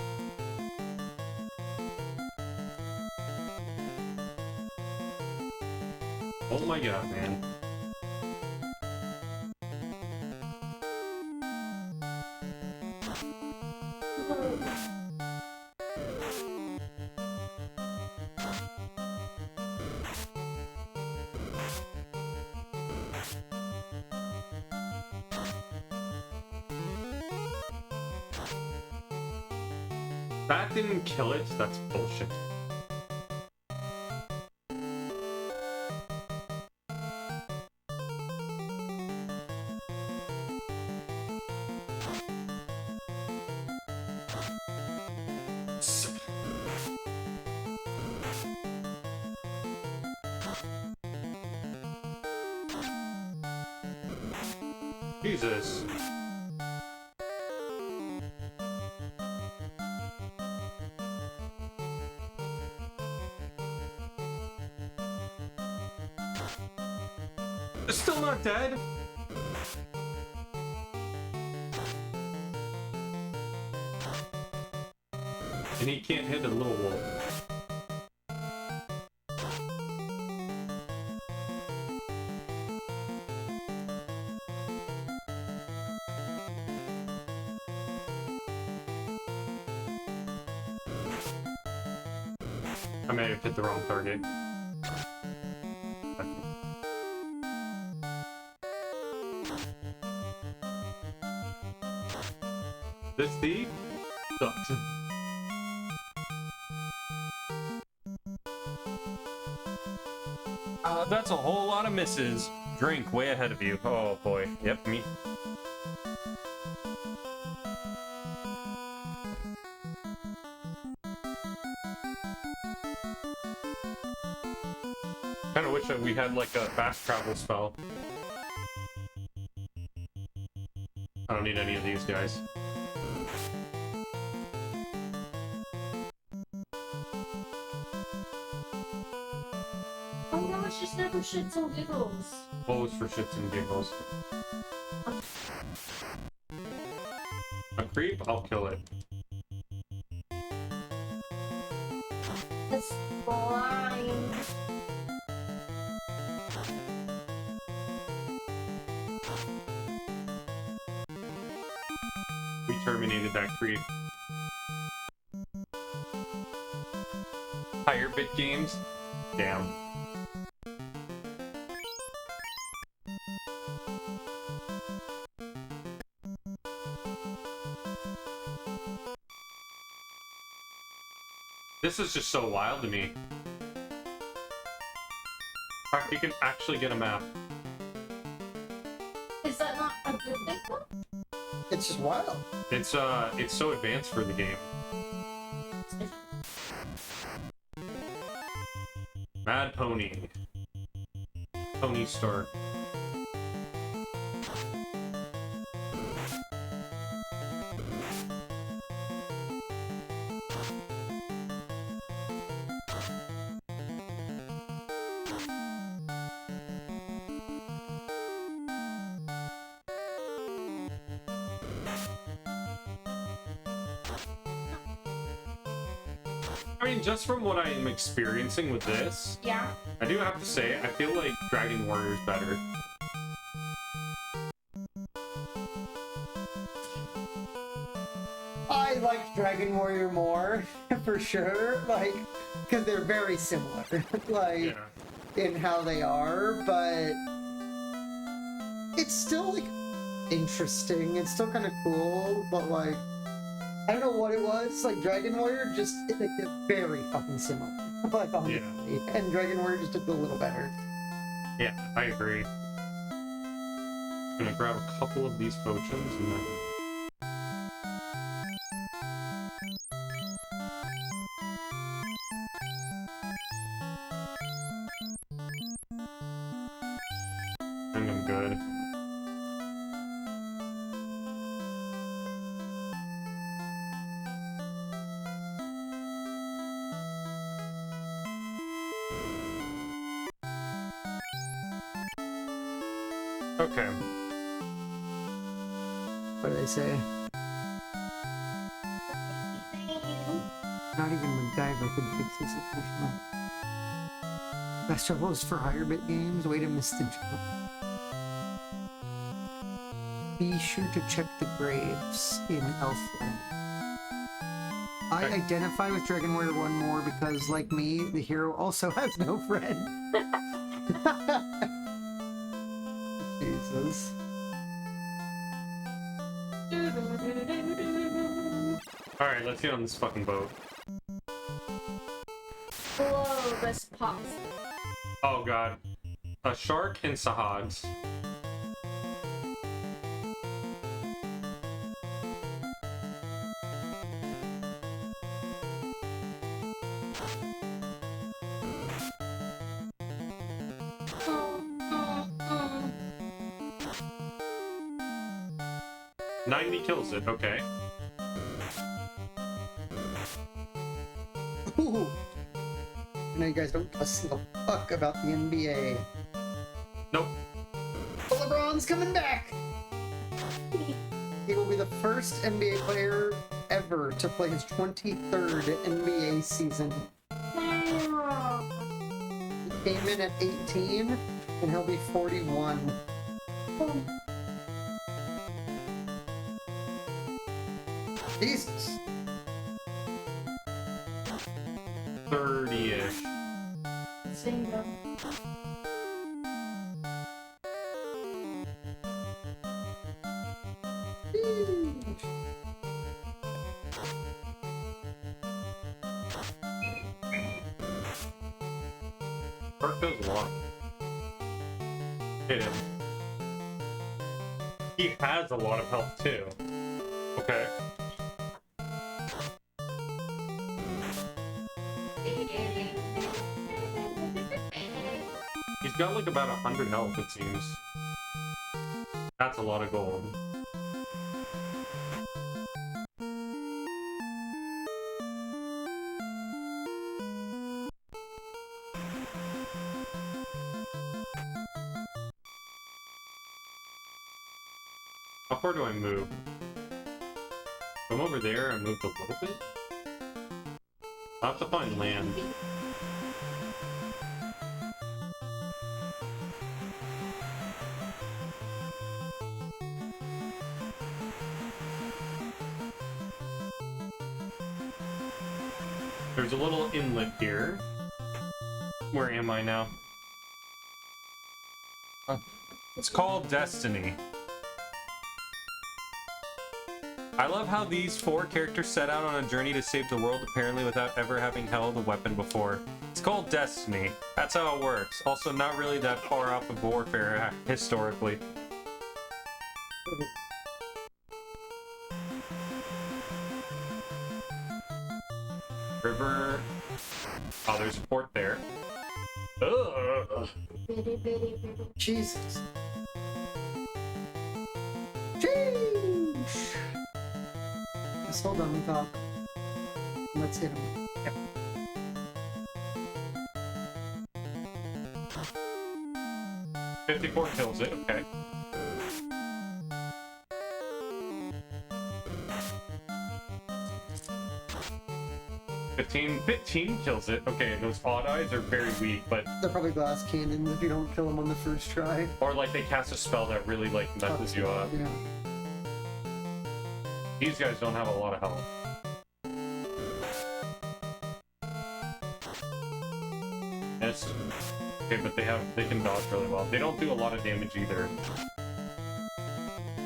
Oh my god, man. That didn't kill it? That's bullshit. Jesus. It's still not dead? And he can't hit a little wolf. I may have hit the wrong target. This thief sucks. That's a whole lot of misses. Drink way ahead of you. Oh boy. Yep, me. Kinda wish that we had like a fast travel spell. I don't need any of these guys. oh no, it's just never shits and giggles. What was for shits and giggles? A creep? I'll kill it. It's blind. We terminated that creep. Higher bit games? Damn. This is just so wild to me. Fact, you can actually get a map. Is that not a good thing though? It's just wild. It's so advanced for the game. Mad Pony. Pony Star. I mean, just from what I am experiencing with this, Yeah. I do have to say, I feel like Dragon Warrior is better. I like Dragon Warrior more, for sure. Like, because they're very similar, like, Yeah. in how they are, but it's still, like, interesting. It's still kind of cool, but, like, I don't know what it was. Like, Dragon Warrior just, like, they're very fucking similar. Like, honestly. Yeah. And Dragon Warrior just did a little better. Yeah, I agree. Gonna grab a couple of these potions and then... I think I'm good. Okay. What do they say? Not even MacGyver could fix this situation. Best of those for higher bit games. Way to miss the jump. Be sure to check the graves in Elfland. I Okay. identify with Dragon Warrior 1 more because, like me, the hero also has no friend. Jesus. Alright, let's get on this fucking boat. Whoa, this pops. Oh god. A shark and sahags. Oh, oh, oh. 90 kills it, okay. Ooh. I know you guys don't give a single fuck about the NBA. Nope. But LeBron's coming back! He will be the first NBA player ever to play his 23rd NBA season. He came in at 18, and he'll be 41. Jesus. 30-ish. Zingo. Shark does a lot. Hit him. He has a lot of health too. Okay. He's got like about 100 health, it seems. That's a lot of gold. How far do I move? Come over there and move a little bit? I'll have to find land. There's a little inlet here. Where am I now? It's called Destiny. I love how these 4 characters set out on a journey to save the world, apparently without ever having held a weapon before. It's called destiny. That's how it works. Also, not really that far off of warfare, historically. River... Oh, there's a port there. Ugh. Jesus. Jeez. Just hold on, we talk. Let's hit him. Yep. $54 kills it, okay. $15 kills it. Okay, those odd eyes are very weak, but... They're probably glass cannons if you don't kill them on the first try. Or like they cast a spell that really like messes you up. Yeah. These guys don't have a lot of health. Yes. Okay, but they can dodge really well. They don't do a lot of damage either.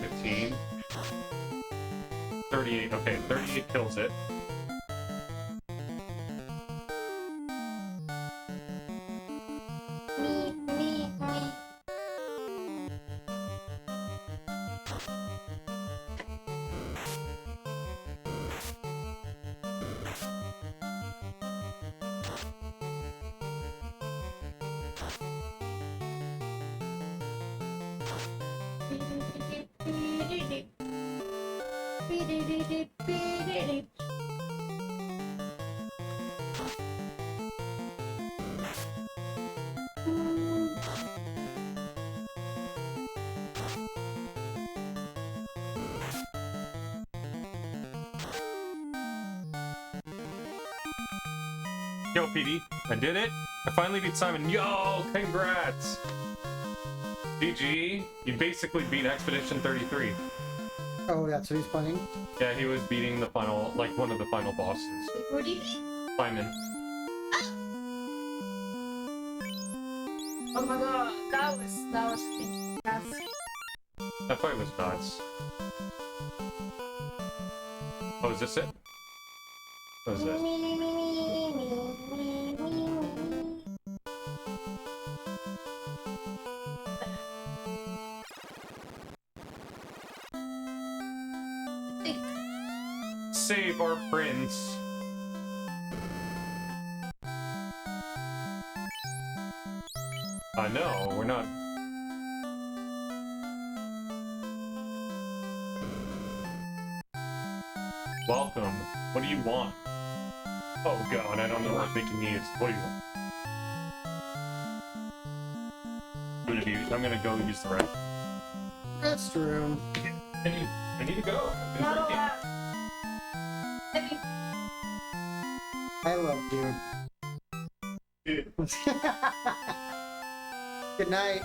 15. 38. Okay, 38 kills it. Yo, PD, I did it. I finally beat Simon. Yo, congrats. GG, you basically beat Expedition 33. Oh, that's what he's playing? Yeah, he was beating the final, like one of the final bosses. Who do you beat? Simon. Oh my god, that was fantastic. That fight was nuts. Oh, is this it? What is this? Save our prince. No, we're not. Welcome. What do you want? Oh god, I don't know what they can use. What do you want? I'm gonna go use the rest. That's true. I need to go. I've been Not drinking. allowed. Maybe. I love you. Good night.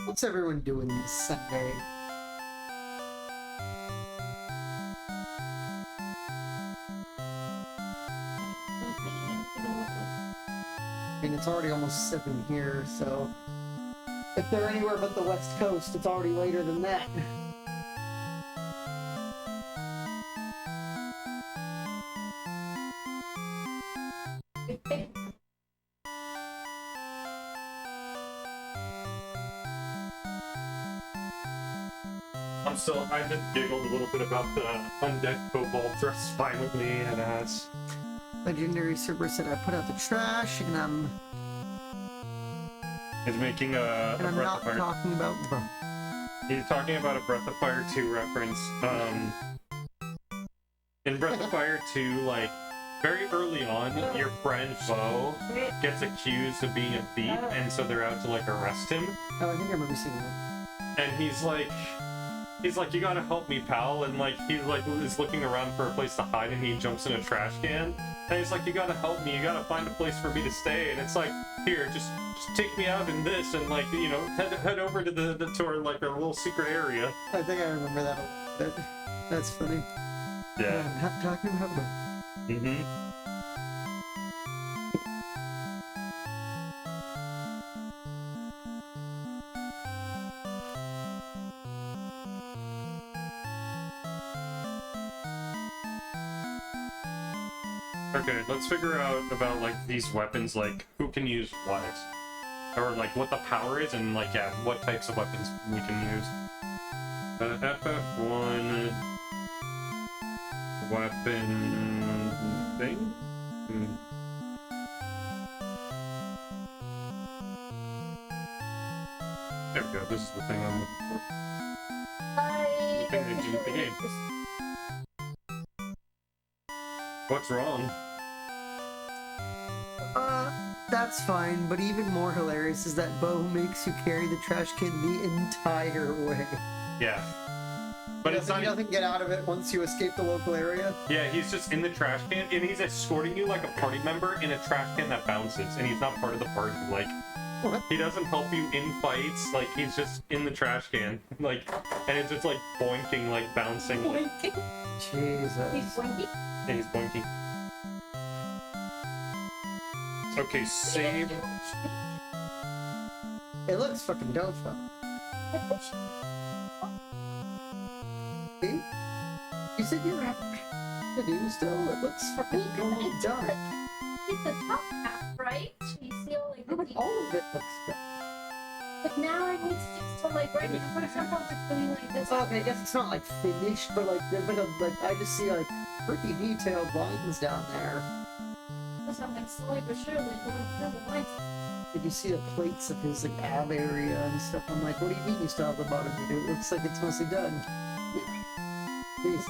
What's everyone doing this Sunday? I mean, it's already almost 7 here, so if they're anywhere but the West Coast, it's already later than that. I just giggled a little bit about the undead kobolds. That's fine with me, and as Legendary Cerber said I put out the trash, and I'm is making a Breath not of Fire. talking about He's talking about a Breath of Fire 2 reference. In Breath of Fire 2, like, very early on, your friend Bo gets accused of being a thief, and so they're out to, like, arrest him. Oh, I think I remember seeing that. And he's like, he's like, you gotta help me, pal, and like he like is looking around for a place to hide, and he jumps in a trash can, and he's like, you gotta help me, you gotta find a place for me to stay, and it's like, here, just take me out in this, and like, you know, head over to the to our like our little secret area. I think I remember that a little bit. That's funny. Yeah. Not talking about. Mm-hmm. Okay, let's figure out about like these weapons, like who can use what, or like what the power is, and like yeah, what types of weapons we can use. FF1 weapon thing. There we go. This is the thing I'm looking for. The thing that gives the game. What's wrong? That's fine, but even more hilarious is that Bo makes you carry the trash can the entire way. Yeah. But it's not. He doesn't get out of it once you escape the local area. Yeah, he's just in the trash can, and he's escorting you like a party member in a trash can that bounces, and he's not part of the party. Like, What? he doesn't help you in fights. Like, he's just in the trash can, like, and it's just like boinking, like bouncing. Boinking. Jesus. He's boinking. Yeah, he's boinking. Okay, save. It looks fucking dope though. See? You said you were having to do still? It looks fucking going done. It's the top half, right? So you see like No, but all of it looks good. But now I need to so like right now, for example, I'm just doing like this. Okay, I guess it's not like finished, but like there's like I just see like pretty detailed lines down there. So I'm like slowly but surely going through the lines. Did you see the plates of his like ab area and stuff? I'm like, what do you mean you still have the bottom to do? It looks like it's mostly done. Jesus.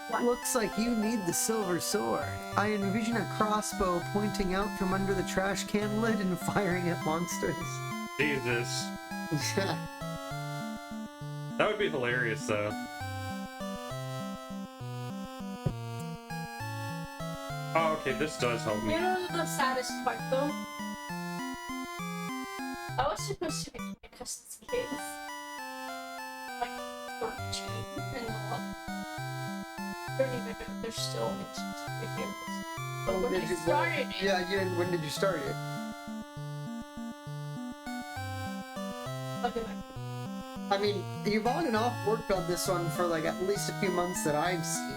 What? Looks like you need the silver sword. I envision a crossbow pointing out from under the trash can lid and firing at monsters. Jesus. That would be hilarious, though. Oh, okay, this does help me. You know the saddest part though? I was supposed to be my cousin's kids. Like 13 and don't even know if they're still into superheroes. But when I started it, Yeah, when did you start it? okay, I mean, you've on and off worked on this one for like at least a few months that I've seen.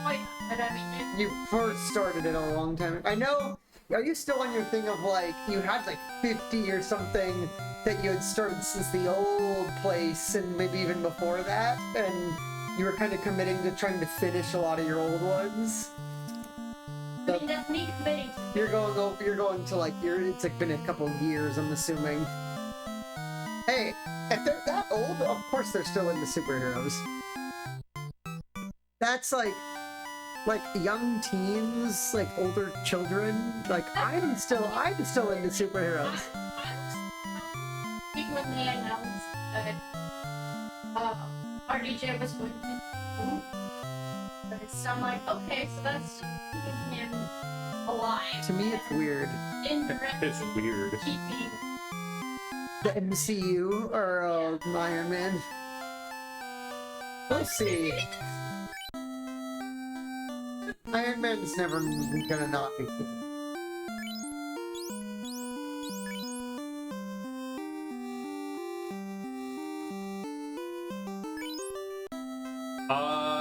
oh yeah, but I mean, You first started it a long time ago. I know. Are you still on your thing of like you had like 50 or something that you had started since the old place and maybe even before that, and you were kind of committing to trying to finish a lot of your old ones? I mean that's me committing to You're going to like it's like been a couple years, I'm assuming. Hey, if they're that old, of course they're still into superheroes. That's like young teens, like older children. Like I'm still into superheroes. Even when they announced that RDJ was going to so I'm like, okay, so that's just keeping him alive. To me, it's weird. Indirectly It's weird. keeping The MCU or Iron Man. We'll see. Iron Man's never gonna not be cool.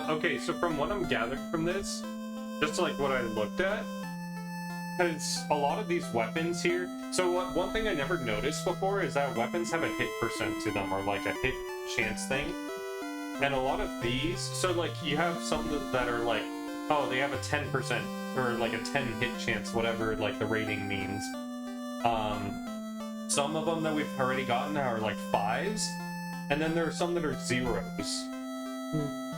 Okay, so from what I'm gathering from this, just like what I looked at, because a lot of these weapons here, so one thing I never noticed before is that weapons have a hit percent to them, or like a hit chance thing. And a lot of these, so like you have some that are like, oh, they have a 10% or like a 10 hit chance, whatever like the rating means. Some of them that we've already gotten are like 5s, and then there are some that are 0s.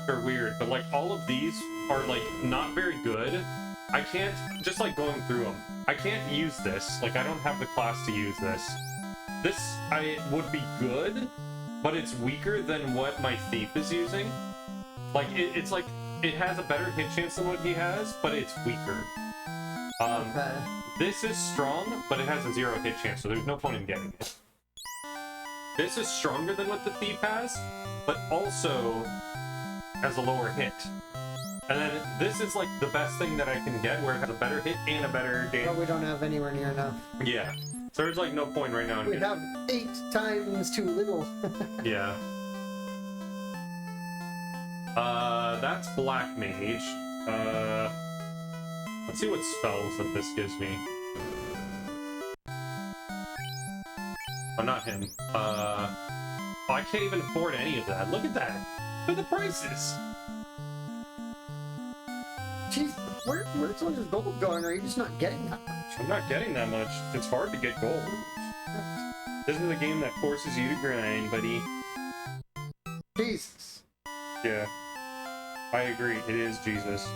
They're weird, but like all of these are like not very good. I can't, just like going through them, I can't use this. Like I don't have the class to use this. This would be good, but it's weaker than what my thief is using. Like, it's like, it has a better hit chance than what he has, but it's weaker. Okay. This is strong, but it has a 0 hit chance, so there's no point in getting it. This is stronger than what the thief has, but also has a lower hit. And then this is like the best thing that I can get, where it has a better hit and a better But damage. we don't have anywhere near enough. Yeah. So there's like no point right now in We getting have 8 times too little. Yeah. That's Black Mage. Let's see what spells that this gives me. Oh, not him. Oh, I can't even afford any of that. Look at that. Look at the prices. Jeez, where's all this gold going? Are you just not getting that much? I'm not getting that much. It's hard to get gold. This is a game that forces you to grind, buddy. Jesus. Yeah. I agree. It is Jesus.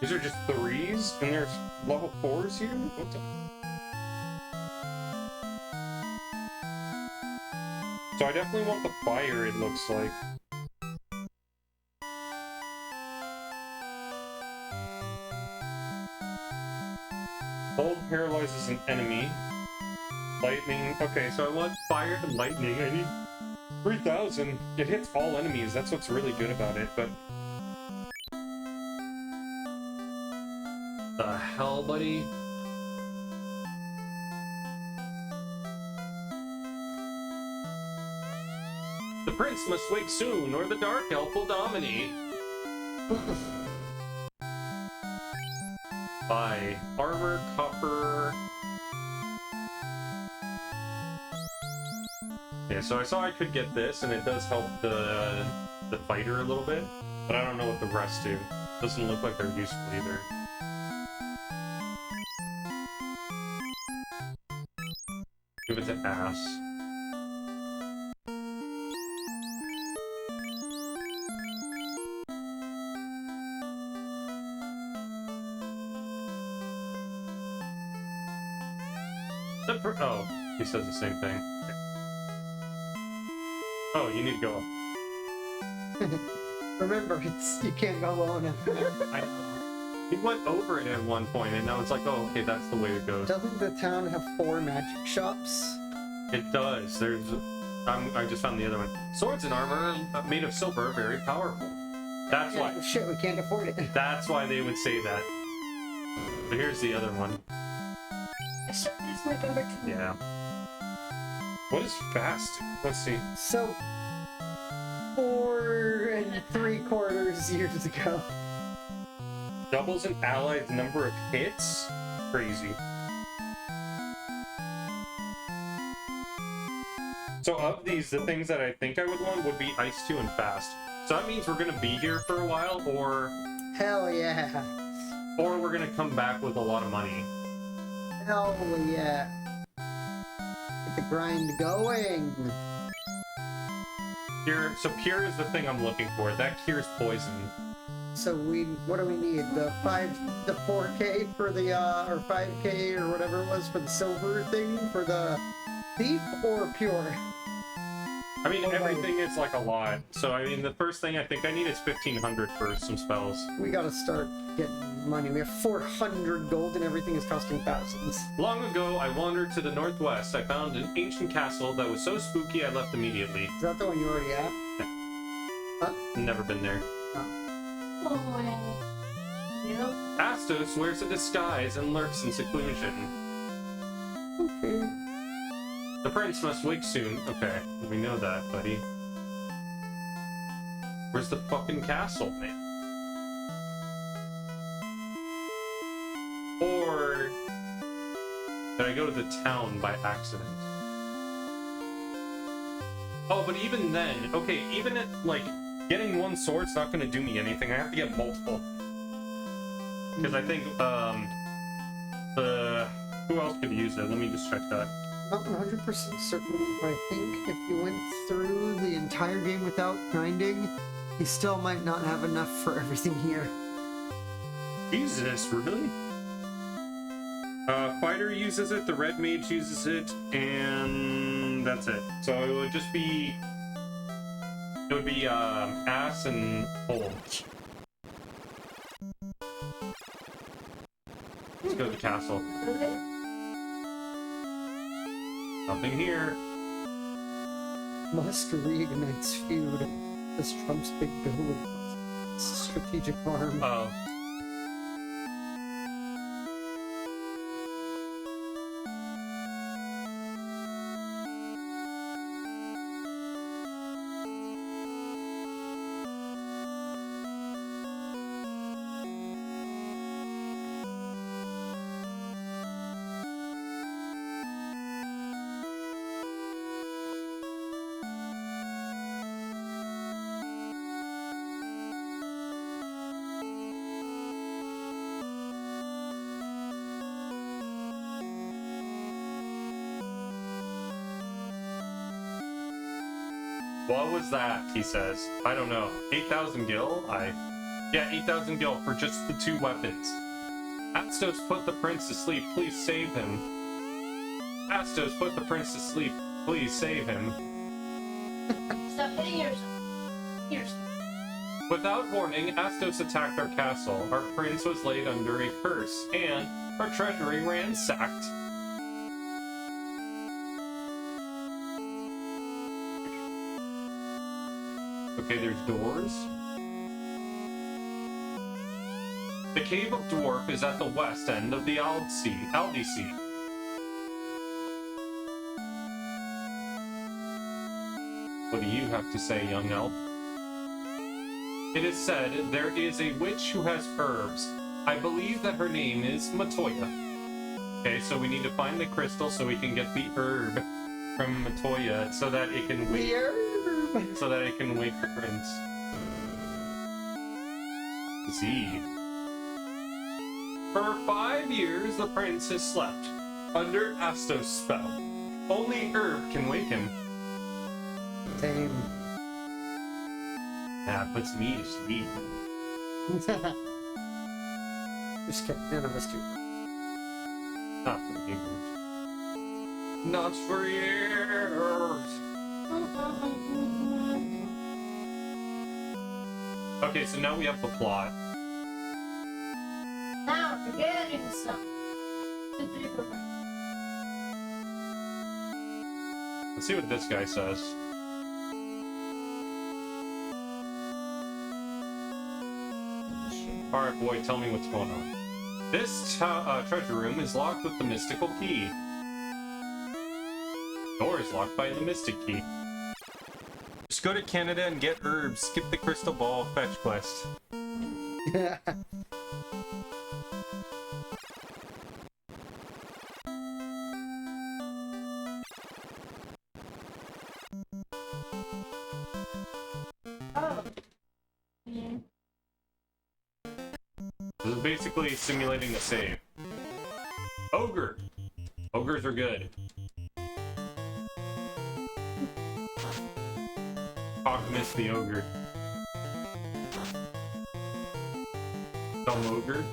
These are just 3s, and there's level 4s here? What the... So I definitely want the fire, it looks like. Hold paralyzes an enemy. Lightning. Okay, so I want fire and lightning. I need 3,000. It hits all enemies. That's what's really good about it, but... The hell, buddy? The prince must wake soon, or the dark elf will dominate. Buy armor, copper. Yeah, so I saw I could get this, and it does help the fighter a little bit, but I don't know what the rest do. Doesn't look like they're useful either. Give it to ass. Oh, he says the same thing. Oh, you need to go up. Remember, you can't go alone. He went over it at one point, and now it's like, oh, okay, that's the way it goes. Doesn't the town have 4 magic shops? It does. There's... I just found the other one. Swords and armor made of silver are very powerful. That's Yeah, why... shit, we can't afford it. That's why they would say that. But here's the other one. I started this November 2. Yeah. What is fast? Let's see. So, 4 3/4 years ago. Doubles an ally's number of hits? Crazy. So of these, the things that I think I would want would be Ice 2 and Fast. So that means we're gonna be here for a while, or Hell yeah. we're gonna come back with a lot of money. Hell yeah. Get the grind going. Pure is the thing I'm looking for. That cures poison. So what do we need? The 4K for the, or 5K or whatever it was for the silver thing for the thief, or pure? I mean, Or everything is like a lot. So, I mean, the first thing I think I need is 1,500 for some spells. We gotta start getting money. We have 400 gold and everything is costing thousands. Long ago, I wandered to the northwest. I found an ancient castle that was so spooky I left immediately. Is that the one you already have? Never been there. Oh, yep. Astos wears a disguise and lurks in seclusion. Okay. The prince must wake soon. Okay, we know that, buddy. Where's the fucking castle, man? Or did I go to the town by accident? Oh, but even then, okay, even at, like, getting one sword's not gonna do me anything. I have to get multiple. Because I think, who else could use it? Let me just check that. Not 100% certain, but I think if you went through the entire game without grinding, you still might not have enough for everything here. Jesus, really? Fighter uses it, the red mage uses it, and that's it. So it would just be... It would be, ass and hole. Let's go to the castle. Nothing here. Must reignites feud. This Trump's big bill with strategic harm. Oh. What was that? He says. I don't know. 8,000 gil? Yeah, 8,000 gil for just the 2 weapons. Astos put the prince to sleep. Please save him. Astos put the prince to sleep. Please save him. Stop hitting yourself. Yourself. Without warning, Astos attacked our castle. Our prince was laid under a curse, and our treasury ransacked. Okay, there's doors. The Cave of Dwarf is at the west end of the Aldi Sea. What do you have to say, young elf? It is said there is a witch who has herbs. I believe that her name is Matoya. Okay, so we need to find the crystal so we can get the herb from Matoya so that it can wake the prince. See. For 5 years, the prince has slept under Astos' spell. Only herb can wake him. Same. That puts me to sleep. Just kidding. None of us do. Not for years. Not for years. Okay, so now we have the plot. Now we're getting some. Let's see what this guy says. Alright, boy, tell me what's going on. This treasure room is locked with the mystical key. Door is locked by the mystic key. Just go to Canada and get herbs. Skip the crystal ball fetch quest. Yeah. Oh. Yeah. This is basically simulating a save. Ogre! Ogres are good. Miss the ogre. Dumb ogre.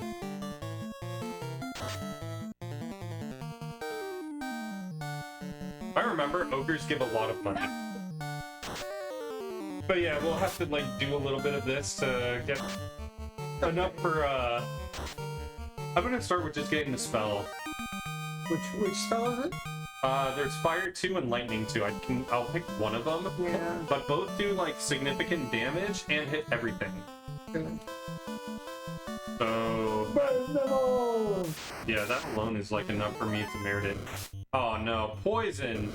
I remember ogres give a lot of money. But yeah, we'll have to like do a little bit of this to get enough for I'm gonna start with just getting the spell. Which spell is it? There's fire 2 and lightning 2. I'll pick one of them. Yeah. But both do like significant damage and hit everything. Good. So Burn them all! yeah, that alone is like enough for me to merit it. Oh no, poison!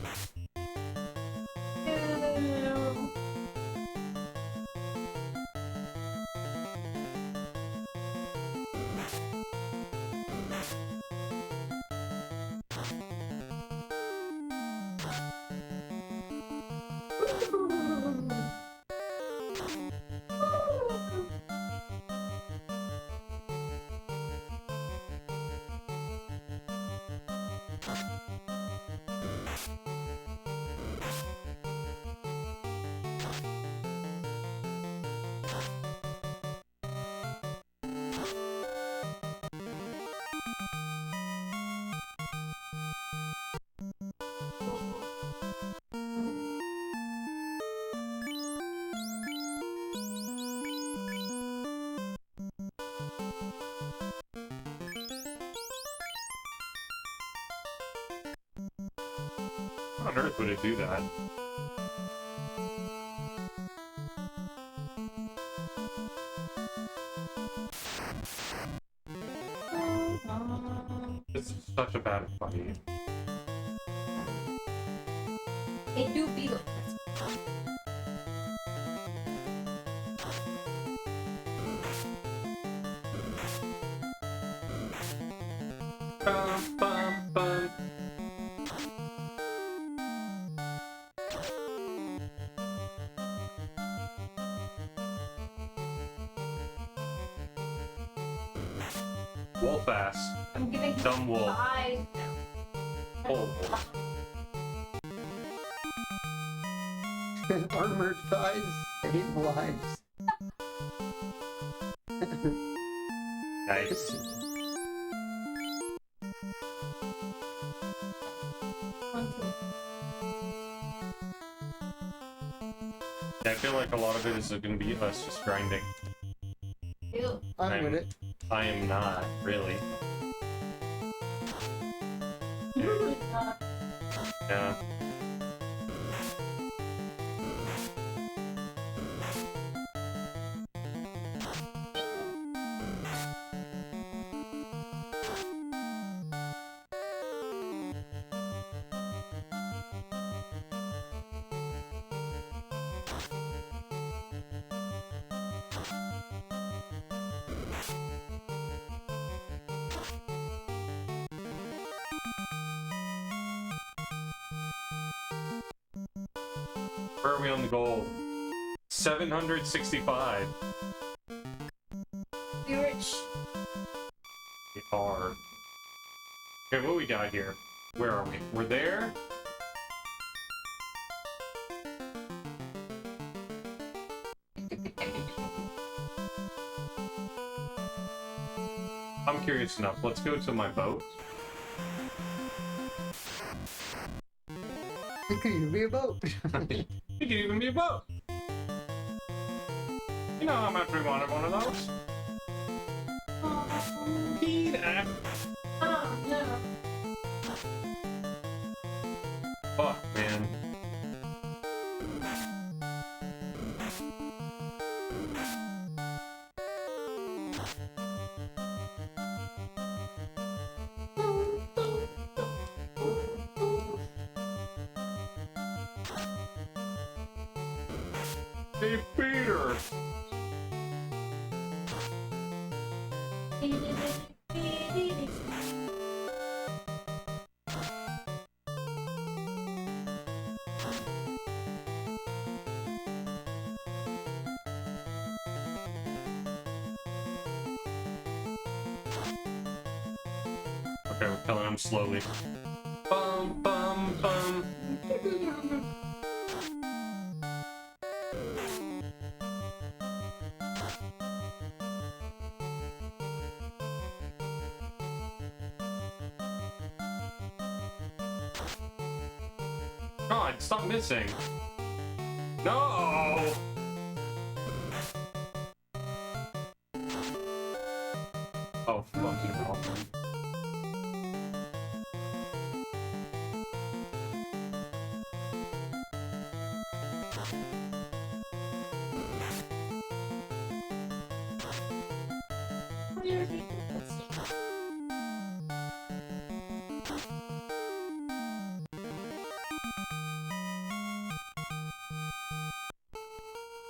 on earth would it do that? This is such a bad fight. It do be like Bum, bum, bum. Wolf ass. I'm giving Dumb wolf. 5 now. Oh. Armored thighs save lives. Nice. Yeah, I feel like a lot of it is going to be us just grinding. Ew. I'm with it. I am not, really. Yeah. Where are we on the goal? 765. Be rich. Get hard. Okay, what we got here? Where are we? We're there? I'm curious enough. Let's go to my boat. It could even be a boat. It could even be a boat. You know how much we wanted one of those? Peter. Oh, no. Fuck, man. Hey, Peter. Okay, we're killing him slowly. Bum, bum, bum. God, stop missing. No! Oh, fucking hell.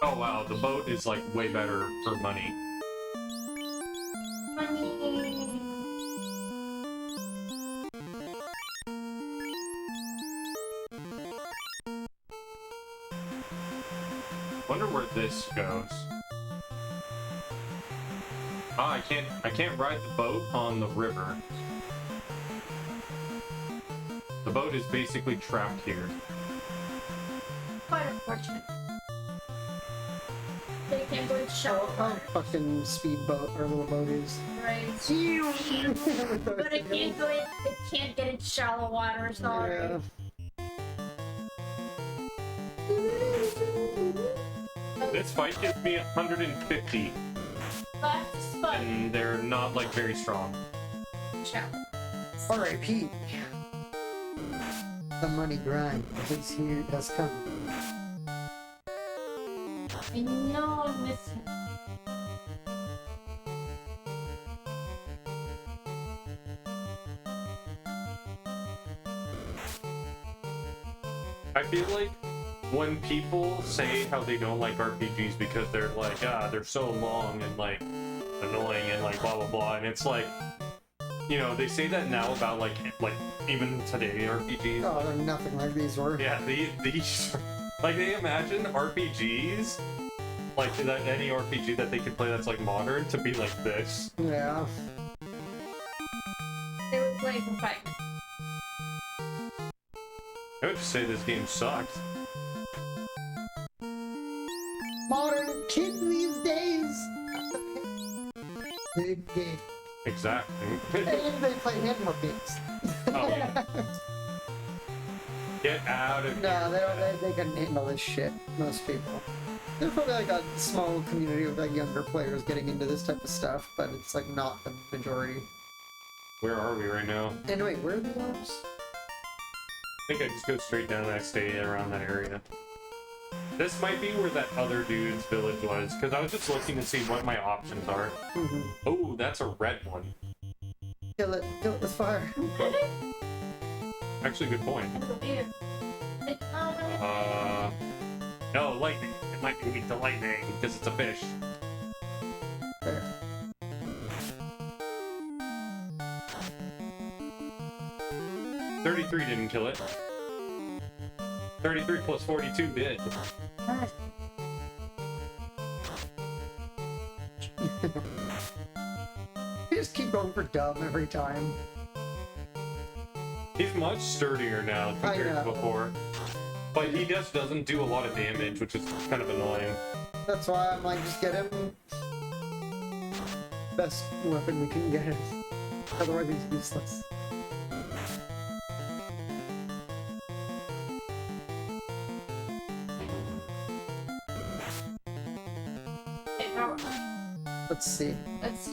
Oh wow, the boat is like way better for money. Wonder where this goes. Ah, I can't ride the boat on the river. The boat is basically trapped here. Quite unfortunate. They can't go and shower. Oh, fucking speedboat or little boat is. Right. But it can't go in, it can't get in shallow water, sorry. Yeah. This fight gives me 150, That's fun. and they're not like very strong. Shallow. R.I.P. The money grind is here, has come. I know I miss him. I feel like when people say how they don't like RPGs because they're like, they're so long and like annoying and like blah blah blah, and it's like, you know, they say that now about like even today RPGs. Oh, they're nothing like these were. Yeah, these like they imagine RPGs like that any RPG that they could play that's like modern to be like this. Yeah. They were playing for 5 minutes. I would just say this game sucked. Modern kids these days. Big game. Exactly. And they play handheld games. Oh, yeah. Get out of here. No, they don't. They can handle this shit. Most people. There's probably like a small community of like younger players getting into this type of stuff, but it's like not the majority. Where are we right now? Anyway, where are the elves? I think I just go straight down and I stay around that area. This might be where that other dude's village was, because I was just looking to see what my options are. Mm-hmm. Oh, that's a red one. Kill it with fire. Actually, good point. No, lightning. It might be weak to lightning, because it's a fish. There. $33 didn't kill it. 33 plus 42 did. You just keep going for dumb every time. He's much sturdier now compared to know. before. But he just doesn't do a lot of damage, which is kind of annoying. That's why I'm like, just get him. Best weapon we can get him. Otherwise he's useless. Okay, now Let's see. let's.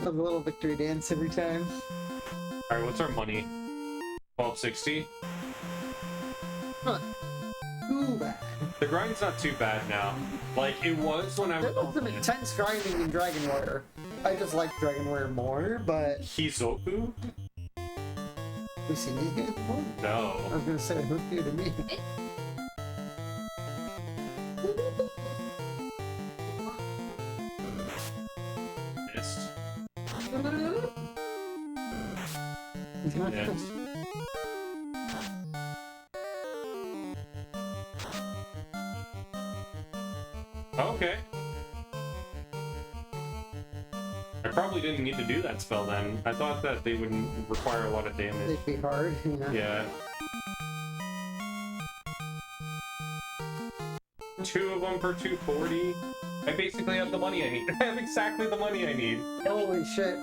A little victory dance every time. Alright, what's our money? 1260? Not too bad. The grind's not too bad now. Like, it was when I There was was some on intense grinding in Dragon Warrior. I just like Dragon Warrior more, but Hizoku? we've seen these guys before. No. I was gonna say, who you to me? Missed. Missed. Okay. I probably didn't need to do that spell then. I thought that they would require a lot of damage. They'd be hard, you know? Yeah. 2 of them for 240. I basically have the money I need. I have exactly the money I need. Holy shit.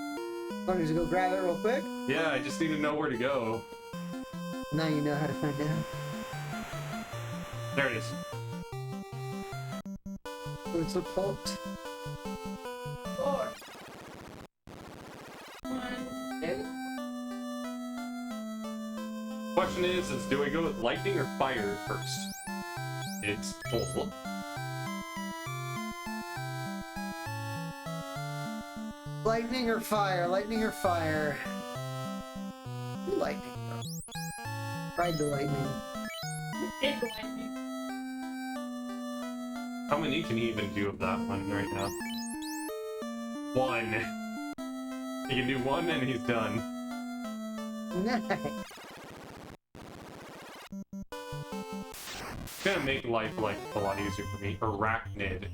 Want me to go grab it real quick? Yeah, I just need to know where to go. Now you know how to find out. There it is. It's a pulped. 4. 1, 2. Question is do I go with lightning or fire first? It's full. Lightning or fire? Lightning or fire? Lightning, bro. Ride the lightning. Big lightning. How many can he even do of that one right now? 1. He can do 1 and he's done. Nice. It's gonna make life like a lot easier for me. Arachnid.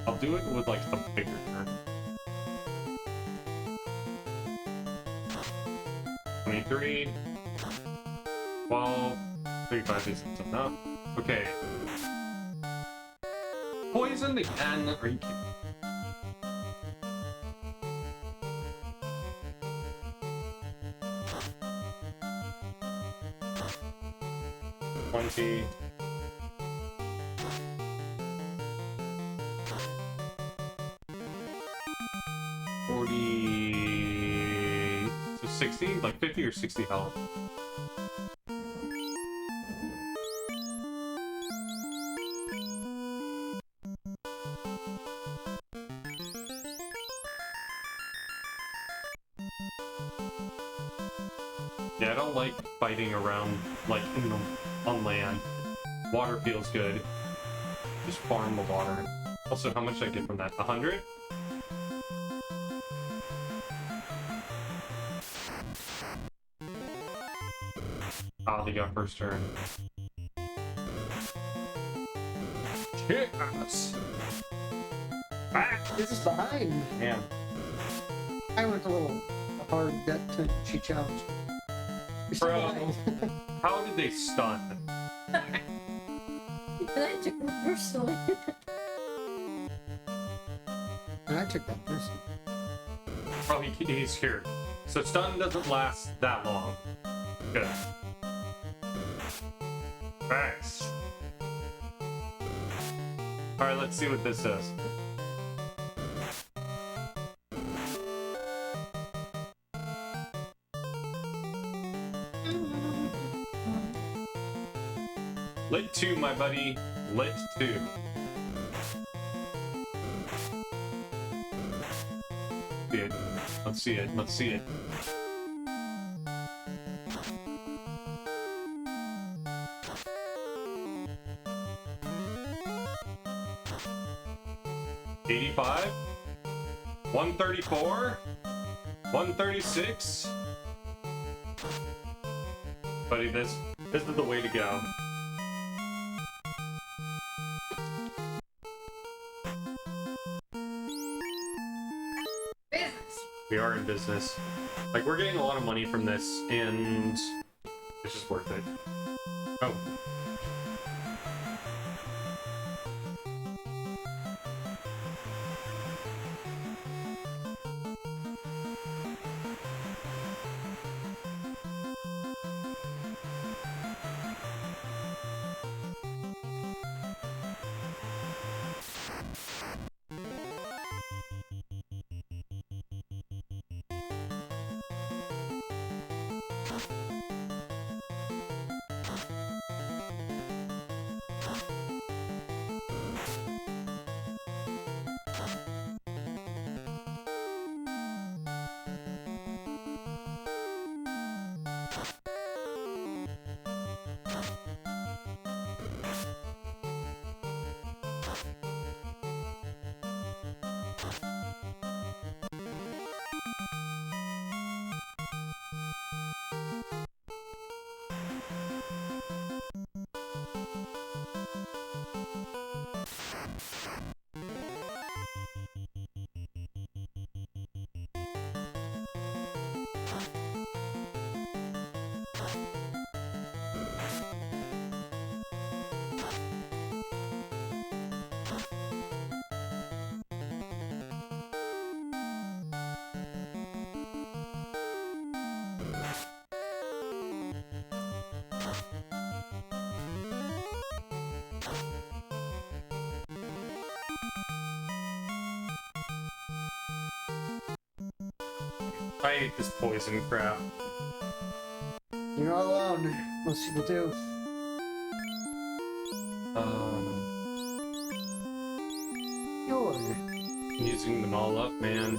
I'll do it with like the bigger turn. 23. 12. 35 isn't enough. Okay. Poison again? Are you kidding? 20. So 60? Like 50 or 60 health. Yeah, I don't like fighting around, like, on land. Water feels good. Just farm the water. Also, how much did I get from that? 100? Ah, they got first turn. Yes! Ah! This is behind. Damn. I went a little hard that she challenged. You're still Bro, behind. how did they stun? And I took it personally. And I took that person. Oh, he's here. So stun doesn't last that long. Good. Nice. Alright, let's see what this says. Lit 2, my buddy. Lit 2. See it. Let's see it. Let's see it. $85? 134? 136? Buddy, this is the way to go. Business. We are in business. Like, we're getting a lot of money from this, and it's just worth it. Oh. I hate this poison crap. You're not alone. Most people do. You're. Using them all up, man.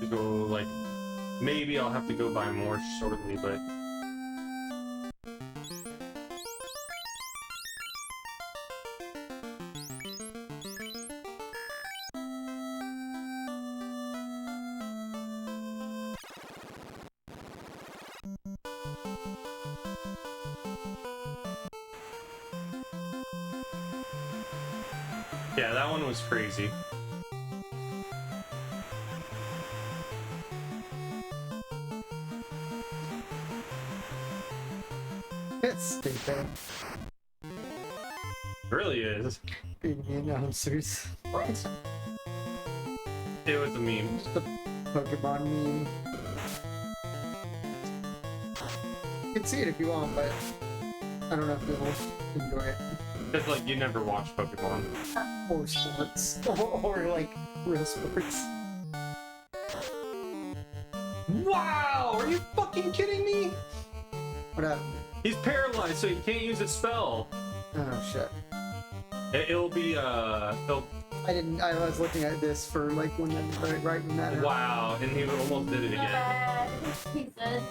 To go, like, maybe I'll have to go buy more shortly, but yeah, that one was crazy. Stupid. It really is. Being the announcers. What? It was a meme. The Pokemon meme. You can see it if you want, but I don't know if you'll enjoy it. It's like you never watched Pokemon. Or sports. Or like real sports. Wow! Are you fucking kidding me? What up? He's paralyzed, so he can't use his spell. Oh shit. It'll be it'll, I was looking at this for like when I was writing that. wow, and he almost did it again. He said.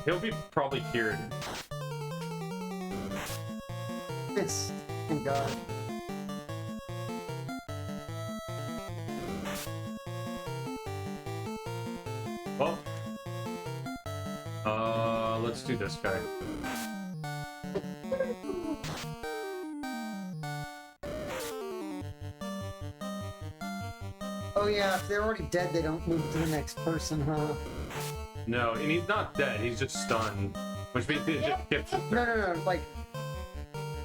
He'll be probably cured. Yes. Thank God. Well, let's do this guy. Oh yeah, if they're already dead, they don't move to the next person, huh? No, and he's not dead. He's just stunned, which means he just gets. No. Like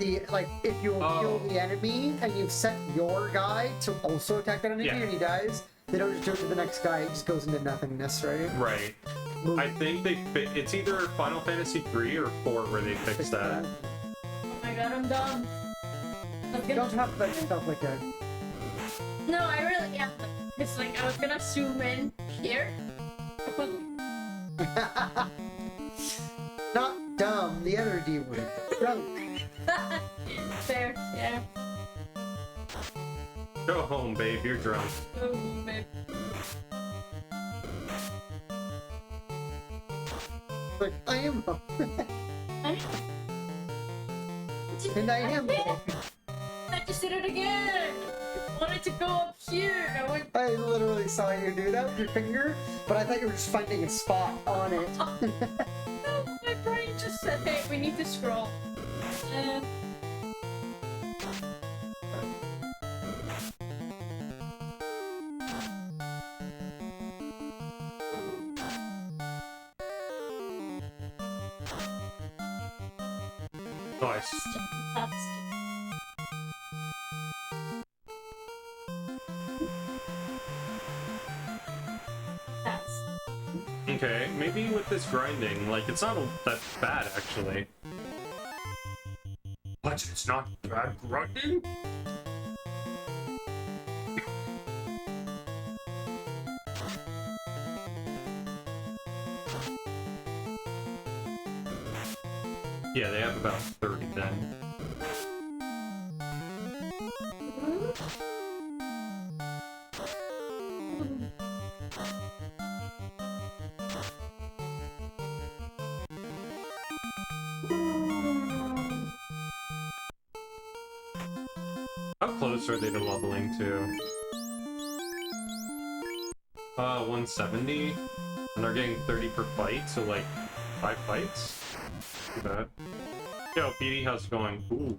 if you kill the enemy and you've set your guy to also attack that enemy Yeah. and he dies, they don't just do it to the next guy. It just goes into nothingness, right? Right. I think they fit. It's either Final Fantasy 3 or 4 where they fixed that. Oh my god, I'm dumb. You don't have to stuff like that. No, I really am. It's like I was gonna zoom in here. Not dumb. The other D word. Drunk. There, yeah. Go home, babe. You're drunk. Oh, babe. Like I am. And I am. I just did it again. I wanted to go up here. I went. I literally saw you do that with your finger, but I thought you were just finding a spot on it. No, my brain just said, "Hey, we need to scroll." Nice. That's Okay, maybe with this grinding, like, it's not that bad, actually. What? It's not bad grinding? Yeah, they have about 30 then. How close are they to leveling to? 170? And they're getting 30 per fight, so like 5 fights? Too bad. Yo, PD, how's it going? Ooh.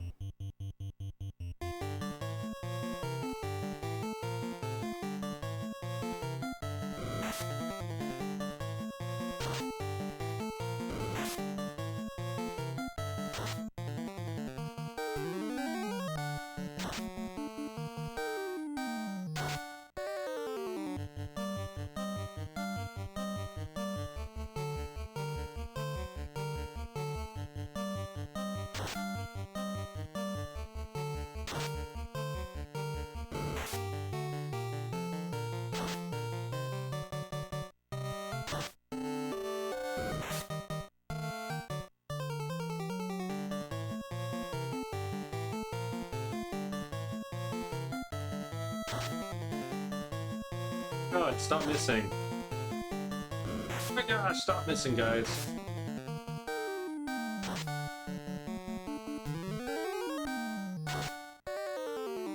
God, stop missing. Oh my gosh, stop missing, guys.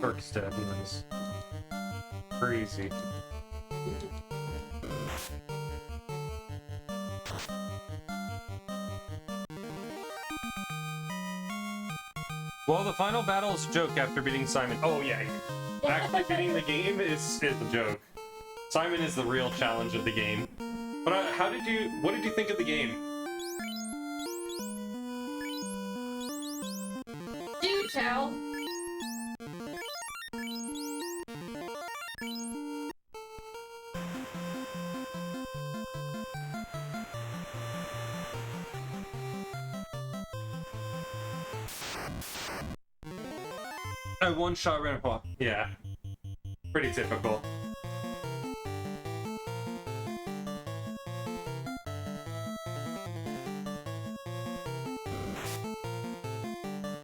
Dark stabbings. Crazy. Well, the final battle is a joke after beating Simon. Oh yeah, actually beating the game is a joke. Simon is the real challenge of the game. But what did you think of the game? cow. I one-shot Grandpa. Yeah. Pretty typical.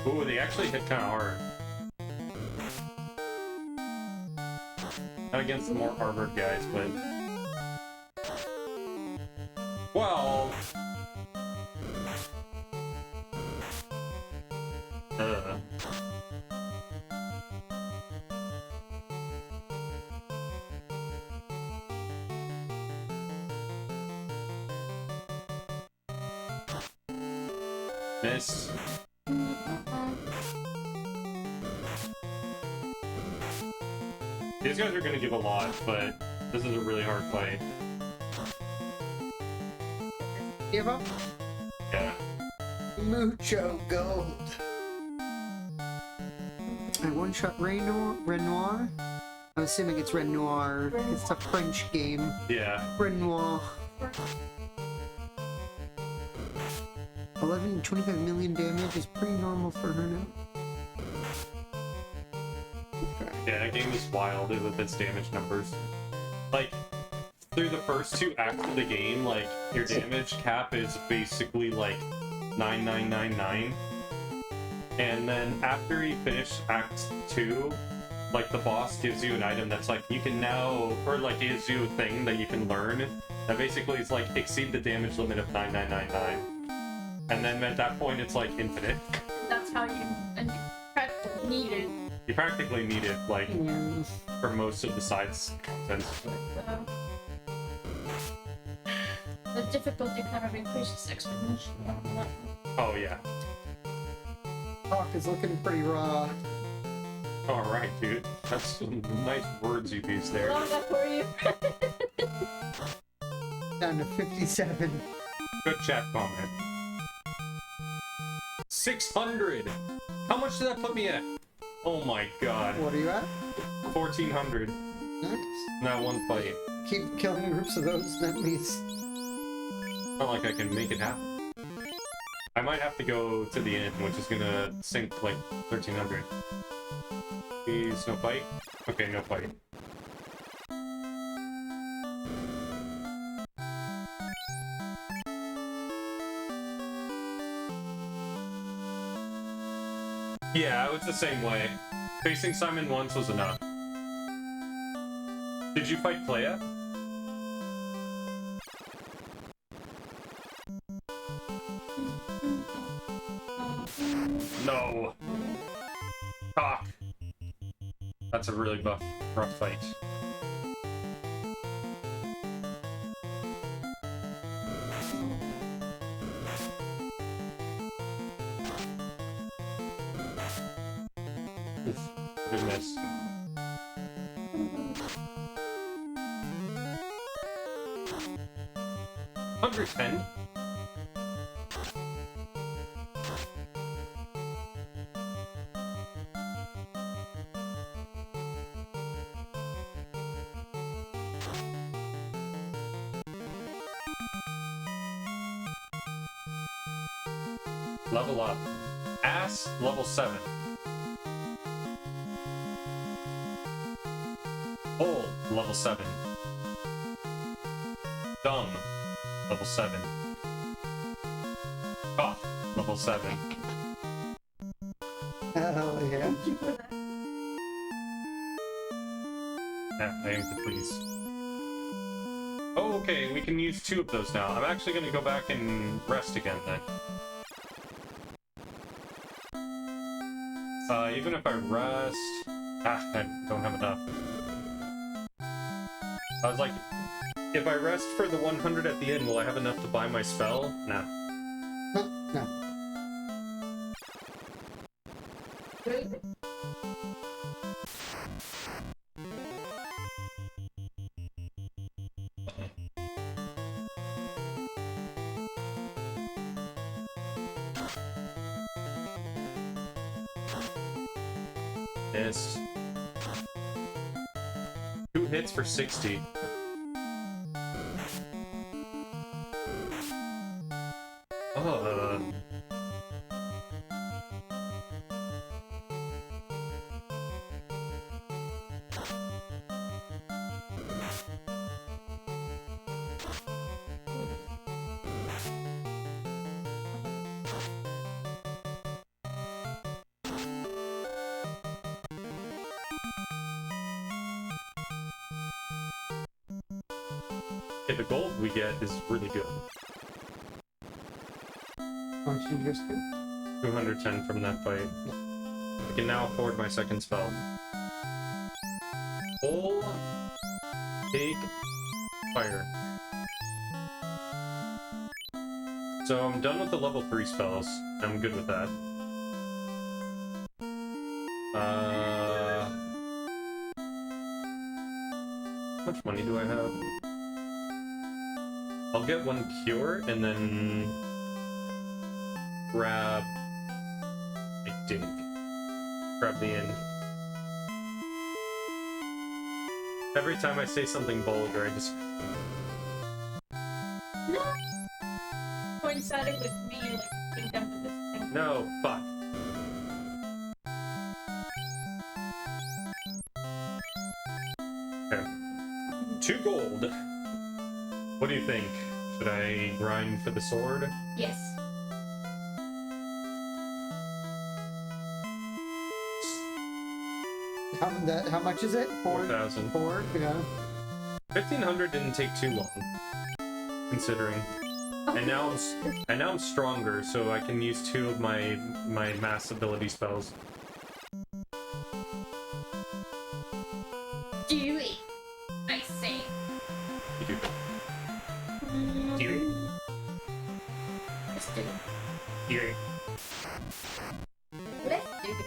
Ooh, they actually hit kind of hard. Not against the more Harvard guys, but... Well... Miss. These guys are gonna give a lot, but this is a really hard fight. Give up? Yeah. Mucho gold. I one-shot Renoir. I'm assuming it's Renoir. It's a French game. Yeah. Renoir. 11 25 million damage is pretty normal for her now. Yeah, that game is wild with its damage numbers. Like, through the first 2 acts of the game, like, your damage cap is basically like 9999. And then after you finish Act 2, like, the boss gives you an item that's like, you can now, or like, gives you a thing that you can learn that basically is like, exceed the damage limit of 9999. And then at that point, it's like infinite. That's how you practically need it. You practically need it, like, for most of the sides content. The difficulty kind of increases exponentially. Oh, yeah. Talk is looking pretty raw. Alright, dude. That's some nice words you used there. Long enough for you. Down to 57. Good chat comment. 600! How much did that put me at? Oh my god. What are you at? 1400. Nice. That one fight. Keep killing groups of those enemies. Not like I can make it happen. I might have to go to the end, which is gonna sink like 1300. Please, no fight? Okay, no fight. Yeah, it was the same way. Facing Simon once was enough. Did you fight Clea? No. Cock. That's a really rough fight. Good miss. $110. Level up. Ass, level 7. Hole, level 7. Dumb, level 7. Cough, level 7. Hell yeah. Yeah, I aim to please. Oh, okay, we can use 2 of those now. I'm actually gonna go back and rest again then. Even if I rest... I don't have enough. I was like, if I rest for the 100 at the end, will I have enough to buy my spell? Nah. No. Miss. 2 hits for 60. Okay, the gold we get is really good. How much did you just do? 210 from that fight. I can now afford my second spell. Full take fire. So I'm done with the level 3 spells. I'm good with that. How much money do I have? I'll get 1 cure and then grab, I think, grab the end. Every time I say something vulgar, I just... No! Coinciding with me, like, being done with this thing. No, fuck. Okay. 2 gold. What do you think? Should I grind for the sword? Yes. How much is it? 4,000. 4? Yeah. 1,500 didn't take too long, considering. And now I'm stronger, so I can use 2 of my mass ability spells. Do it. I say. You do. Do it. Let's do it. Do it. Let's do it.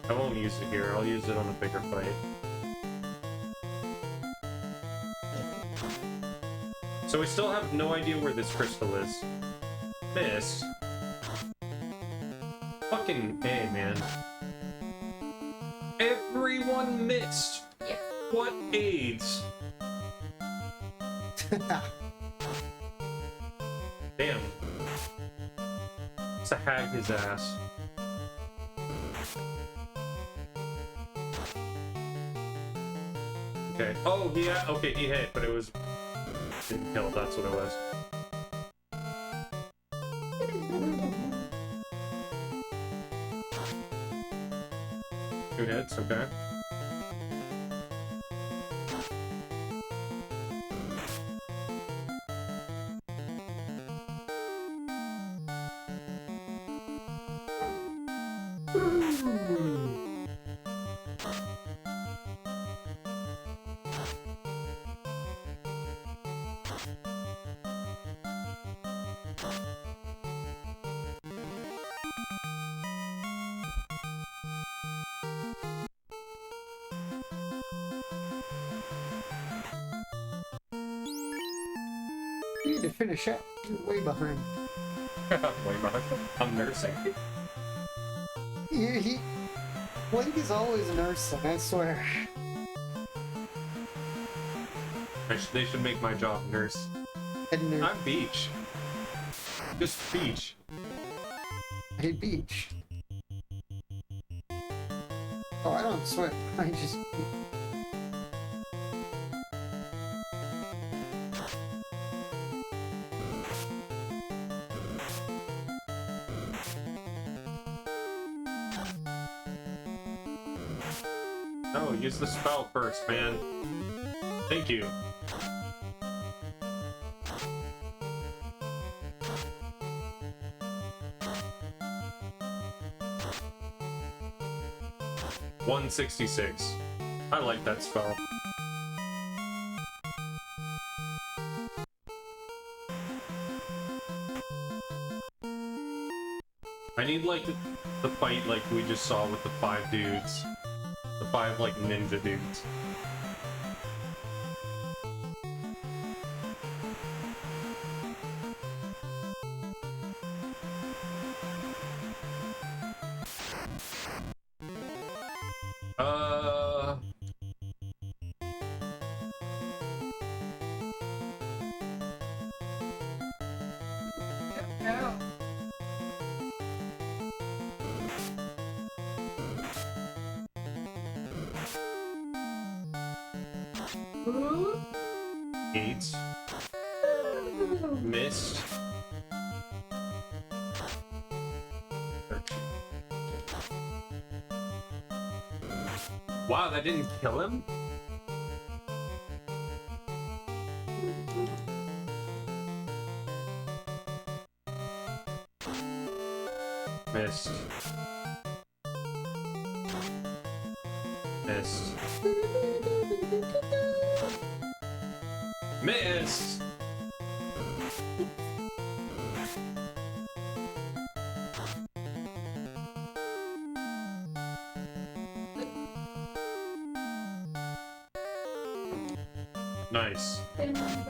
I won't use it here. I'll use it on a bigger fight. So we still have no idea where this crystal is. Miss. Fucking A, man. Everyone missed. Yes. What AIDS? Damn. It's a hag his ass. Okay. Oh, he had, okay, he hit, but it was didn't kill. That's what it was. 2 hits. Okay. You need to finish up. You're way behind. Way behind. I'm nursing. Blake is always nursing, I swear. They should make my job nurse. And I'm beach. Just beach. I hate beach. Oh, I don't swim. I just... No, use the spell first, man. Thank you. $166. I like that spell. I need like the fight like we just saw with the 5 dudes. The 5 like ninja dudes. No. Ooh. 8. Missed. 13. Wow, that didn't kill him? Missed. Missed. Missed! Nice.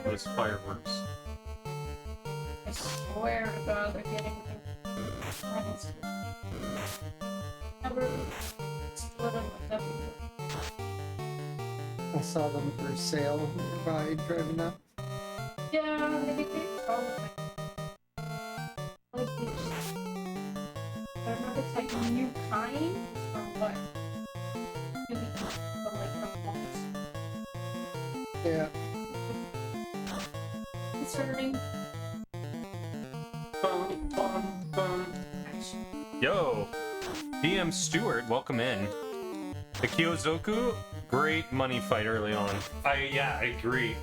Those fireworks. I swear to God, they're getting me. Never split them with them. I saw them for sale nearby driving up. Yeah, maybe they probably. Like, they just. I don't know if it's like a new kind or what. Maybe from like the box. Yeah. Concerning. Bum, bum, bum. Yo, DM Stewart, welcome in. The Kyozoku, great money fight early on. I agree.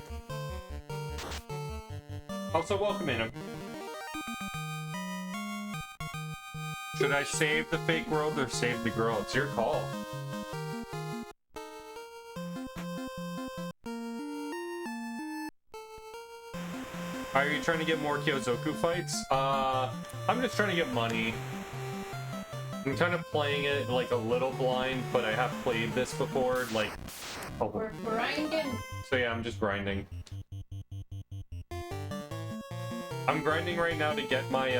Also, welcome in. Should I save the fake world or save the girl? It's your call. Are you trying to get more Kyozoku fights? I'm just trying to get money. I'm kind of playing it like a little blind, but I have played this before, like... Oh. We're grinding. So yeah, I'm just grinding. I'm grinding right now to get my,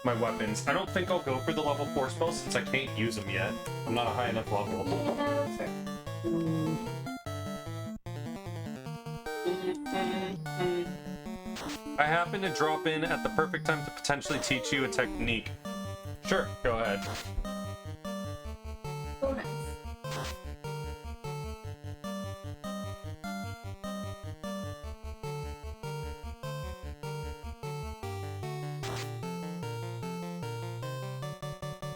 my weapons. I don't think I'll go for the level 4 spells since I can't use them yet. I'm not a high enough level. Yeah, that's fair. I happen to drop in at the perfect time to potentially teach you a technique. Sure, go ahead. So nice.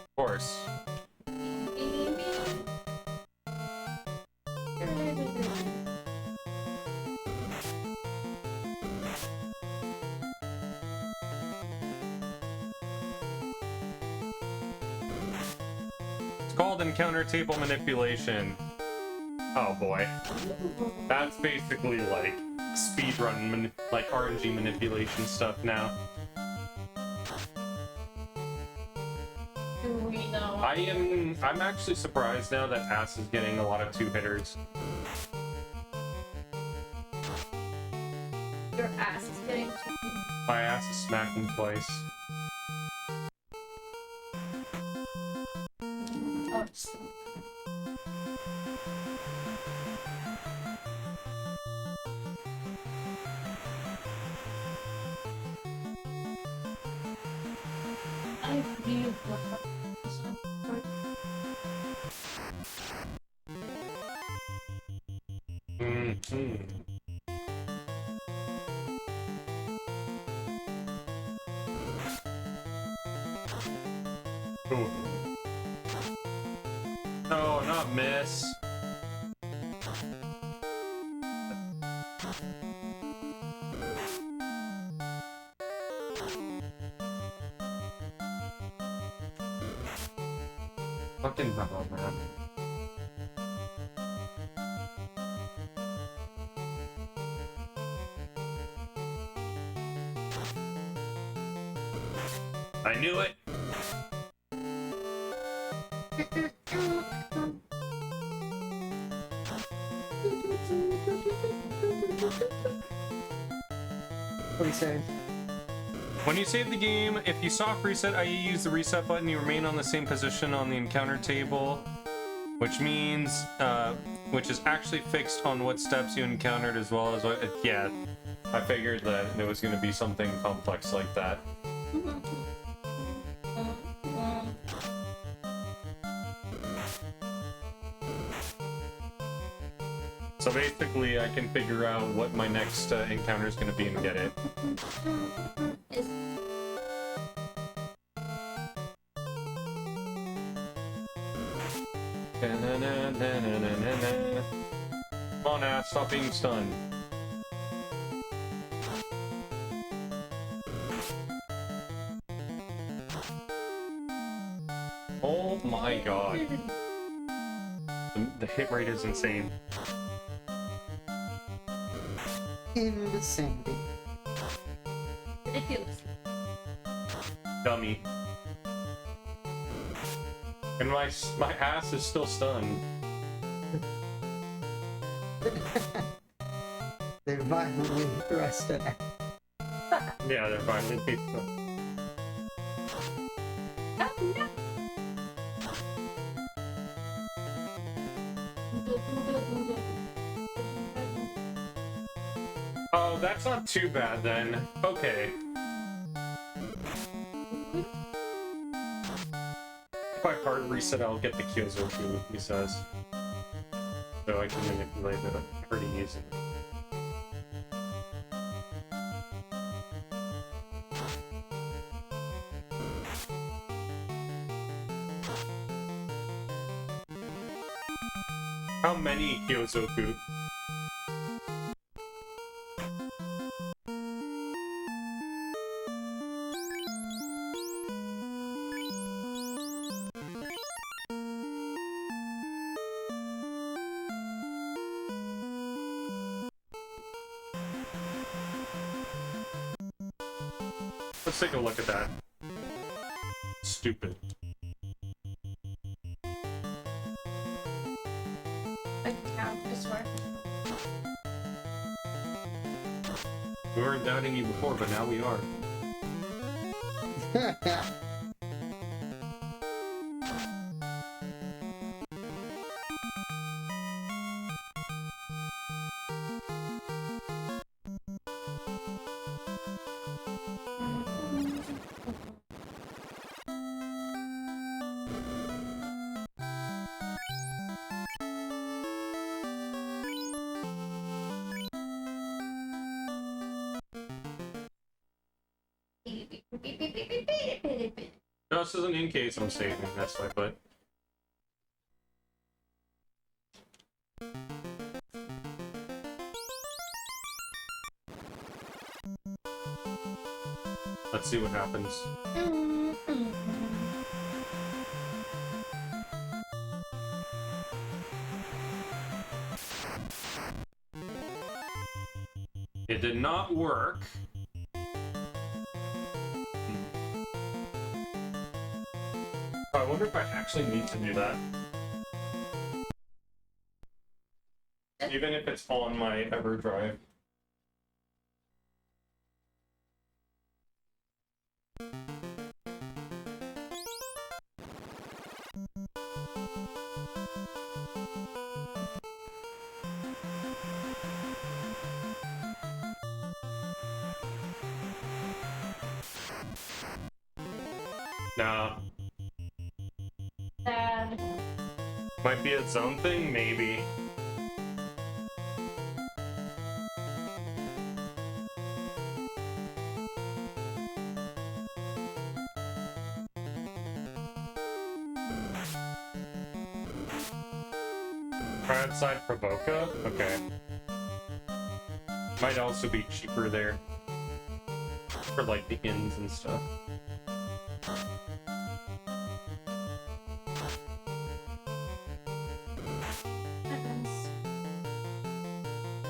Of course. It's called encounter table manipulation. Oh boy. That's basically like speedrun, like RNG manipulation stuff now. Do we know? I'm actually surprised now that Ass is getting a lot of 2-hitters. Your ass is getting My ass is smacking twice. oh, it's I really love this one. Ooh. No, not miss. Fucking hell, man. I knew it. What are you saying? When you save the game, if you soft reset, i.e. use the reset button, you remain on the same position on the encounter table which means, which is actually fixed on what steps you encountered as well as what, yeah, I figured that it was going to be something complex like that. So basically, I can figure out what my next encounter is going to be and get it. Is Come on, ass, stop being stunned. Oh my god. The hit rate is insane. Insanity. ridiculous. Dummy. And my ass is still stunned. They violently arrested it. Yeah, they're violently stunned. Oh, that's not too bad then. Okay. If I hard reset, I'll get the Kyozoku, he says. So I can manipulate it pretty easily. How many Kyozoku? Let's take a look at that. Stupid. I can count, I swear. We weren't doubting you before, but now we are. No, this isn't in case I'm saving, that's why, but... Let's see what happens. It did not work. I wonder if I actually need to do that. Even if it's on my EverDrive. Nah. Sad. Might be its own thing, maybe. Try outside Provoca? Okay. Might also be cheaper there. For like the inns and stuff.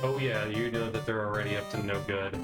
Oh yeah, you know that they're already up to no good.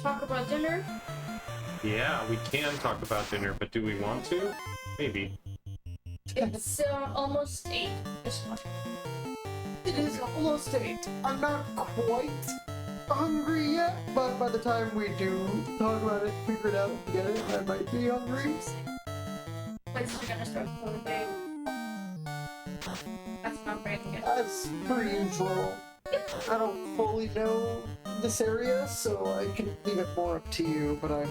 talk about dinner? Yeah, we can talk about dinner, but do we want to? Maybe. It's almost 8 this month. It is almost 8. I'm not quite hungry yet, but by the time we do talk about it, figure it out, get it, I might be hungry. Places are gonna start closing. That's not very good. As per usual, I don't fully know this area, so I can leave it more up to you, but I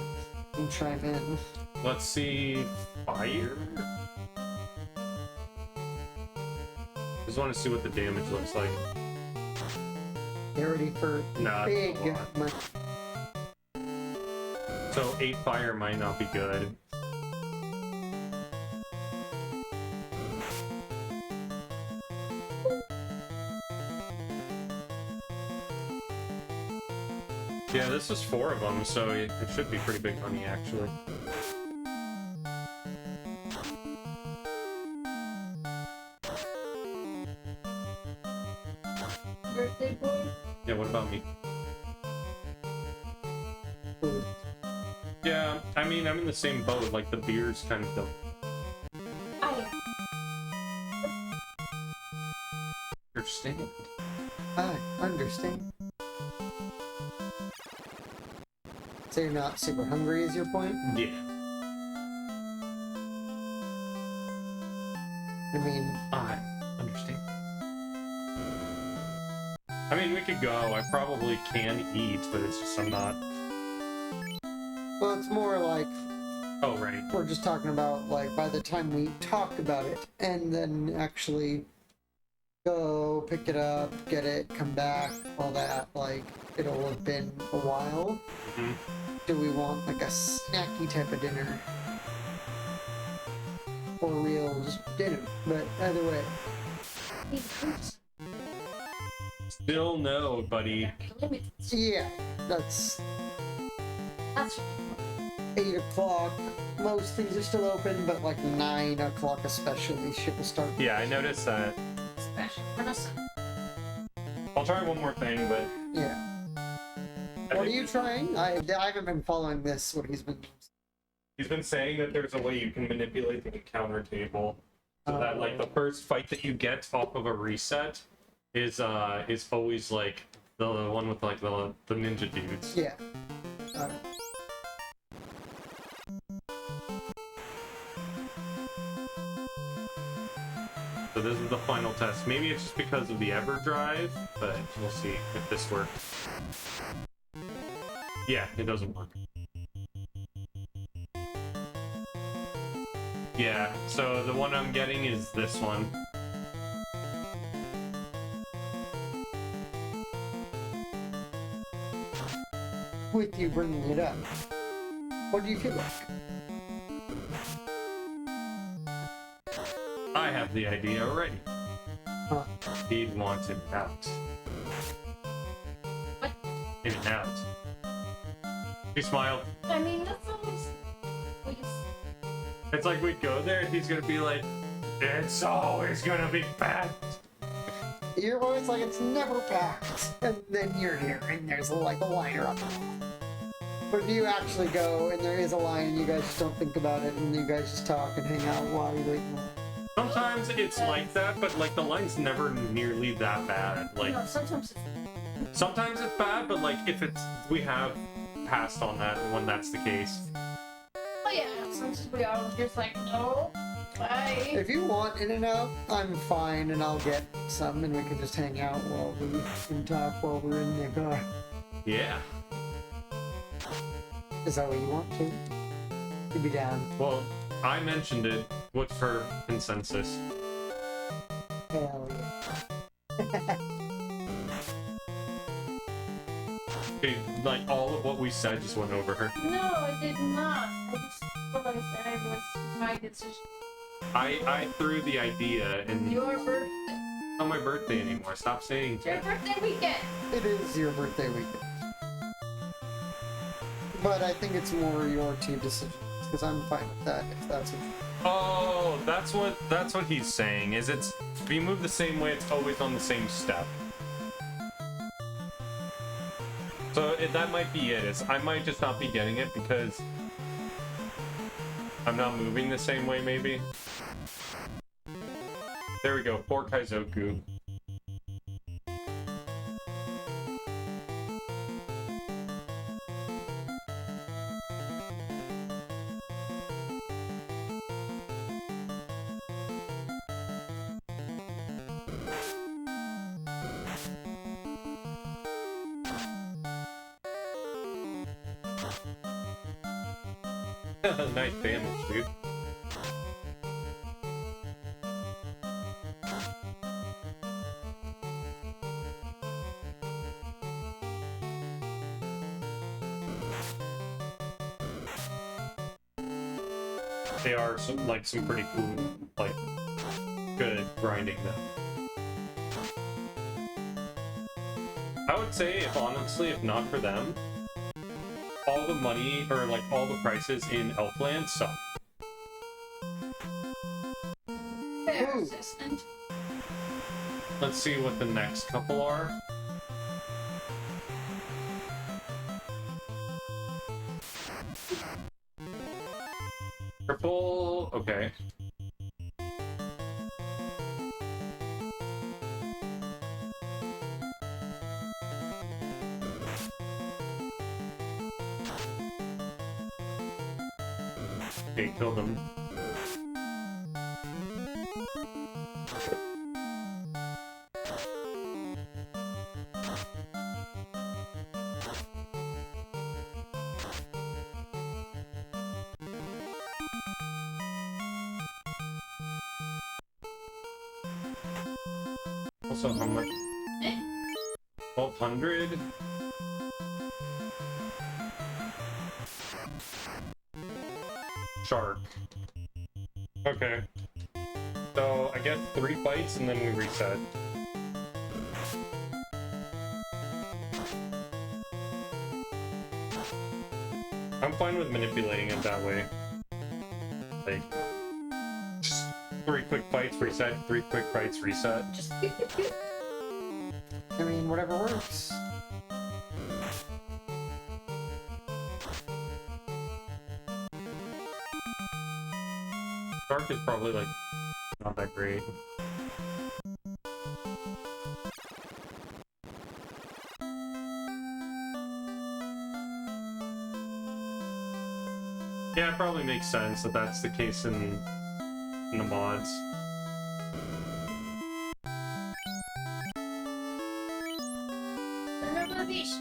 can chime in. Let's see. Fire? Just want to see what the damage looks like. Get ready for Nah, big it's a lot. money. So 8 fire might not be good. Yeah, this is 4 of them, so it should be pretty big money, actually. Birthday boy. Yeah, what about me? Food. Yeah, I mean, I'm in the same boat, like, the beer's kind of dumb. Understand? I understand. So you're not super hungry is your point? Yeah. I mean, I understand. I mean, we could go. I probably can eat, but it's just I'm not. well, it's more like Oh, right. we're just talking about, like, by the time we talk about it and then actually go pick it up, get it, come back, all that, like, it'll have been a while. Mhm. Do we want, like, a snacky type of dinner? Or real just dinner? But either way, Still no, buddy. yeah, that's That's 8 o'clock. Most things are still open, but like 9 o'clock especially, shit will start. Yeah, I noticed that. special. Vanessa. I'll try one more thing, but Yeah. I What are think you trying? I haven't been following this, what he's been... he's been saying that there's a way you can manipulate the encounter table so that like the first fight that you get off of a reset is always like the one with like the ninja dudes. Yeah. So this is the final test. Maybe it's just because of the EverDrive, but we'll see if this works. Yeah, it doesn't work. Yeah, so the one I'm getting is this one. With you bringing it up, what do you feel like? I have the idea already. Huh. He'd want him out. What? In and out. He smiled. I mean, that's almost. It's like we'd go there and he's gonna be like, it's always gonna be packed. You're always like, it's never packed. And then you're here, and there's like a line up. But if you actually go, and there is a line, and you guys just don't think about it, and you guys just talk and hang out while you're waiting. Sometimes it's like that, but like the line's never nearly that bad. Like No, sometimes it's. sometimes it's bad, but like if it's we have passed on that when that's the case. Oh yeah, sometimes we are just like, no, bye. If you want in and out, I'm fine, and I'll get some, and we can just hang out while we can talk while we're in the car. Yeah. Is that what you want to? You'd be down. Well, I mentioned it. What's for consensus? Hell yeah. Okay, like all of what we said just went over her. No, I did not. I just realized that it was my decision. I threw the idea and Your birthday. it's not my birthday anymore. Stop saying It's your that. birthday weekend. It is your birthday weekend. But I think it's more your two decisions, because I'm fine with that, if that's what Oh, that's what he's saying. Is it's if you move the same way, it's always on the same step. So that might be it. I might just not be getting it because I'm not moving the same way, maybe. There we go, 4 Kaizoku. Nice damage, dude. They are some pretty cool, like, good grinding them. I would say, honestly, if not for them, all the money, or like all the prices in Elfland suck. Fair Ooh. assistant. Let's see what the next couple are. Triple, okay. Okay, kill them. Also, how much? 1200? Shark. Okay. So, I get 3 fights and then we reset. I'm fine with manipulating it that way. Like, just 3 quick fights, reset, 3 quick fights, reset. Just I mean, whatever works. Shark is probably, like, not that great. Yeah, it probably makes sense that that's the case in the mods. another dish.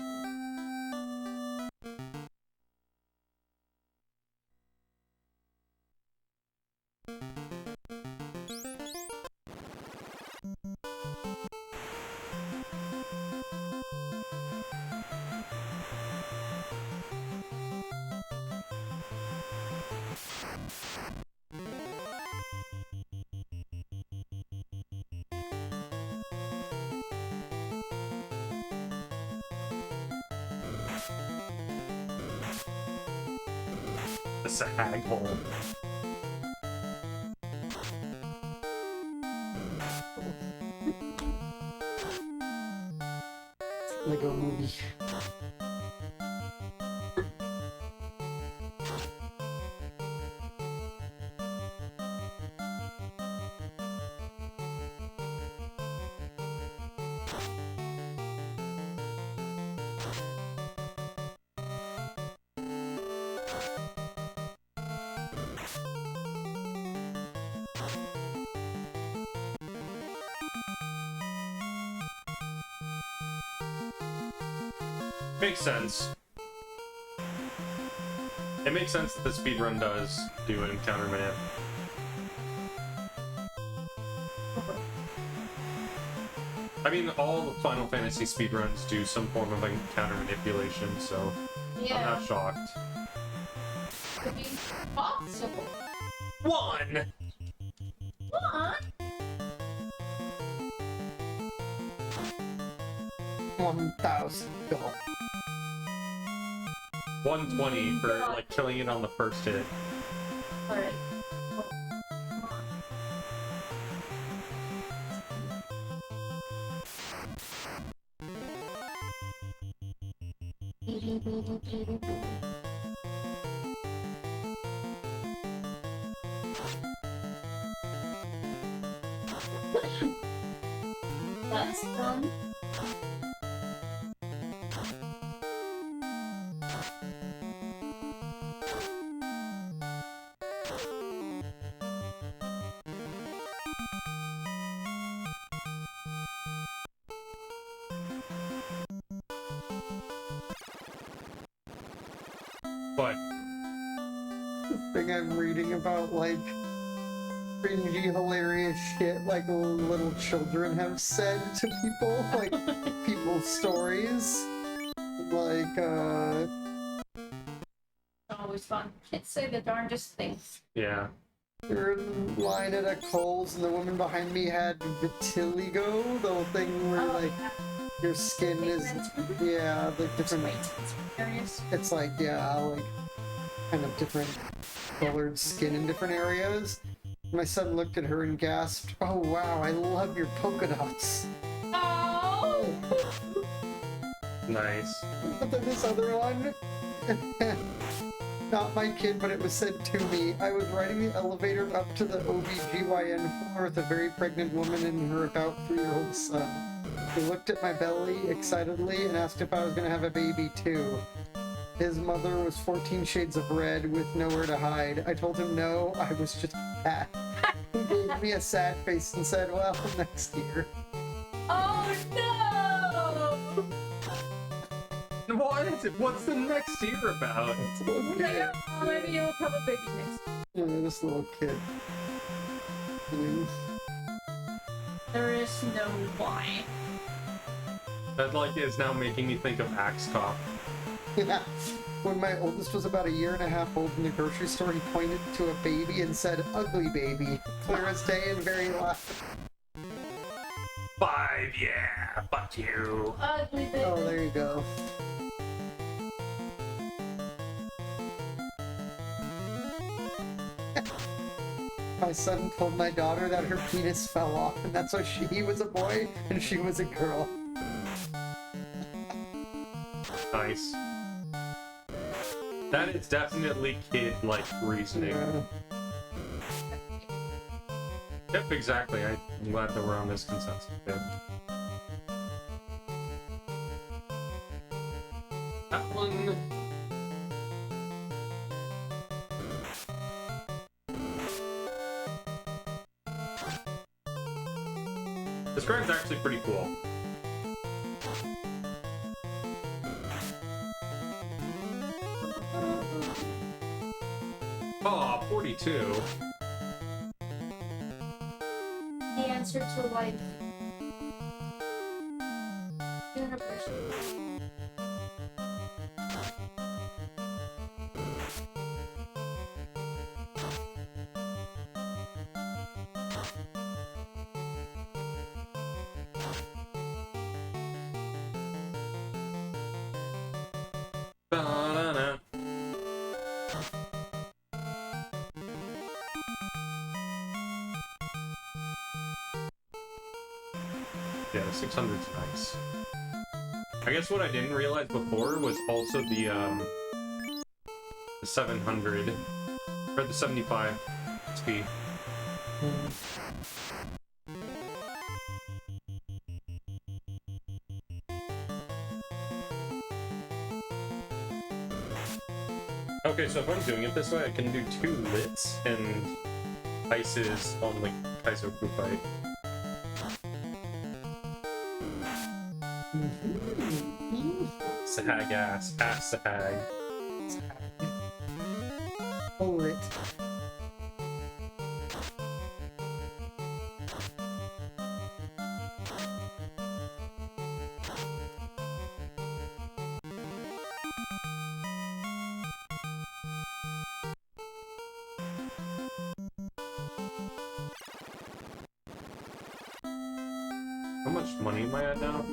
The sag hole. Lego movie. Makes sense. It makes sense that the speedrun does do an encounter manip. I mean, all the Final Fantasy speedruns do some form of encounter manipulation, so I'm Yeah, not shocked. could be possible. 1! What? 1,000 gold. 120 for, like, killing it on the first hit. Alright. Oh, come on. That's done. But The thing I'm reading about, like, cringy, hilarious shit like little children have said to people, like, people's stories. Like, Always fun. Kids say the darndest things. yeah. you're in line at a Kohl's and the woman behind me had vitiligo, the whole thing where, like, your skin is, yeah, like, different, Areas. it's like, yeah, like, kind of different colored skin in different areas. My son looked at her and gasped, "Oh wow, I love your polka dots." Oh! Nice. But then this other one, not my kid, but it was said to me. I was riding the elevator up to the OBGYN floor with a very pregnant woman and her about 3-year-old son. He looked at my belly excitedly and asked if I was going to have a baby too. His mother was 14 shades of red with nowhere to hide. I told him no, I was just fat. He gave me a sad face and said, well, next year. Oh no! What? What's the next year about? It's a little kid. Maybe you'll have a baby next. Yeah, this little kid. There is no why. That like is now making me think of Axe Cop. Yeah. When my oldest was about 1.5 years old in the grocery store, he pointed to a baby and said, "Ugly baby." Clear as day and very loud. 5, yeah, fuck you. Ugly baby. Oh, there you go. My son told my daughter that her penis fell off, and that's why he was a boy and she was a girl. Nice. That is definitely kid-like reasoning. Yeah. Yep, exactly. I'm glad that we're on this consensus. Yeah. That one. This card's actually pretty cool. Aw, 42. The answer to life. Universe. Ba-da-da. Yeah, 600's nice. I guess what I didn't realize before was also the 700 or the 75 speed. Okay, so if I'm doing it this way, I can do 2 lits and ices on the Kaizo fight. Sahag ass Sahag. Hold it. How much money am I at now?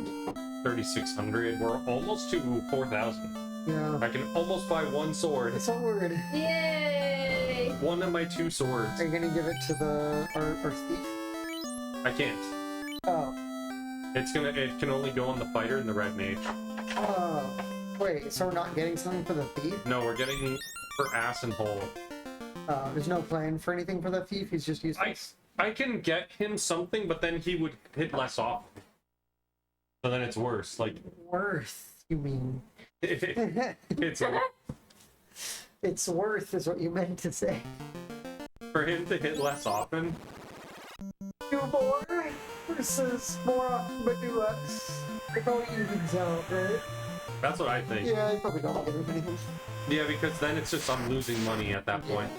3,600. We're almost to 4,000. Yeah. I can almost buy 1 sword. It's a word. Yay! One of my 2 swords. Are you gonna give it to the our thief? I can't. Oh. It can only go on the fighter and the red mage. Oh. Wait, so we're not getting something for the thief? No, we're getting for ass and hole. There's no plan for anything for the thief. He's just useless. I can get him something, but then he would hit less off. So then it's worse. Like Worth, you mean? it's It's worth is what you meant to say. for him to hit less often. Do more versus more often, but do less. It probably evens out, right? That's what I think. Yeah, I probably don't get anything. Yeah, because then it's just I'm losing money at that point.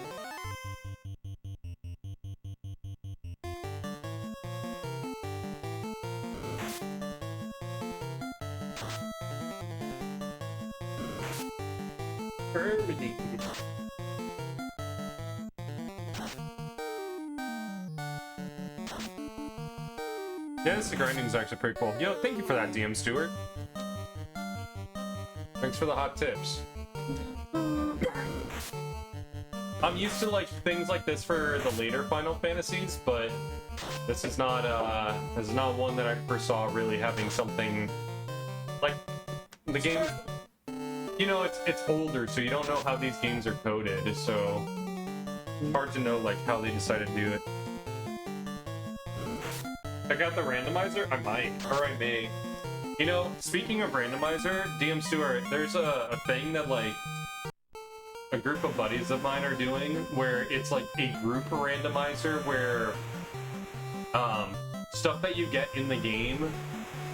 Yeah, this grinding is actually pretty cool. Yo, thank you for that, DM Stewart. Thanks for the hot tips. I'm used to like things like this for the later Final Fantasies, but this is not one that I foresaw really having something like the game. You know, it's older, so you don't know how these games are coded, so it's hard to know like how they decided to do it. Check out the randomizer? I might, or I may. You know, speaking of randomizer, DM Stewart, there's a thing that like a group of buddies of mine are doing where it's like a group randomizer where stuff that you get in the game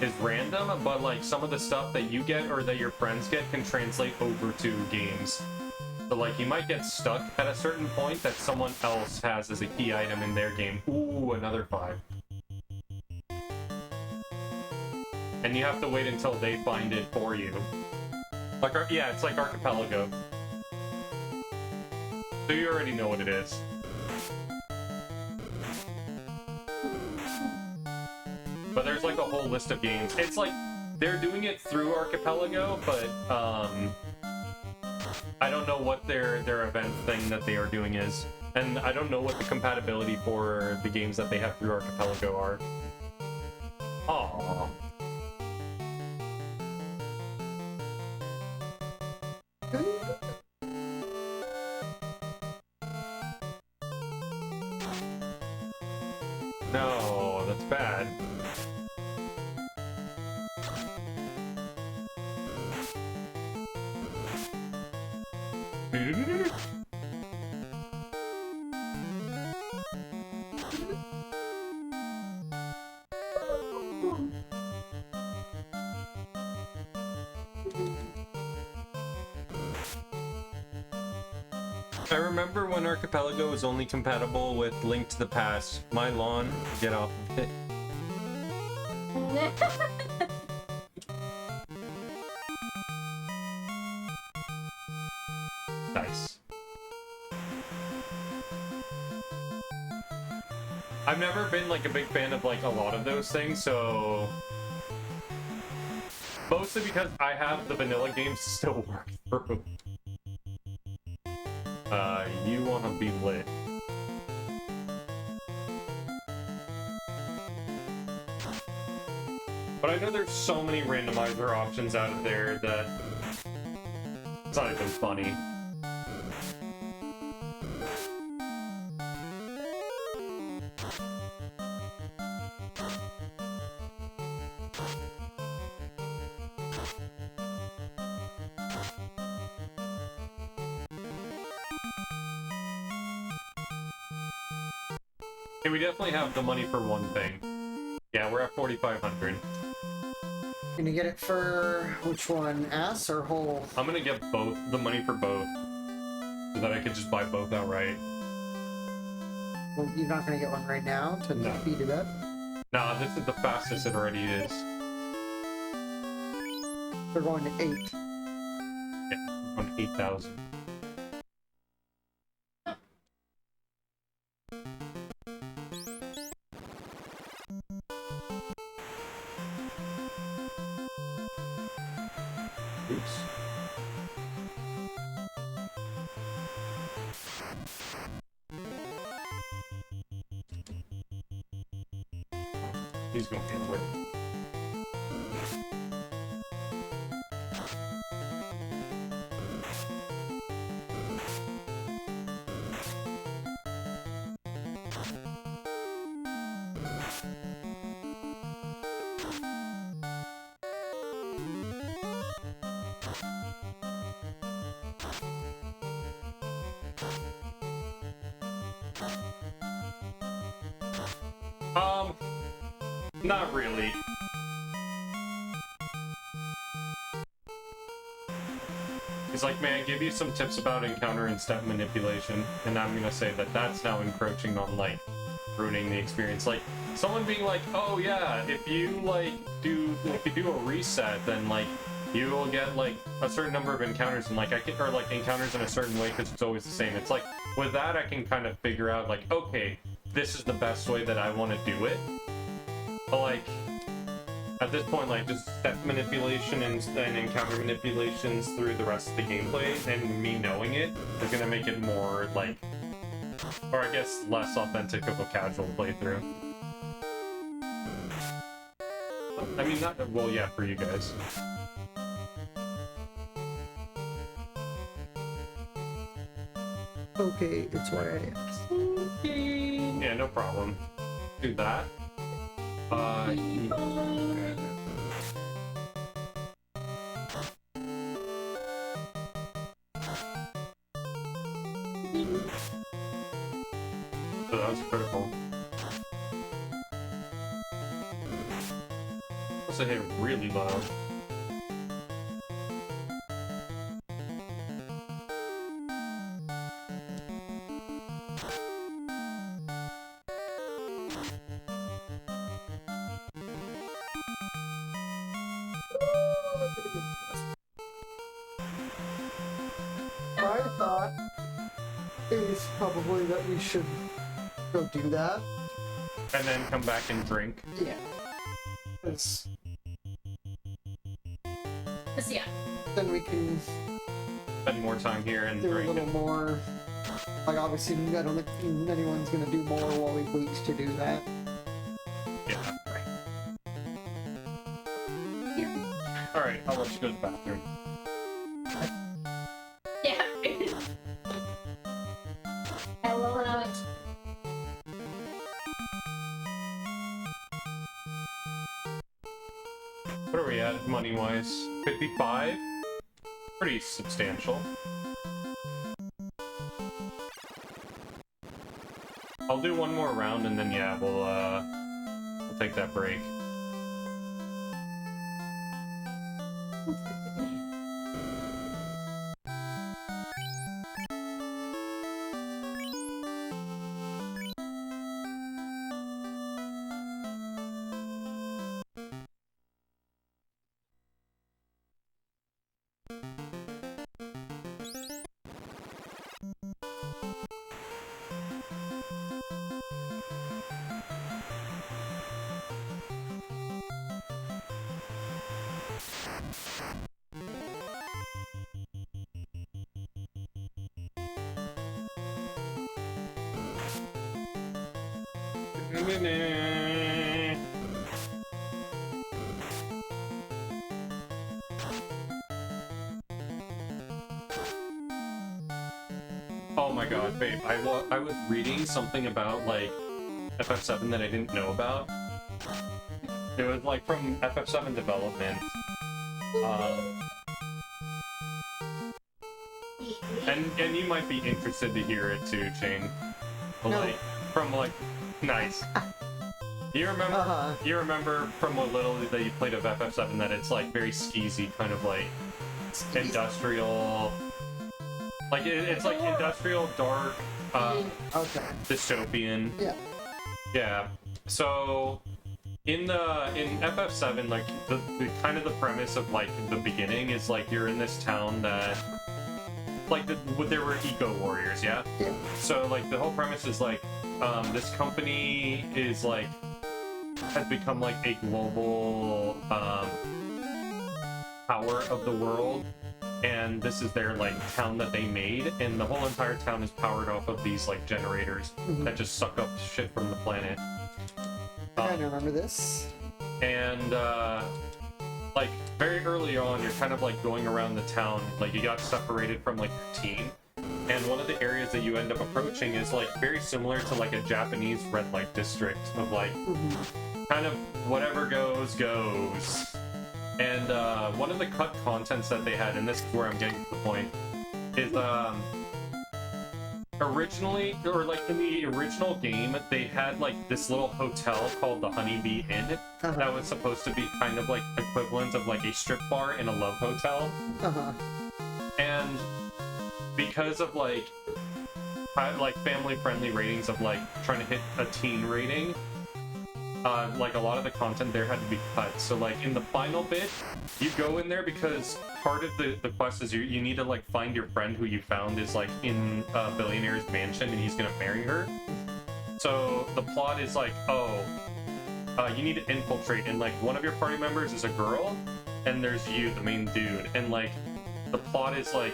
is random, but like some of the stuff that you get or that your friends get can translate over to games. So like you might get stuck at a certain point that someone else has as a key item in their game. Ooh, another 5. And you have to wait until they find it for you. Like, yeah, it's like Archipelago. So you already know what it is. But there's like a whole list of games. It's like, they're doing it through Archipelago, but, I don't know what their event thing that they are doing is. And I don't know what the compatibility for the games that they have through Archipelago are. Aww. No, that's bad. I remember when Archipelago was only compatible with Link to the Past. My lawn, get off of it. Nice. I've never been like a big fan of like a lot of those things, so mostly because I have the vanilla games to still work through. You wanna be lit. But I know there's so many randomizer options out of there that it's not even funny. Okay, we definitely have the money for one thing. Yeah, we're at 4,500. Gonna get it for which one, ass or hole? I'm gonna get both, the money for both, so that I could just buy both outright. Well, you're not gonna get one right now to No. beat it up. Nah, this is the fastest it already is. We're going to 8. Yeah, on 8,000. Oops. He's going to get away. Not really. He's like, may I give you some tips about encounter and step manipulation? And I'm gonna say that that's now encroaching on, like, ruining the experience. Like, someone being like, oh yeah, if you, like, do a reset, then, like, you will get, like, a certain number of encounters, and, like, or, like, encounters in a certain way, because it's always the same. It's like, with that, I can kind of figure out, like, okay, this is the best way that I want to do it. But, like, at this point, like, just step manipulation and encounter manipulations through the rest of the gameplay, and me knowing it is gonna make it more, like, or I guess less authentic of a casual playthrough. I mean, not, well, yeah, for you guys. Okay, it's where I am. Okay. Yeah, no problem. Do that. So that was critical. Also hit really loud. My thought is probably that we should go do that. And then come back and drink. Yeah. Because yeah. then we can Spend more time here and do a drink. little more. Like, obviously, I don't think anyone's gonna do more while we wait to do that. Yeah. Alright, I'll let you go to the bathroom. Yeah. Hello, Alex. What are we at, money-wise? 55? Pretty substantial. I'll do one more round and then, yeah, we'll take that break. Oh my god, babe, I was reading something about, like, FF7 that I didn't know about. It was, like, from FF7 development. And you might be interested to hear it too, Shane. But, No. like, from, like, nice. You remember, you remember from what little that you played of FF7 that it's, like, very skeezy, kind of, like, industrial... Like, it's like industrial, dark, Okay. dystopian. Yeah. Yeah. So, in FF7, like, the kind of the premise of, like, the beginning is, like, you're in this town that, like, there were eco-warriors, yeah? Yeah. So, like, the whole premise is, like, this company is, like, has become, like, a global, power of the world. And this is their, like, town that they made, and the whole entire town is powered off of these, like, generators that just suck up shit from the planet. I remember this. And, like, very early on, you're kind of, like, going around the town, like, you got separated from, like, your team, and one of the areas that you end up approaching is, like, very similar to, like, a Japanese red light district of, like, kind of whatever goes, goes. And one of the cut contents that they had, and this is where I'm getting to the point, is or originally, or like in the original game, they had like this little hotel called the Honeybee Inn that was supposed to be kind of like equivalent of like a strip bar in a love hotel. And because of like family friendly ratings of like trying to hit a teen rating, like a lot of the content there had to be cut. So like in the final bit, you go in there because part of the quest is you need to like find your friend who you found is like in a billionaire's mansion and he's gonna marry her. So the plot is like, you need to infiltrate, and like one of your party members is a girl and there's you, the main dude, and like the plot is like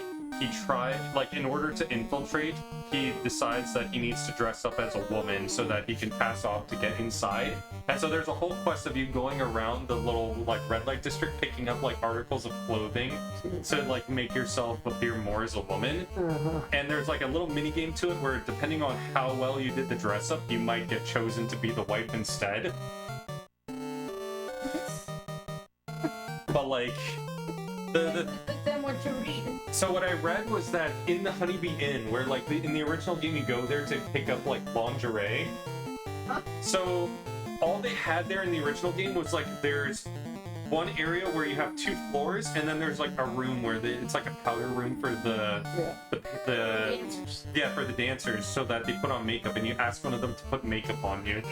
in order to infiltrate, he decides that he needs to dress up as a woman so that he can pass off to get inside. And so there's a whole quest of you going around the little like red light district picking up like articles of clothing to like make yourself appear more as a woman. And there's like a little mini game to it where depending on how well you did the dress up, you might get chosen to be the wife instead. But like Then what you read? so what I read was that in the Honeybee Inn, where like in the original game you go there to pick up like lingerie. So all they had there in the original game was like there's one area where you have 2 floors, and then there's like a room where it's like a powder room for the Dancers. yeah, for the dancers, so that they put on makeup, and you ask one of them to put makeup on you.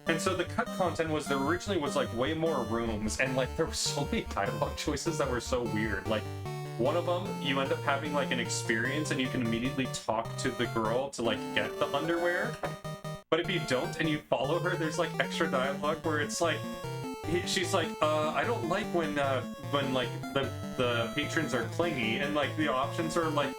And so the cut content was there originally was like way more rooms, and like there were so many dialogue choices that were so weird. Like one of them, you end up having like an experience and you can immediately talk to the girl to like get the underwear. But if you don't and you follow her, there's like extra dialogue where it's like she's like, I don't like when like the patrons are clingy, and like the options are like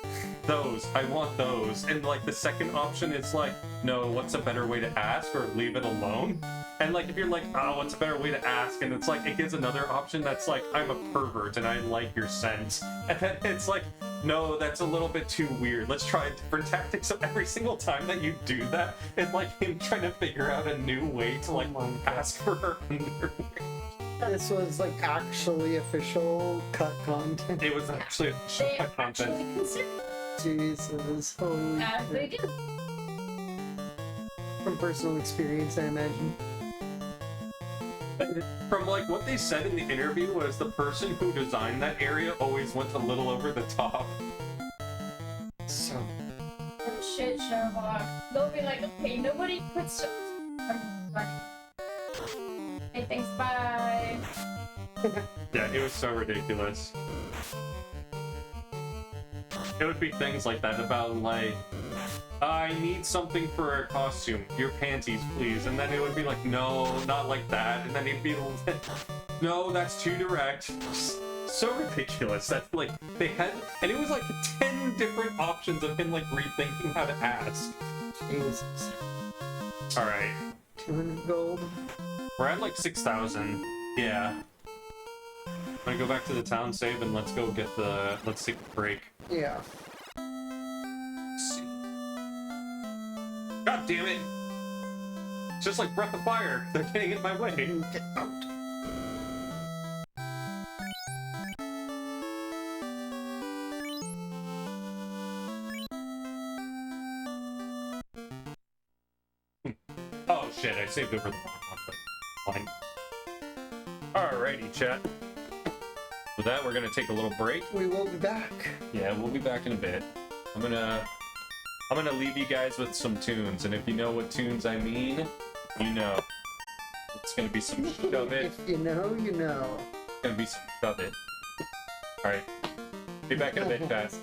those, I want those, and like the second option is like, no, what's a better way to ask, or leave it alone. And like if you're like, oh, what's a better way to ask, and it's like it gives another option that's like, I'm a pervert and I like your scent, and then it's like, no, that's a little bit too weird, let's try a different tactic. So every single time that you do that, it's like him trying to figure out a new way to like ask for her underwear. This was like actually official cut content. It was actually official They cut content. actually consider Jesus, holy as they do. From personal experience, I imagine. From like what they said in the interview was the person who designed that area always went a little over the top. So Oh shit, Sherlock. They'll be like, okay, nobody quits. Hey, thanks, bye. Yeah, it was so ridiculous. It would be things like that about like, I need something for a costume. Your panties, please. And then it would be like, no, not like that. And then he'd be like, no, that's too direct. So ridiculous. That's like, they had, and it was like 10 different options of him like rethinking how to ask. Jesus. All right. 200 gold. We're at like 6,000. Yeah. I'm gonna go back to the town save and let's take a break. Yeah. God damn it! It's just like Breath of Fire. They're getting in my way. Get out. Oh shit, I saved over the wrong one. Fine. Alrighty, chat. With that, we're gonna take a little break. We will be back. Yeah, we'll be back in a bit. I'm gonna leave you guys with some tunes, and if you know what tunes I mean, you know. It's gonna be some Shove It. If you know, you know. It's gonna be some Shove It. Alright. Be back in a bit, guys.